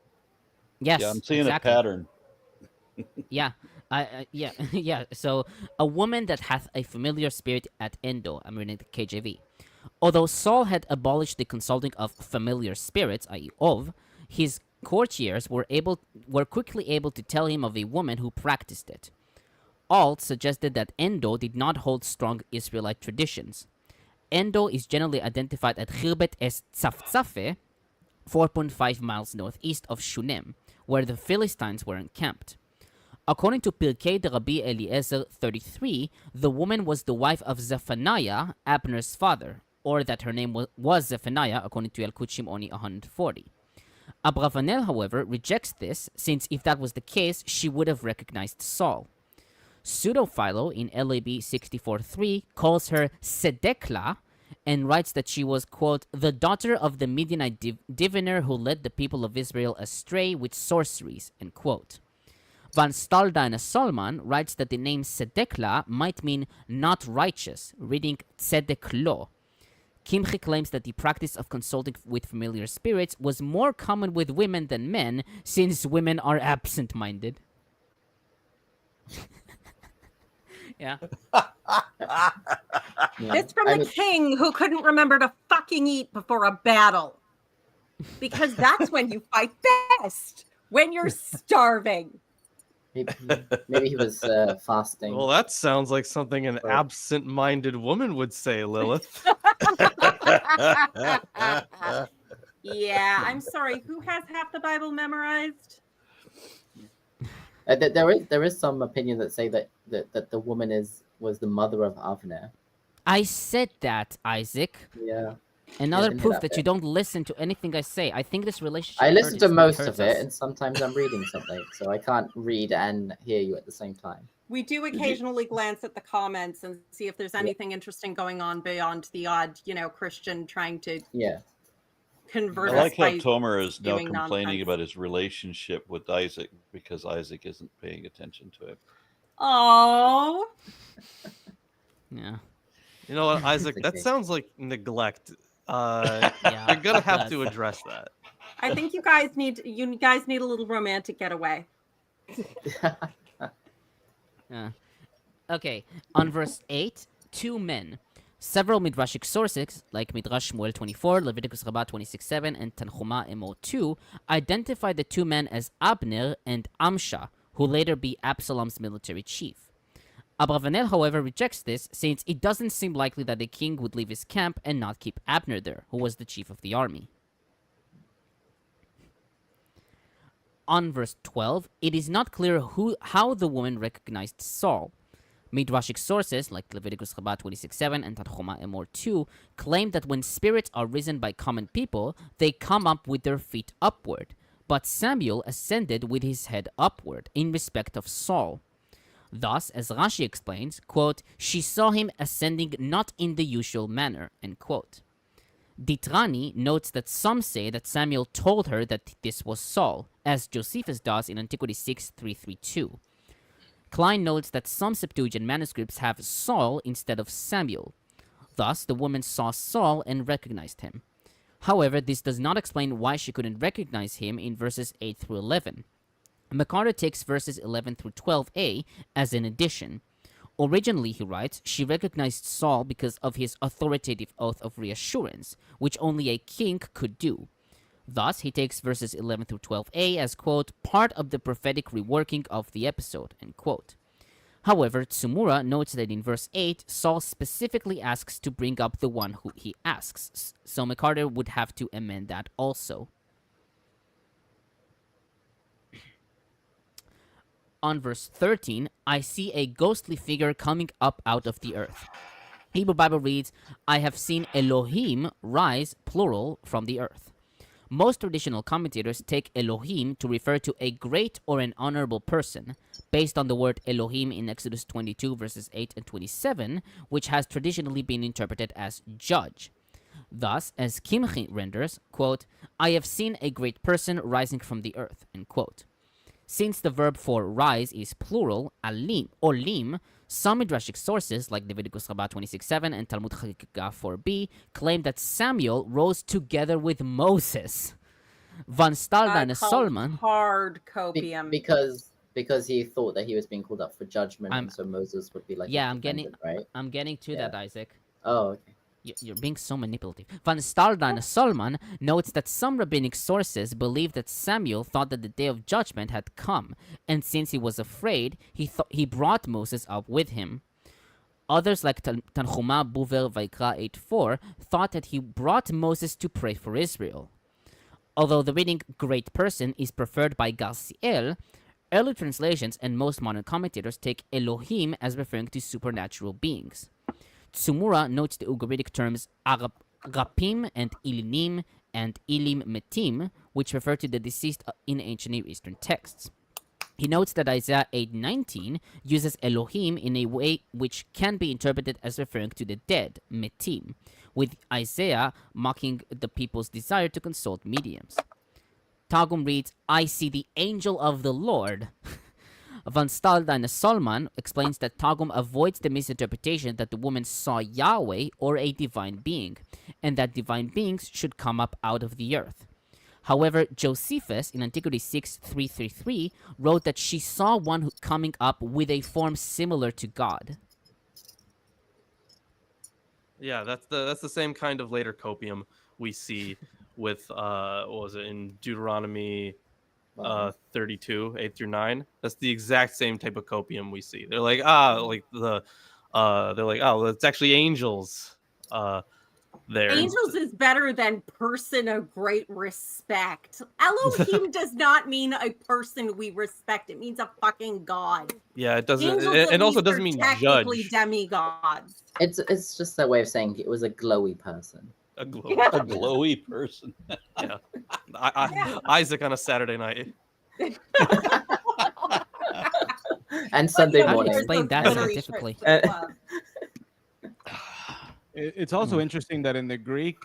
Yes, Yeah, I'm seeing exactly. a pattern. Yeah, yeah. So, a woman that hath a familiar spirit at Endo. I'm reading the KJV. Although Saul had abolished the consulting of familiar spirits, i.e., Ov, his courtiers were quickly able to tell him of a woman who practiced it. Auld suggested that Endo did not hold strong Israelite traditions. Endo is generally identified at Khirbet es Tzafzafe, 4.5 miles northeast of Shunem, where the Philistines were encamped. According to Pirkei de Rabbi Eliezer 33, the woman was the wife of Zephaniah, Abner's father, or that her name was Zephaniah, according to Yalkut Shimoni 140. Abravanel, however, rejects this, since if that was the case, she would have recognized Saul. Pseudophilo in LAB 64.3 calls her Sedekla and writes that she was, quote, "the daughter of the Midianite diviner who led the people of Israel astray with sorceries," end quote. Van Staldine Solman writes that the name Sedekla might mean not righteous, reading Tzedeklo. Kimchi claims that the practice of consulting with familiar spirits was more common with women than men, since women are absent-minded. Yeah. This from the king who couldn't remember to fucking eat before a battle. Because that's when you fight best. When you're starving. Maybe he was fasting. Well, that sounds like something an absent-minded woman would say, Lilith. Yeah, I'm sorry. Who has half the Bible memorized? There is some opinion that say that the woman was the mother of Avner. I said that, Isaac. Yeah. Another didn't hear proof that that you bit. don't listen to anything I say. I think this relationship. I listen to hurts- most hurts of it, us. and sometimes I'm reading something, so I can't read and hear you at the same time. We do occasionally glance at the comments and see if there's anything interesting going on beyond the odd, Christian trying to Yeah. convert I us like how by Tomer is now spewing complaining nonsense. about his relationship with Isaac because Isaac isn't paying attention to him. Oh, Yeah. You know what, Isaac? That Okay. sounds like neglect. Yeah, You're gonna it have does. to address that. I think you guys need a little romantic getaway. Yeah. Okay, on verse 8, 2 men. Several midrashic sources, like Midrash Shmuel 24, Leviticus Rabbah 26:7, and Tanchuma Emo 2, identify the 2 men as Abner and Amsha, who later be Absalom's military chief. Abravanel, however, rejects this, since it doesn't seem likely that the king would leave his camp and not keep Abner there, who was the chief of the army. On verse 12, it is not clear how the woman recognized Saul. Midrashic sources, like Leviticus Rabbah 26:7 and Tanchuma Emor 2, claim that when spirits are risen by common people, they come up with their feet upward, but Samuel ascended with his head upward, in respect of Saul. Thus, as Rashi explains, quote, she saw him ascending not in the usual manner, end quote. Ditrani notes that some say that Samuel told her that this was Saul, as Josephus does in Antiquity 6:332. Klein notes that some Septuagint manuscripts have Saul instead of Samuel. Thus, the woman saw Saul and recognized him. However, this does not explain why she couldn't recognize him in verses 8 through 11. McCarter takes verses 11 through 12a as an addition. Originally, he writes, she recognized Saul because of his authoritative oath of reassurance, which only a king could do. Thus, he takes verses 11 through 12a as, quote, part of the prophetic reworking of the episode, end quote. However, Tsumura notes that in verse 8, Saul specifically asks to bring up the one who he asks, so McCarter would have to amend that also. On verse 13, I see a ghostly figure coming up out of the earth. Hebrew Bible reads, I have seen Elohim rise, plural, from the earth. Most traditional commentators take Elohim to refer to a great or an honorable person, based on the word Elohim in Exodus 22 verses 8 and 27, which has traditionally been interpreted as judge. Thus, as Kimchi renders, quote, I have seen a great person rising from the earth, end quote. Since the verb for rise is plural, alim, olim, some midrashic sources, like Leviticus Rabbah 26:7 and Talmud Chagigah 4b, claim that Samuel rose together with Moses. Van Staldan Solomon... Hard copium. Because he thought that he was being called up for judgment, and so Moses would be like, yeah, I'm getting to that, Isaac. Oh, okay. You're being so manipulative. Van Staldan Solomon notes that some rabbinic sources believe that Samuel thought that the day of judgment had come, and since he was afraid, he brought Moses up with him. Others, like Tanchuma Buver Vaikra 8:4, thought that he brought Moses to pray for Israel. Although the reading great person is preferred by Garsiel, early translations and most modern commentators take Elohim as referring to supernatural beings. Tsumura notes the Ugaritic terms Rapim and Ilinim and Ilim Metim, which refer to the deceased in ancient Near Eastern texts. He notes that Isaiah 8:19 uses Elohim in a way which can be interpreted as referring to the dead, Metim, with Isaiah mocking the people's desire to consult mediums. Targum reads, I see the angel of the Lord. Van Staldan Solman explains that Targum avoids the misinterpretation that the woman saw Yahweh or a divine being, and that divine beings should come up out of the earth. However, Josephus in Antiquity 6:333 wrote that she saw one coming up with a form similar to God. Yeah, that's the same kind of later copium we see with what was it in Deuteronomy 32 8 through 9. That's the exact same type of copium we see. They're like, they're like, oh, it's actually angels. there. Angels is better than person of great respect. Elohim does not mean a person we respect. It means a fucking god. Yeah, it doesn't. Angels It at also least doesn't are mean technically judge. demigods. It's just a way of saying it was a glowy person. A glow. A glowy person. Yeah. Isaac on a Saturday night. And Sunday How do you morning. explain that Glittery scientifically? trips to the club. It's also interesting that in the Greek,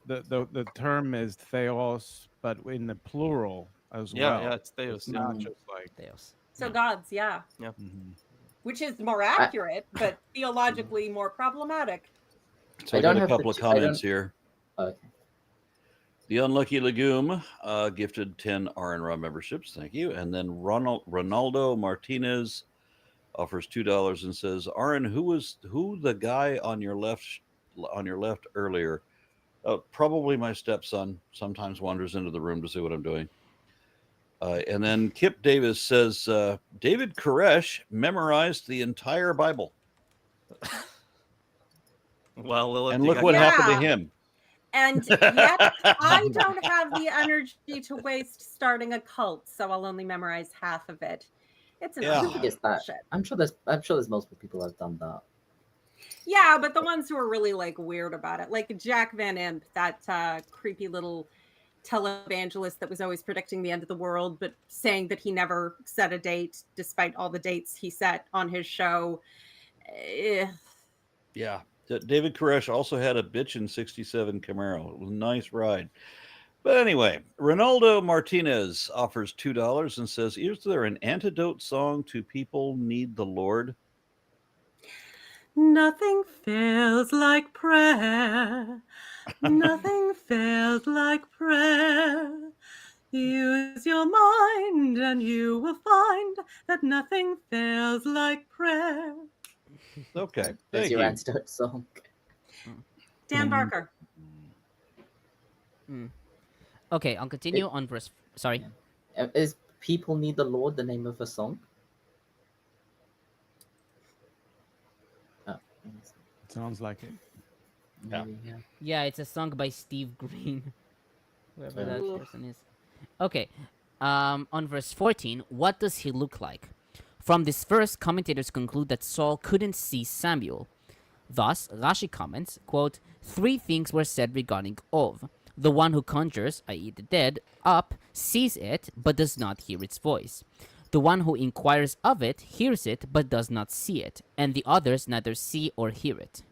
the term is theos, but in the plural as Yeah, well. yeah, it's Theos. It's Yeah. not just like. Theos. So gods, yeah. Mhm. Which is more accurate, but theologically more problematic. So I I got don't a have couple the of I comments don't- here. Okay. The Unlucky Legume gifted 10 R&R memberships. Thank you. And then Ronaldo Martinez offers $2 and says, Aaron, who the guy on your left earlier? Probably my stepson. Sometimes wanders into the room to see what I'm doing. And then Kip Davis says, David Koresh memorized the entire Bible. Well, Lilith, And you look got- what happened to Yeah. him. And yet I don't have the energy to waste starting a cult, so I'll only memorize half of it. It's an Yeah. I think it's that. bullshit. I'm sure there's multiple people who have done that. Yeah, but the ones who are really like weird about it, like Jack Van Imp, that creepy little televangelist that was always predicting the end of the world, but saying that he never set a date despite all the dates he set on his show. Yeah. David Koresh also had a bitchin' 67 Camaro. It was a nice ride. But anyway, Ronaldo Martinez offers $2 and says, is there an antidote song to People Need the Lord? Nothing feels like prayer. Nothing feels like prayer. Use your mind and you will find that nothing feels like prayer. Okay. There's Thank your you. antidote song. Dan Barker. Okay, I'll continue on verse. Sorry. Is People Need the Lord the name of a song? Oh, Sounds like it. Yeah. maybe, yeah. Yeah, it's a song by Steve Green, whoever that Ooh. person is. Okay, on verse 14, what does he look like? From this verse, commentators conclude that Saul couldn't see Samuel. Thus, Rashi comments, quote, 3 things were said regarding Ov. The one who conjures, i.e. the dead, up, sees it, but does not hear its voice. The one who inquires of it hears it, but does not see it, and the others neither see or hear it.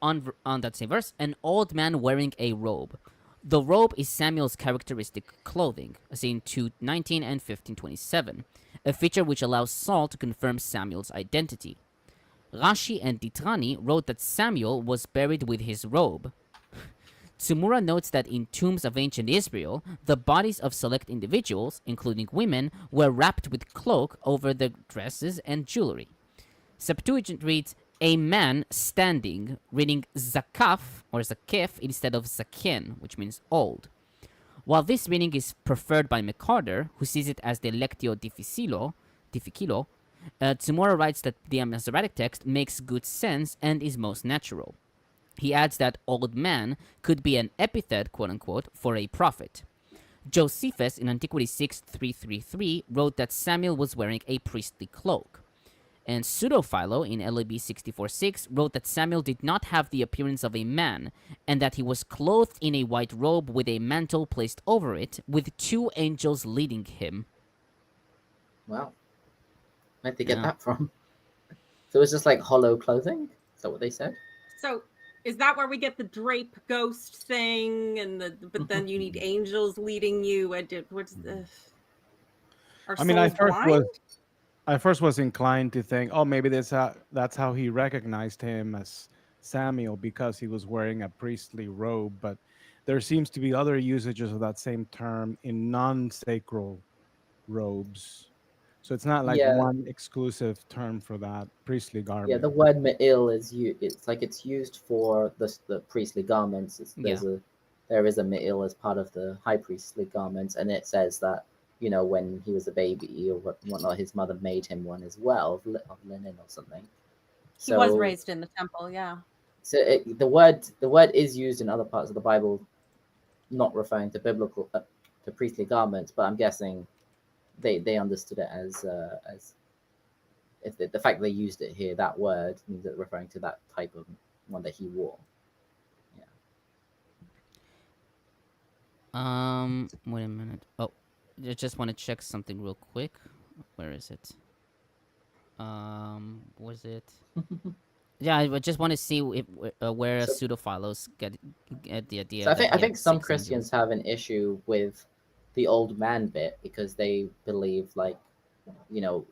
On that same verse, an old man wearing a robe. The robe is Samuel's characteristic clothing, seen 2:19 and 15:27, a feature which allows Saul to confirm Samuel's identity. Rashi and Ditrani wrote that Samuel was buried with his robe. Tsumura notes that in tombs of ancient Israel, the bodies of select individuals, including women, were wrapped with cloak over their dresses and jewelry. Septuagint reads, a man standing, reading zakaf or zakef instead of zaken, which means old. While this reading is preferred by McCarter, who sees it as the lectio difficilo, Tsumura writes that the Masoretic text makes good sense and is most natural. He adds that old man could be an epithet, quote-unquote, for a prophet. Josephus in Antiquity 6:333 wrote that Samuel was wearing a priestly cloak. And Pseudophilo in LAB 64:6 wrote that Samuel did not have the appearance of a man, and that he was clothed in a white robe with a mantle placed over it, with 2 angels leading him. Wow. Where'd they get Yeah. that from? So it's just like hollow clothing? Is that what they said? So is that where we get the drape ghost thing and but then you need angels leading you? What's the Are I mean, I souls first blind? was I first was inclined to think, oh, maybe that's how he recognized him as Samuel, because he was wearing a priestly robe. But there seems to be other usages of that same term in non-sacral robes. So it's not like Yeah. one exclusive term for that priestly garment. Yeah, the word me'il is it's used for the priestly garments. There is a me'il as part of the high priestly garments, and it says that, you know, when he was a baby or whatnot, his mother made him one as well of linen or something. He was So raised in the temple, yeah. so the word is used in other parts of the Bible, not referring to biblical to priestly garments, but I'm guessing they understood it as if the fact they used it here, that word means that referring to that type of one that he wore. Wait a minute. Oh, I just want to check something real quick. Where is it? Was it? Yeah, I just want to see if where So- pseudophilos get the idea. So I that think he I think had some 6 Christians angels. have an issue with the old man bit because they believe like,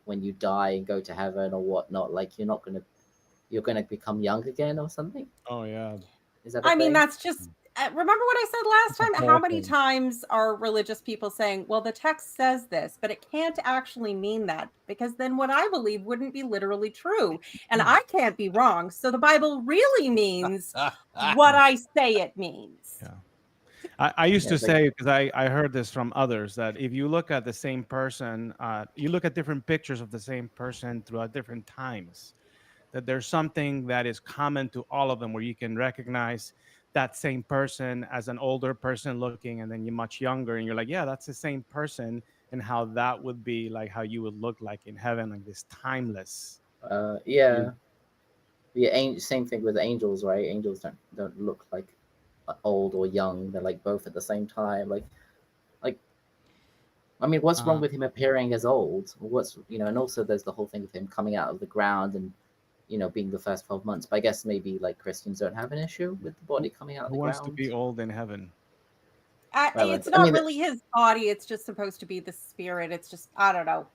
when you die and go to heaven or whatnot, like you're gonna become young again or something. Oh yeah. Is that a I mean, thing? that's just remember what I said last It's a time? whole How many thing. times are religious people saying, well, the text says this, but it can't actually mean that, because then what I believe wouldn't be literally true. And I can't be wrong. So the Bible really means what I say it means. Yeah. I used Yeah, to it's like- say, because I heard this from others, that if you look at the same person, you look at different pictures of the same person throughout different times, that there's something that is common to all of them where you can recognize that same person as an older person looking, and then you're much younger and you're like, yeah, that's the same person, and how that would be like how you would look like in heaven, like this timeless. yeah. Same thing with angels, right? Angels don't look like old or young. They're like both at the same time. Like I mean, what's wrong with him appearing as old? And also there's the whole thing of him coming out of the ground and being the first 12 months. But I guess maybe like Christians don't have an issue with the body coming out of Who the wants ground. to be old in heaven? Well, It's I not mean, really his body. It's just supposed to be the spirit. It's just, I don't know.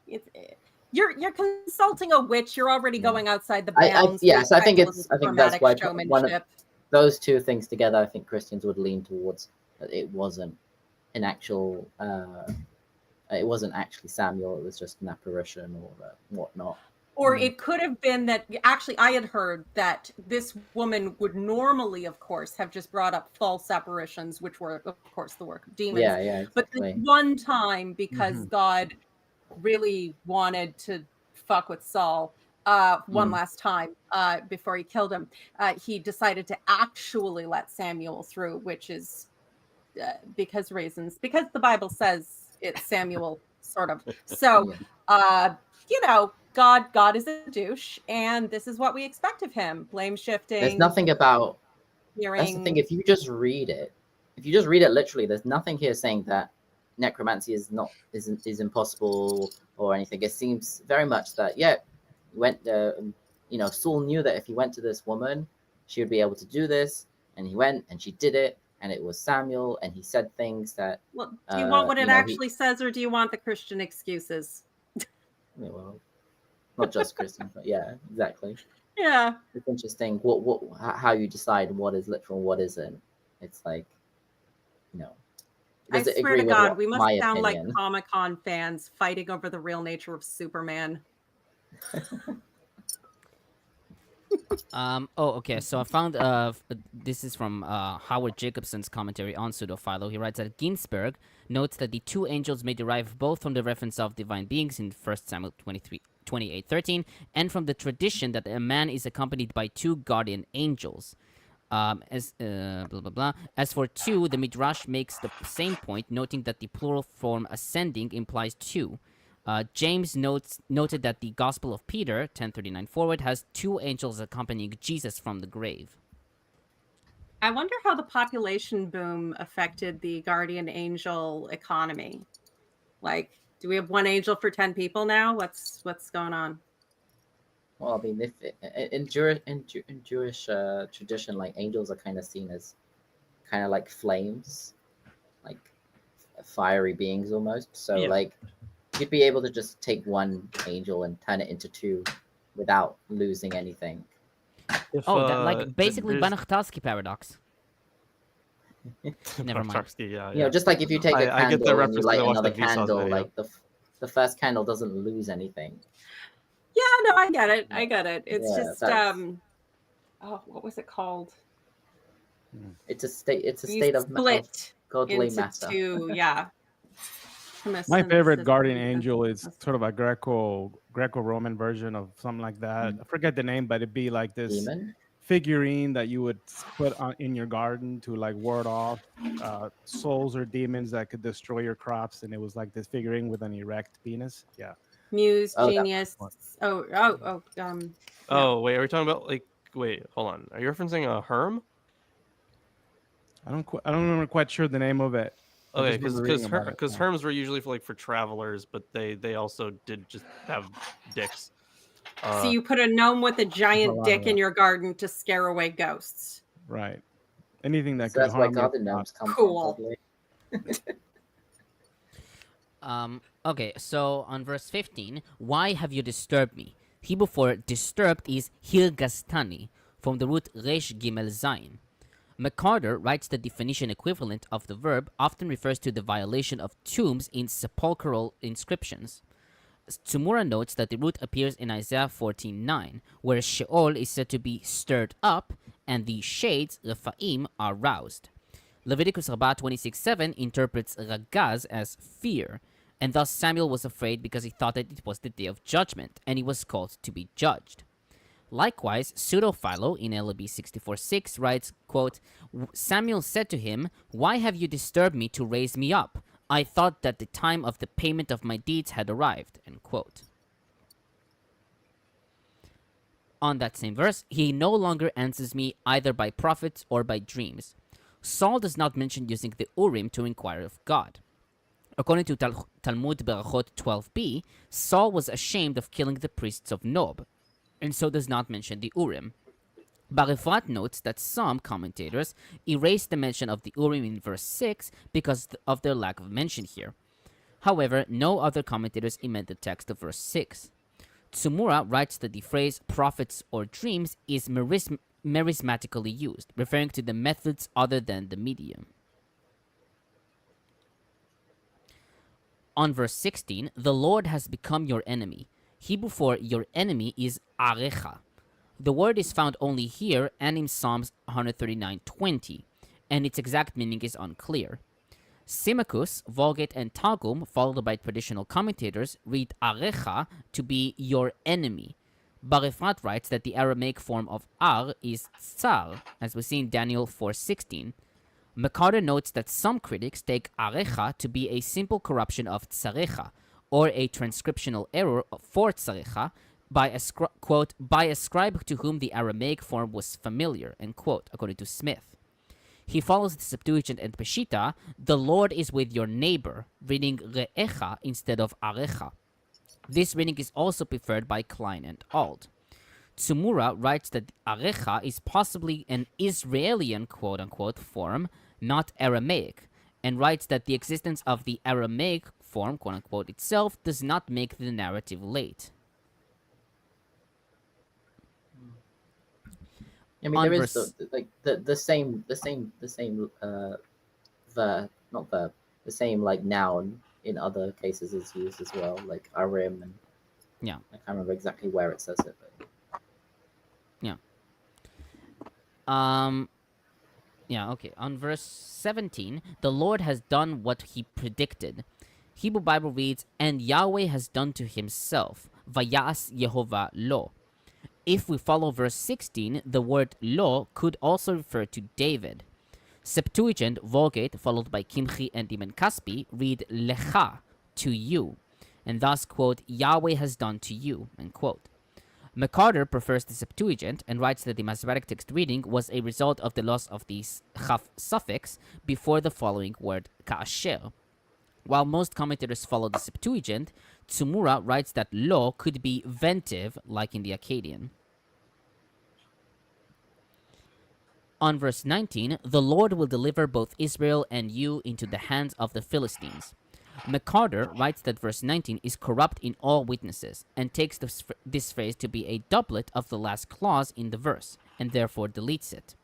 You're consulting a witch. You're already going outside the bounds. So I think of I think that's dramatic why one of showmanship. those two things together, I think Christians would lean towards that it wasn't an actual, it wasn't actually Samuel. It was just an apparition or whatnot. Or it could have been that actually I had heard that this woman would normally, of course, have just brought up false apparitions, which were, of course, the work of demons. Yeah, exactly. But this one time, because God really wanted to fuck with Saul one last time before he killed him, he decided to actually let Samuel through, which is because the Bible says it's Samuel, sort of. So, God is a douche, and this is what we expect of him. Blame shifting. There's nothing about. Hearing. That's the thing. If you just read it literally, there's nothing here saying that necromancy is impossible or anything. It seems very much that Saul knew that if he went to this woman, she would be able to do this, and he went and she did it, and it was Samuel, and he said things that. Well, do you want what it actually says, or do you want the Christian excuses? Well, not just Christian, but yeah, exactly. Yeah, it's interesting how you decide what is literal and what isn't. It's like, I does it swear agree to with God, we must my sound like opinion? Comic-Con fans fighting over the real nature of Superman. Okay. So I found this is from Howard Jacobson's commentary on Pseudophilo. He writes that Ginsberg notes that the two angels may derive both from the reference of divine beings in 1 Samuel 28:13 and from the tradition that a man is accompanied by two guardian angels. As for two, the Midrash makes the same point, noting that the plural form ascending implies two. James noted that the Gospel of Peter, 10:39 forward, has two angels accompanying Jesus from the grave. I wonder how the population boom affected the guardian angel economy. Like, do we have one angel for 10 people now? What's going on? Well, I mean, in Jewish tradition, like angels are kind of seen as kind of like flames, like fiery beings almost. So like you'd be able to just take one angel and turn it into two without losing anything. That like basically Banach-Tarski paradox. Never mind. Yeah. Just like if you take a I get the candle and you reference 'cause light I watched another that Vsauce candle, video. like the first candle doesn't lose anything. Yeah, no, I get it. It's just what was it called? It's a state of split godly into matter. two, yeah. My favorite guardian Mysticism. angel is sort of a Greco-Roman version of something like that. I forget the name, but it'd be like this Demon. figurine that you would put in your garden to like ward off souls or demons that could destroy your crops, and it was like this figurine with an erect penis. Yeah. Muse, Oh, that genius. one. Oh, wait, are we talking about like? Wait, hold on. Are you referencing a Herm? I don't remember quite sure the name of it. I Okay, just remember reading about it, because yeah. Herms were usually for travelers, but they also did just have dicks. So you put a gnome with a giant lot dick of in that. your garden to scare away ghosts. Right. Anything that So could that's where harm your garden crops. gnomes come Cool. from, probably. Okay, so on verse 15, why have you disturbed me? Hebrew for disturbed is hirgastani, from the root resh gimel zayin. McCarter writes the definition equivalent of the verb often refers to the violation of tombs in sepulchral inscriptions. Tsumura notes that the root appears in Isaiah 14:9, where Sheol is said to be stirred up and the shades, Rephaim, are roused. Leviticus Rabbah 26:7 interprets ragaz as fear, and thus Samuel was afraid because he thought that it was the day of judgment, and he was called to be judged. Likewise, Pseudo-Philo in LB 64:6 writes, quote, Samuel said to him, why have you disturbed me to raise me up? I thought that the time of the payment of my deeds had arrived, end quote. On that same verse, he no longer answers me either by prophets or by dreams. Saul does not mention using the Urim to inquire of God. According to Talmud Berachot 12b, Saul was ashamed of killing the priests of Nob, and so does not mention the Urim. Bar-Efrat notes that some commentators erase the mention of the Urim in verse 6 because of their lack of mention here. However, no other commentators amend the text of verse 6. Tsumura writes that the phrase prophets or dreams is merismatically used, referring to the methods other than the medium. On verse 16, the Lord has become your enemy. Hebrew for your enemy is arecha. The word is found only here and in Psalms 139:20, and its exact meaning is unclear. Symmachus, Vulgate, and Targum, followed by traditional commentators, read arecha to be your enemy. Bar-Efrat writes that the Aramaic form of ar is tsar, as we see in Daniel 4:16. McCarter notes that some critics take arecha to be a simple corruption of tsarecha, or a transcriptional error for tsarecha, by a scribe to whom the Aramaic form was familiar, end quote, according to Smith. He follows the Septuagint and Peshitta, the Lord is with your neighbor, reading re'echa instead of arecha. This reading is also preferred by Klein and Auld. Tsumura writes that arecha is possibly an Israeli quote-unquote form, not Aramaic, and writes that the existence of the Aramaic form, quote-unquote, itself does not make the narrative late. I mean, there is the same the same like noun in other cases is used as well, like arim, and yeah, I can't remember exactly where it says it, but yeah. Yeah, okay. On verse 17, the Lord has done what he predicted. Hebrew Bible reads, and Yahweh has done to himself, Vayas Yehovah lo. If we follow verse 16, the word lo could also refer to David. Septuagint, Vulgate, followed by Kimchi and Dimen Kaspi, read lecha, to you, and thus, quote, Yahweh has done to you, end quote. McCarter prefers the Septuagint and writes that the Masoretic text reading was a result of the loss of the chaf suffix before the following word, ka'asher. While most commentators follow the Septuagint, Tsumura writes that lo could be ventive, like in the Akkadian. On verse 19, the Lord will deliver both Israel and you into the hands of the Philistines. McCarter writes that verse 19 is corrupt in all witnesses, and takes this phrase to be a doublet of the last clause in the verse, and therefore deletes it.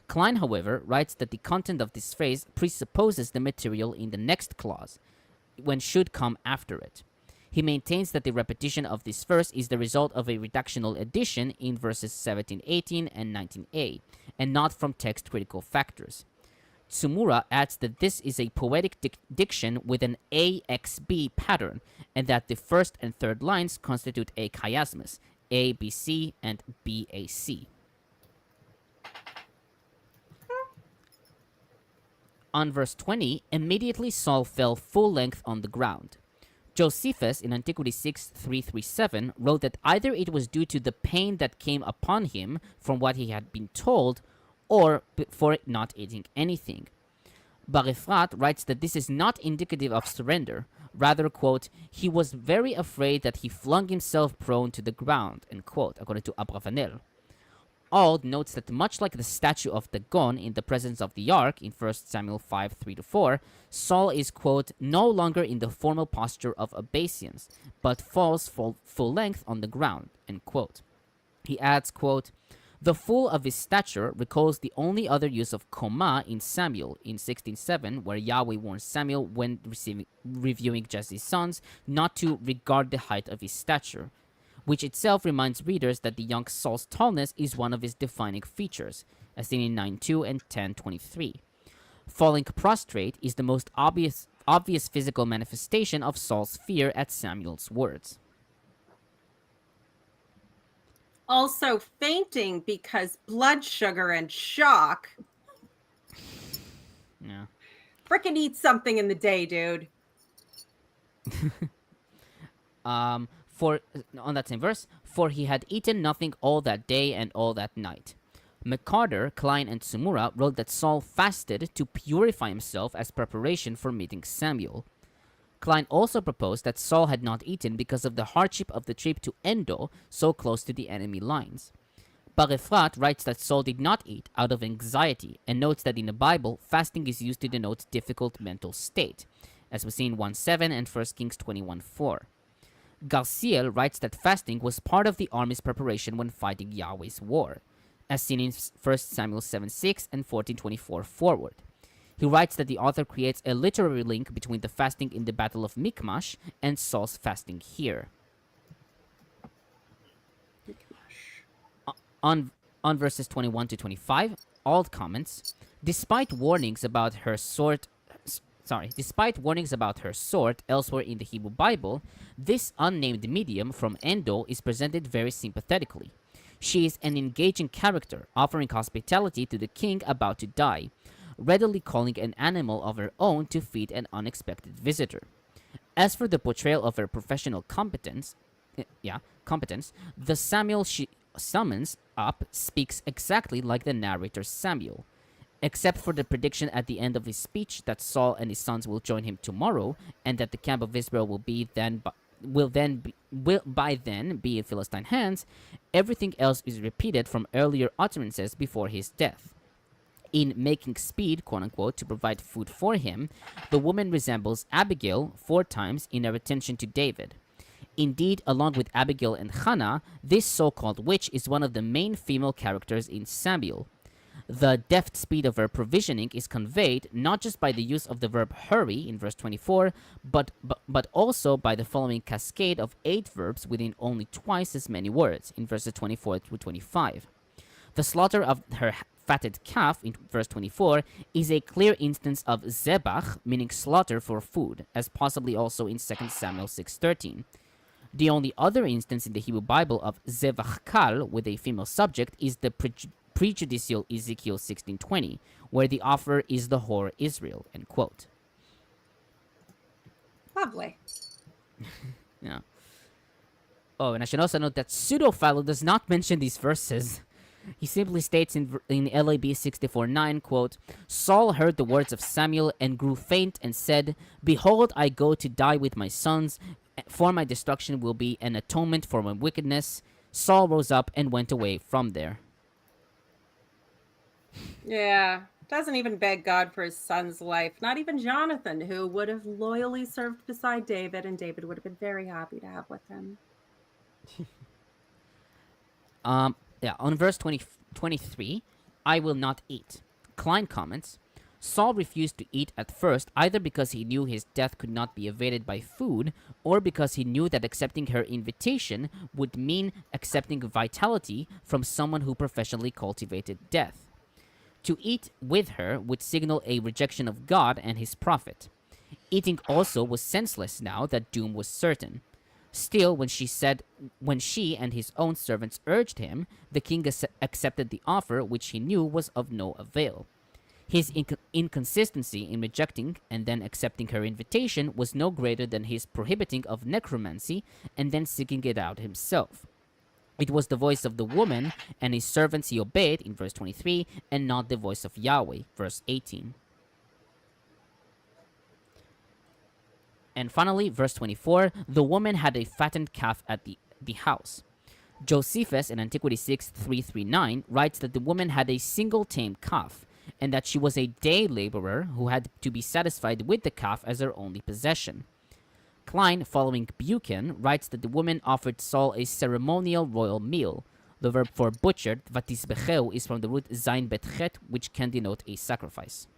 Klein, however, writes that the content of this phrase presupposes the material in the next clause, when should come after it. He maintains that the repetition of this verse is the result of a reductional addition in verses 17, 18, and 19a, and not from text-critical factors. Tsumura adds that this is a poetic diction with an AXB pattern, and that the first and third lines constitute a chiasmus, ABC and BAC. On verse 20, immediately Saul fell full length on the ground. Josephus in Antiquity 6:337 wrote that either it was due to the pain that came upon him from what he had been told, or for not eating anything. Bar-Efrat writes that this is not indicative of surrender. Rather, quote, he was very afraid that he flung himself prone to the ground, end quote, according to Abravanel. Auld notes that much like the statue of Dagon in the presence of the ark in 1 Samuel 5:3-4, Saul is, quote, no longer in the formal posture of obeisance, but falls full length on the ground, end quote. He adds, quote, the full of his stature recalls the only other use of koma in Samuel in 16:7, where Yahweh warns Samuel when reviewing Jesse's sons not to regard the height of his stature, which itself reminds readers that the young Saul's tallness is one of his defining features, as seen in 9:2 and 10:23. Falling prostrate is the most obvious physical manifestation of Saul's fear at Samuel's words. Also fainting because blood sugar and shock. Yeah. Frickin' eat something in the day, dude. For on that same verse, for he had eaten nothing all that day and all that night. McCarter, Klein, and Tsumura wrote that Saul fasted to purify himself as preparation for meeting Samuel. Klein also proposed that Saul had not eaten because of the hardship of the trip to Endo, so close to the enemy lines. Bar-Efrat writes that Saul did not eat out of anxiety, and notes that in the Bible, fasting is used to denote difficult mental state, as we see in 1:7 and 1 Kings 21:4. Garsiel writes that fasting was part of the army's preparation when fighting Yahweh's war, as seen in 1 Samuel 7:6 and 14:24 forward. He writes that the author creates a literary link between the fasting in the Battle of Michmash and Saul's fasting here. On verses 21-25, Auld comments, despite warnings about her sort elsewhere in the Hebrew Bible, this unnamed medium from Endo is presented very sympathetically. She is an engaging character, offering hospitality to the king about to die, readily calling an animal of her own to feed an unexpected visitor. As for the portrayal of her professional competence, the Samuel she summons up speaks exactly like the narrator Samuel, except for the prediction at the end of his speech that Saul and his sons will join him tomorrow, and that the camp of Israel will by then be in Philistine hands. Everything else is repeated from earlier utterances before his death. In making speed, quote-unquote, to provide food for him, the woman resembles Abigail 4 times in her attention to David. Indeed, along with Abigail and Hannah, this so-called witch is one of the main female characters in Samuel. The deft speed of her provisioning is conveyed not just by the use of the verb hurry in verse 24, but also by the following cascade of 8 verbs within only twice as many words in verses 24-25. The slaughter of her fatted calf in verse 24 is a clear instance of zebach, meaning slaughter for food, as possibly also in 2 Samuel 6:13. The only other instance in the Hebrew Bible of zevach kal with a female subject is the prejudicial Ezekiel 16:20, where the offerer is the whore Israel, end quote. Lovely. Yeah. Oh, and I should also note that Pseudo-Philo does not mention these verses. He simply states in LAB 64:9, quote, Saul heard the words of Samuel and grew faint and said, Behold, I go to die with my sons, for my destruction will be an atonement for my wickedness. Saul rose up and went away from there. Yeah. Doesn't even beg God for his son's life. Not even Jonathan, who would have loyally served beside David, and David would have been very happy to have with him. On verse 23, I will not eat. Klein comments, Saul refused to eat at first either because he knew his death could not be evaded by food, or because he knew that accepting her invitation would mean accepting vitality from someone who professionally cultivated death. To eat with her would signal a rejection of God and his prophet. Eating also was senseless now that doom was certain. Still, when she and his own servants urged him, the king accepted the offer, which he knew was of no avail. His inconsistency in rejecting and then accepting her invitation was no greater than his prohibiting of necromancy and then seeking it out himself. It was the voice of the woman and his servants he obeyed, in verse 23, and not the voice of Yahweh, verse 18. And finally, verse 24, the woman had a fattened calf at the house. Josephus in Antiquity 6, 339 writes that the woman had a single tame calf, and that she was a day laborer who had to be satisfied with the calf as her only possession. Klein, following Buchan, writes that the woman offered Saul a ceremonial royal meal. The verb for butchered, vatisbecheu, is from the root zayin bet chet, which can denote a sacrifice.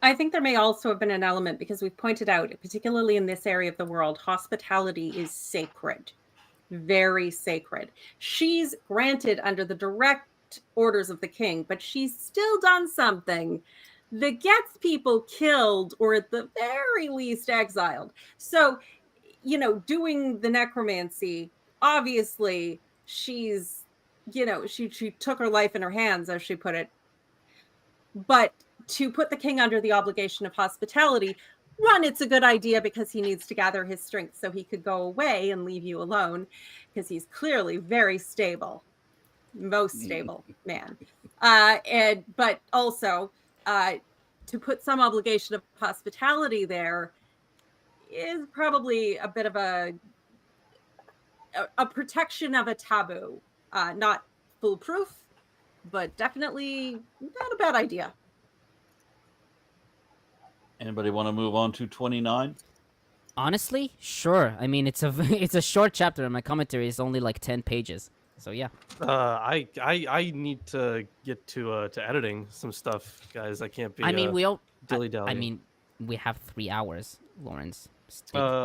I think there may also have been an element, because we've pointed out, particularly in this area of the world, hospitality is sacred, very sacred. She's granted under the direct orders of the king, but she's still done something that gets people killed or at the very least exiled. So, doing the necromancy, obviously she's, she took her life in her hands, as she put it. But to put the king under the obligation of hospitality, one, it's a good idea because he needs to gather his strength so he could go away and leave you alone, because he's clearly very stable, most stable man. But also to put some obligation of hospitality there is probably a bit of a protection of a taboo, not foolproof, but definitely not a bad idea. Anybody want to move on to 29? Honestly, sure. I mean, it's a short chapter, and my commentary is only like 10 pages. So yeah. I need to get to editing some stuff, guys. I can't be. I mean, we all. dilly-dally. I mean, we have 3 hours, Lawrence.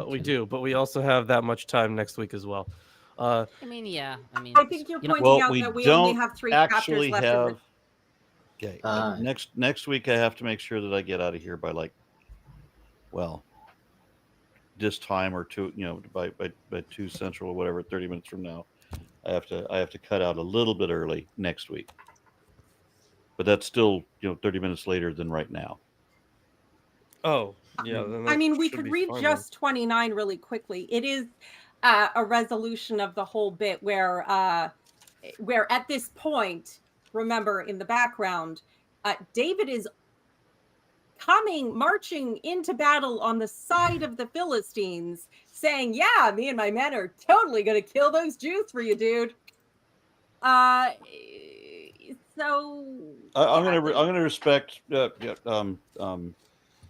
We do, but we also have that much time next week as well. I mean, yeah. I mean, I think you're pointing out that we only have 3 chapters left. Okay. Next week I have to make sure that I get out of here by this time or 2, by 2 Central or whatever, 30 minutes from now. I have to cut out a little bit early next week. But that's still, 30 minutes later than right now. Oh, yeah. I mean, we could read just 29 really quickly. It is a resolution of the whole bit where at this point, remember in the background, David is marching into battle on the side of the Philistines, saying, yeah, me and my men are totally going to kill those Jews for you, dude. So I'm gonna respect.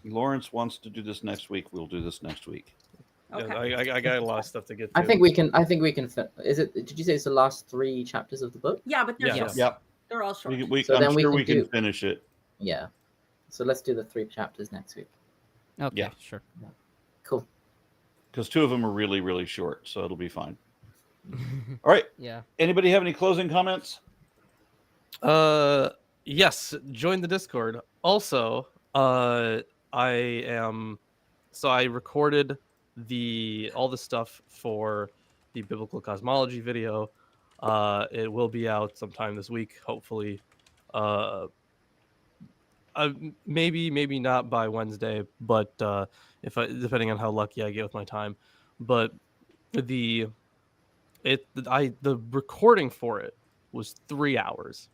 Lawrence wants to do this next week. We'll do this next week. Okay. Yeah, I got a lot of stuff to get to. I think we can. Is it? Did you say it's the last 3 chapters of the book? Yeah, but they're short. Yep. They're all short. I'm sure we can finish it. Yeah. So let's do the 3 chapters next week. Okay, Yeah. sure. Cool. Because 2 of them are really, really short, so it'll be fine. All right. Yeah. Anybody have any closing comments? Yes. Join the Discord. Also, I recorded all the stuff for the biblical cosmology video. It will be out sometime this week, hopefully. Maybe not by Wednesday, but depending on how lucky I get with my time. But the recording for it was 3 hours.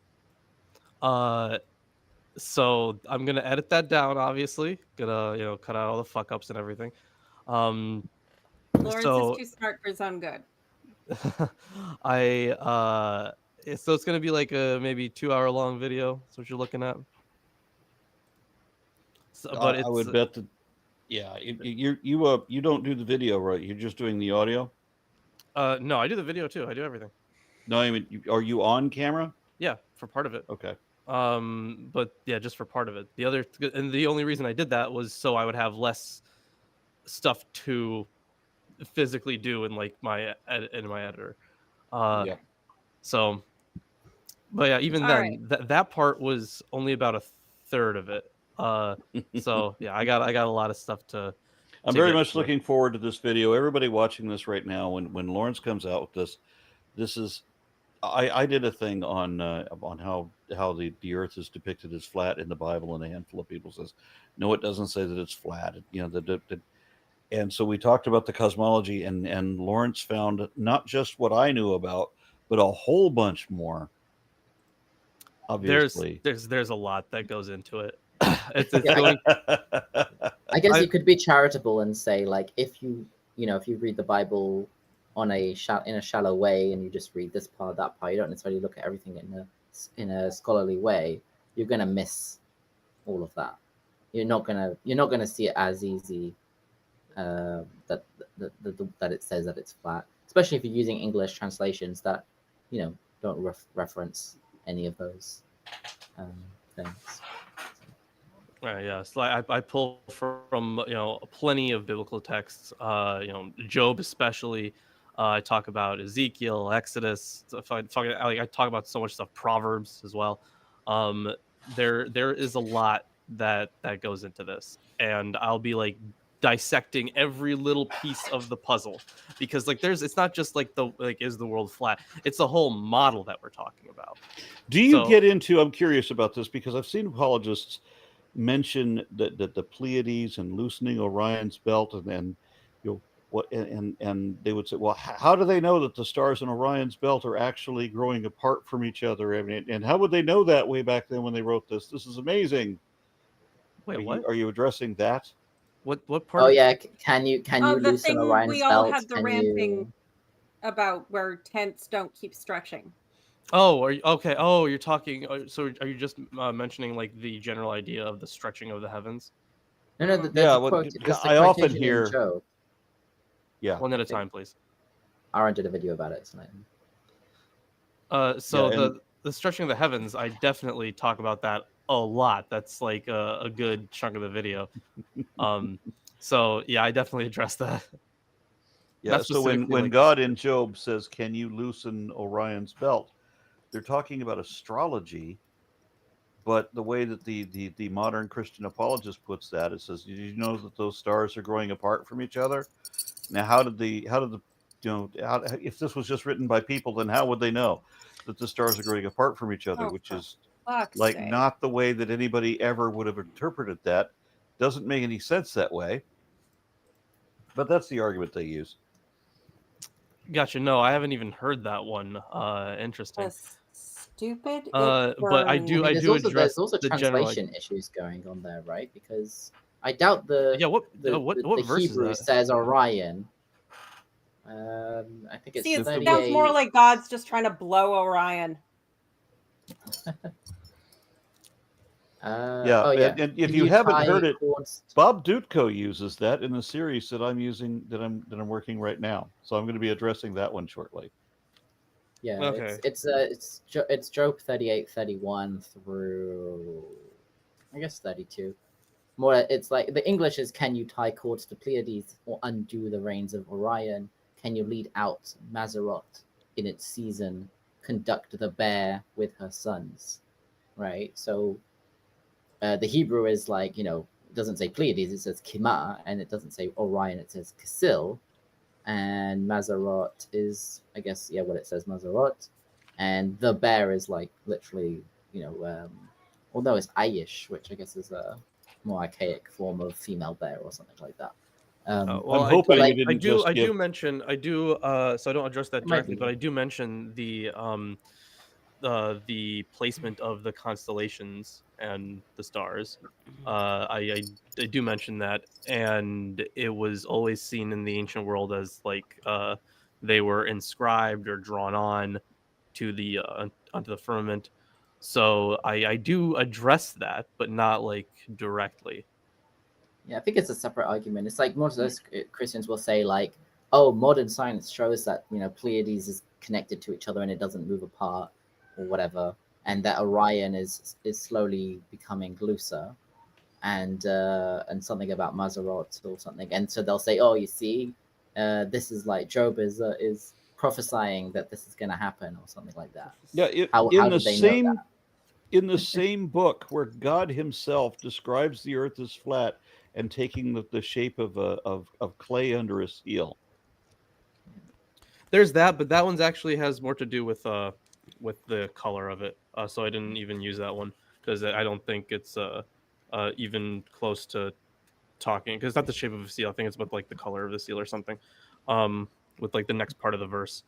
So I'm gonna edit that down. Obviously, gonna cut out all the fuck ups and everything. Lawrence is too smart for his own good. So it's gonna be like a maybe 2-hour long video. That's what you're looking at. So, but I would bet that. Yeah, you don't do the video, right? You're just doing the audio. No, I do the video too. I do everything. No, I mean, are you on camera? Yeah, for part of it. Okay. But yeah, just for part of it. The only reason I did that was so I would have less stuff to physically do in like my editor. Yeah. So But yeah, even All then, that part was only about a third of it. So yeah, I got a lot of stuff to. I'm to very get much through. looking forward to this video. Everybody watching this right now, when Lawrence comes out with this is I did a thing on how the Earth is depicted as flat in the Bible, and a handful of people says, no, it doesn't say that it's flat. You know, and so we talked about the cosmology, and Lawrence found not just what I knew about, but a whole bunch more. Obviously, there's a lot that goes into it. It's Yeah, really I guess you could be charitable and say, like, if you read the Bible in a shallow way, and you just read this part, that part, you don't necessarily look at everything in a scholarly way, you're gonna miss all of that. You're not gonna see it as easy that it says that it's flat, especially if you're using English translations that don't reference any of those things. Yes, like I pull from plenty of biblical texts. Job especially. I talk about Ezekiel, Exodus. I talk about so much stuff. Proverbs as well. There is a lot that goes into this, and I'll be like dissecting every little piece of the puzzle, because it's not just is the world flat? It's the whole model that we're talking about. Do you get into? I'm curious about this because I've seen apologists mention that the Pleiades and loosening Orion's belt, and they would say, well, how do they know that the stars in Orion's belt are actually growing apart from each other? I mean, and how would they know that way back then when they wrote this? This is amazing. Wait, what? Are you addressing that? What part? Oh yeah, can you the loosen thing Orion's we all belt? had the ranting about where tents don't keep stretching. Oh, are you okay? Oh, you're talking. So, are you just mentioning like the general idea of the stretching of the heavens? No, because I often hear. Job. Yeah, one at a time, please. Aaron did a video about it tonight. The stretching of the heavens, I definitely talk about that a lot. That's like a good chunk of the video. So yeah, I definitely address that. Yeah. So when God in Job says, "Can you loosen Orion's belt?" they're talking about astrology, but the way that the modern Christian apologist puts that, it says, "Did you know that those stars are growing apart from each other?" Now, how did the if this was just written by people, then how would they know that the stars are growing apart from each other? Which is not the way that anybody ever would have interpreted that. Doesn't make any sense that way. But that's the argument they use. Gotcha. No, I haven't even heard that one. Interesting. Stupid. But I do address there's also the translation issues going on there, right? Because I doubt the verse Hebrew says Orion. I think it's it sounds more like God's just trying to blow Orion. And if you haven't heard it, Bob Dutko uses that in the series that I'm using, that I'm working right now. So I'm going to be addressing that one shortly. Yeah, okay. It's Job 38, 31 through I guess 32. More, it's like the English is, can you tie cords to Pleiades or undo the reins of Orion? Can you lead out Mazzaroth in its season? Conduct the bear with her sons, right? So the Hebrew is like, it doesn't say Pleiades, it says Kima, and it doesn't say Orion, it says Kasil. And Mazzaroth is, I guess, what it says, Mazzaroth. And the bear is like literally, although it's Ayish, which I guess is a more archaic form of female bear or something like that. I'm hoping I do mention, so I don't address that directly, but I do mention the placement of the constellations and the stars. I do mention that, and it was always seen in the ancient world as like they were inscribed or drawn on to the onto the firmament. So I do address that, but not like directly. Yeah, I think it's a separate argument. It's like most of those Christians will say like, oh, modern science shows that Pleiades is connected to each other and it doesn't move apart or whatever, and that Orion is slowly becoming looser, and something about Mazzaroth or something, and so they'll say, oh, you see, this is like Job is prophesying that this is going to happen or something like that. Yeah, How in the did they know that? in the same book where God Himself describes the earth as flat and taking the shape of clay under His heel. There's that, but that one's actually has more to do with the color of it. So I didn't even use that one because I don't think it's even close to talking, because it's not the shape of a seal. I think it's about like the color of the seal or something. With like the next part of the verse.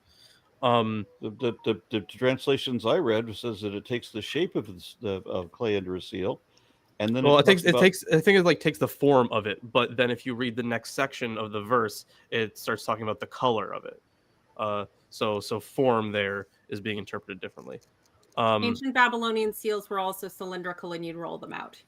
The translations I read says that it takes the shape of of clay under a seal, and then Well, I think it takes the form of it, but then if you read the next section of the verse, it starts talking about the color of it. So form there is being interpreted differently. Ancient Babylonian seals were also cylindrical, and you'd roll them out.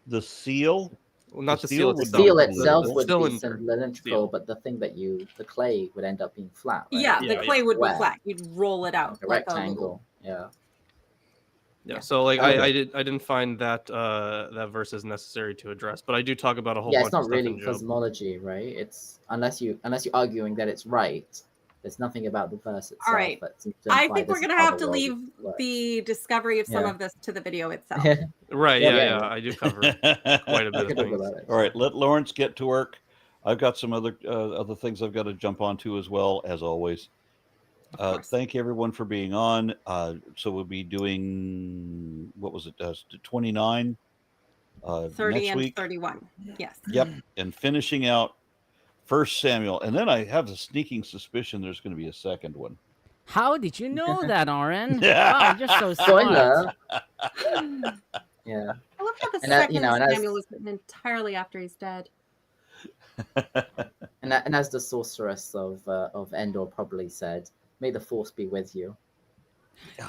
the seal. Well, not The the seal. seal The would seal not be itself cylindrical. would be Cylinder cylindrical, seal. but the thing that the clay would end up being flat. Right? Yeah, Yeah, the clay would be Square. flat. You'd roll it out A like a rectangle. Yeah. Yeah, so like Okay. I didn't find that that verse is necessary to address, but I do talk about a whole Yeah, bunch it's not of stuff really in Job. cosmology, right? It's unless you're arguing that it's right. There's nothing about the verse itself. All right. That seems to I imply think we're this is going to how have the to world leave works. the discovery of some Yeah. of this to the video itself. Right, Yeah, yeah, yeah. I do cover quite a bit We of can talk things. about it. All right, let Lawrence get to work. I've got some other things I've got to jump onto as well, as always. course. Thank you everyone for being on. So we'll be doing, what was it, 29 30 next and week. 31. Yes. Yep, and finishing out 1 Samuel, and then I have a sneaking suspicion there's going to be a second one. How did you know that, Oren? Wow, you're so smart. Spoiler. Yeah. I love how the And that- second and as- Samuel was written entirely after he's dead. And as the sorceress of Endor probably said, "May the force be with you."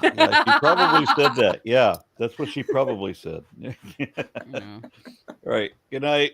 Yeah, she probably said that. Yeah, that's what she probably said. Yeah. All right, good night.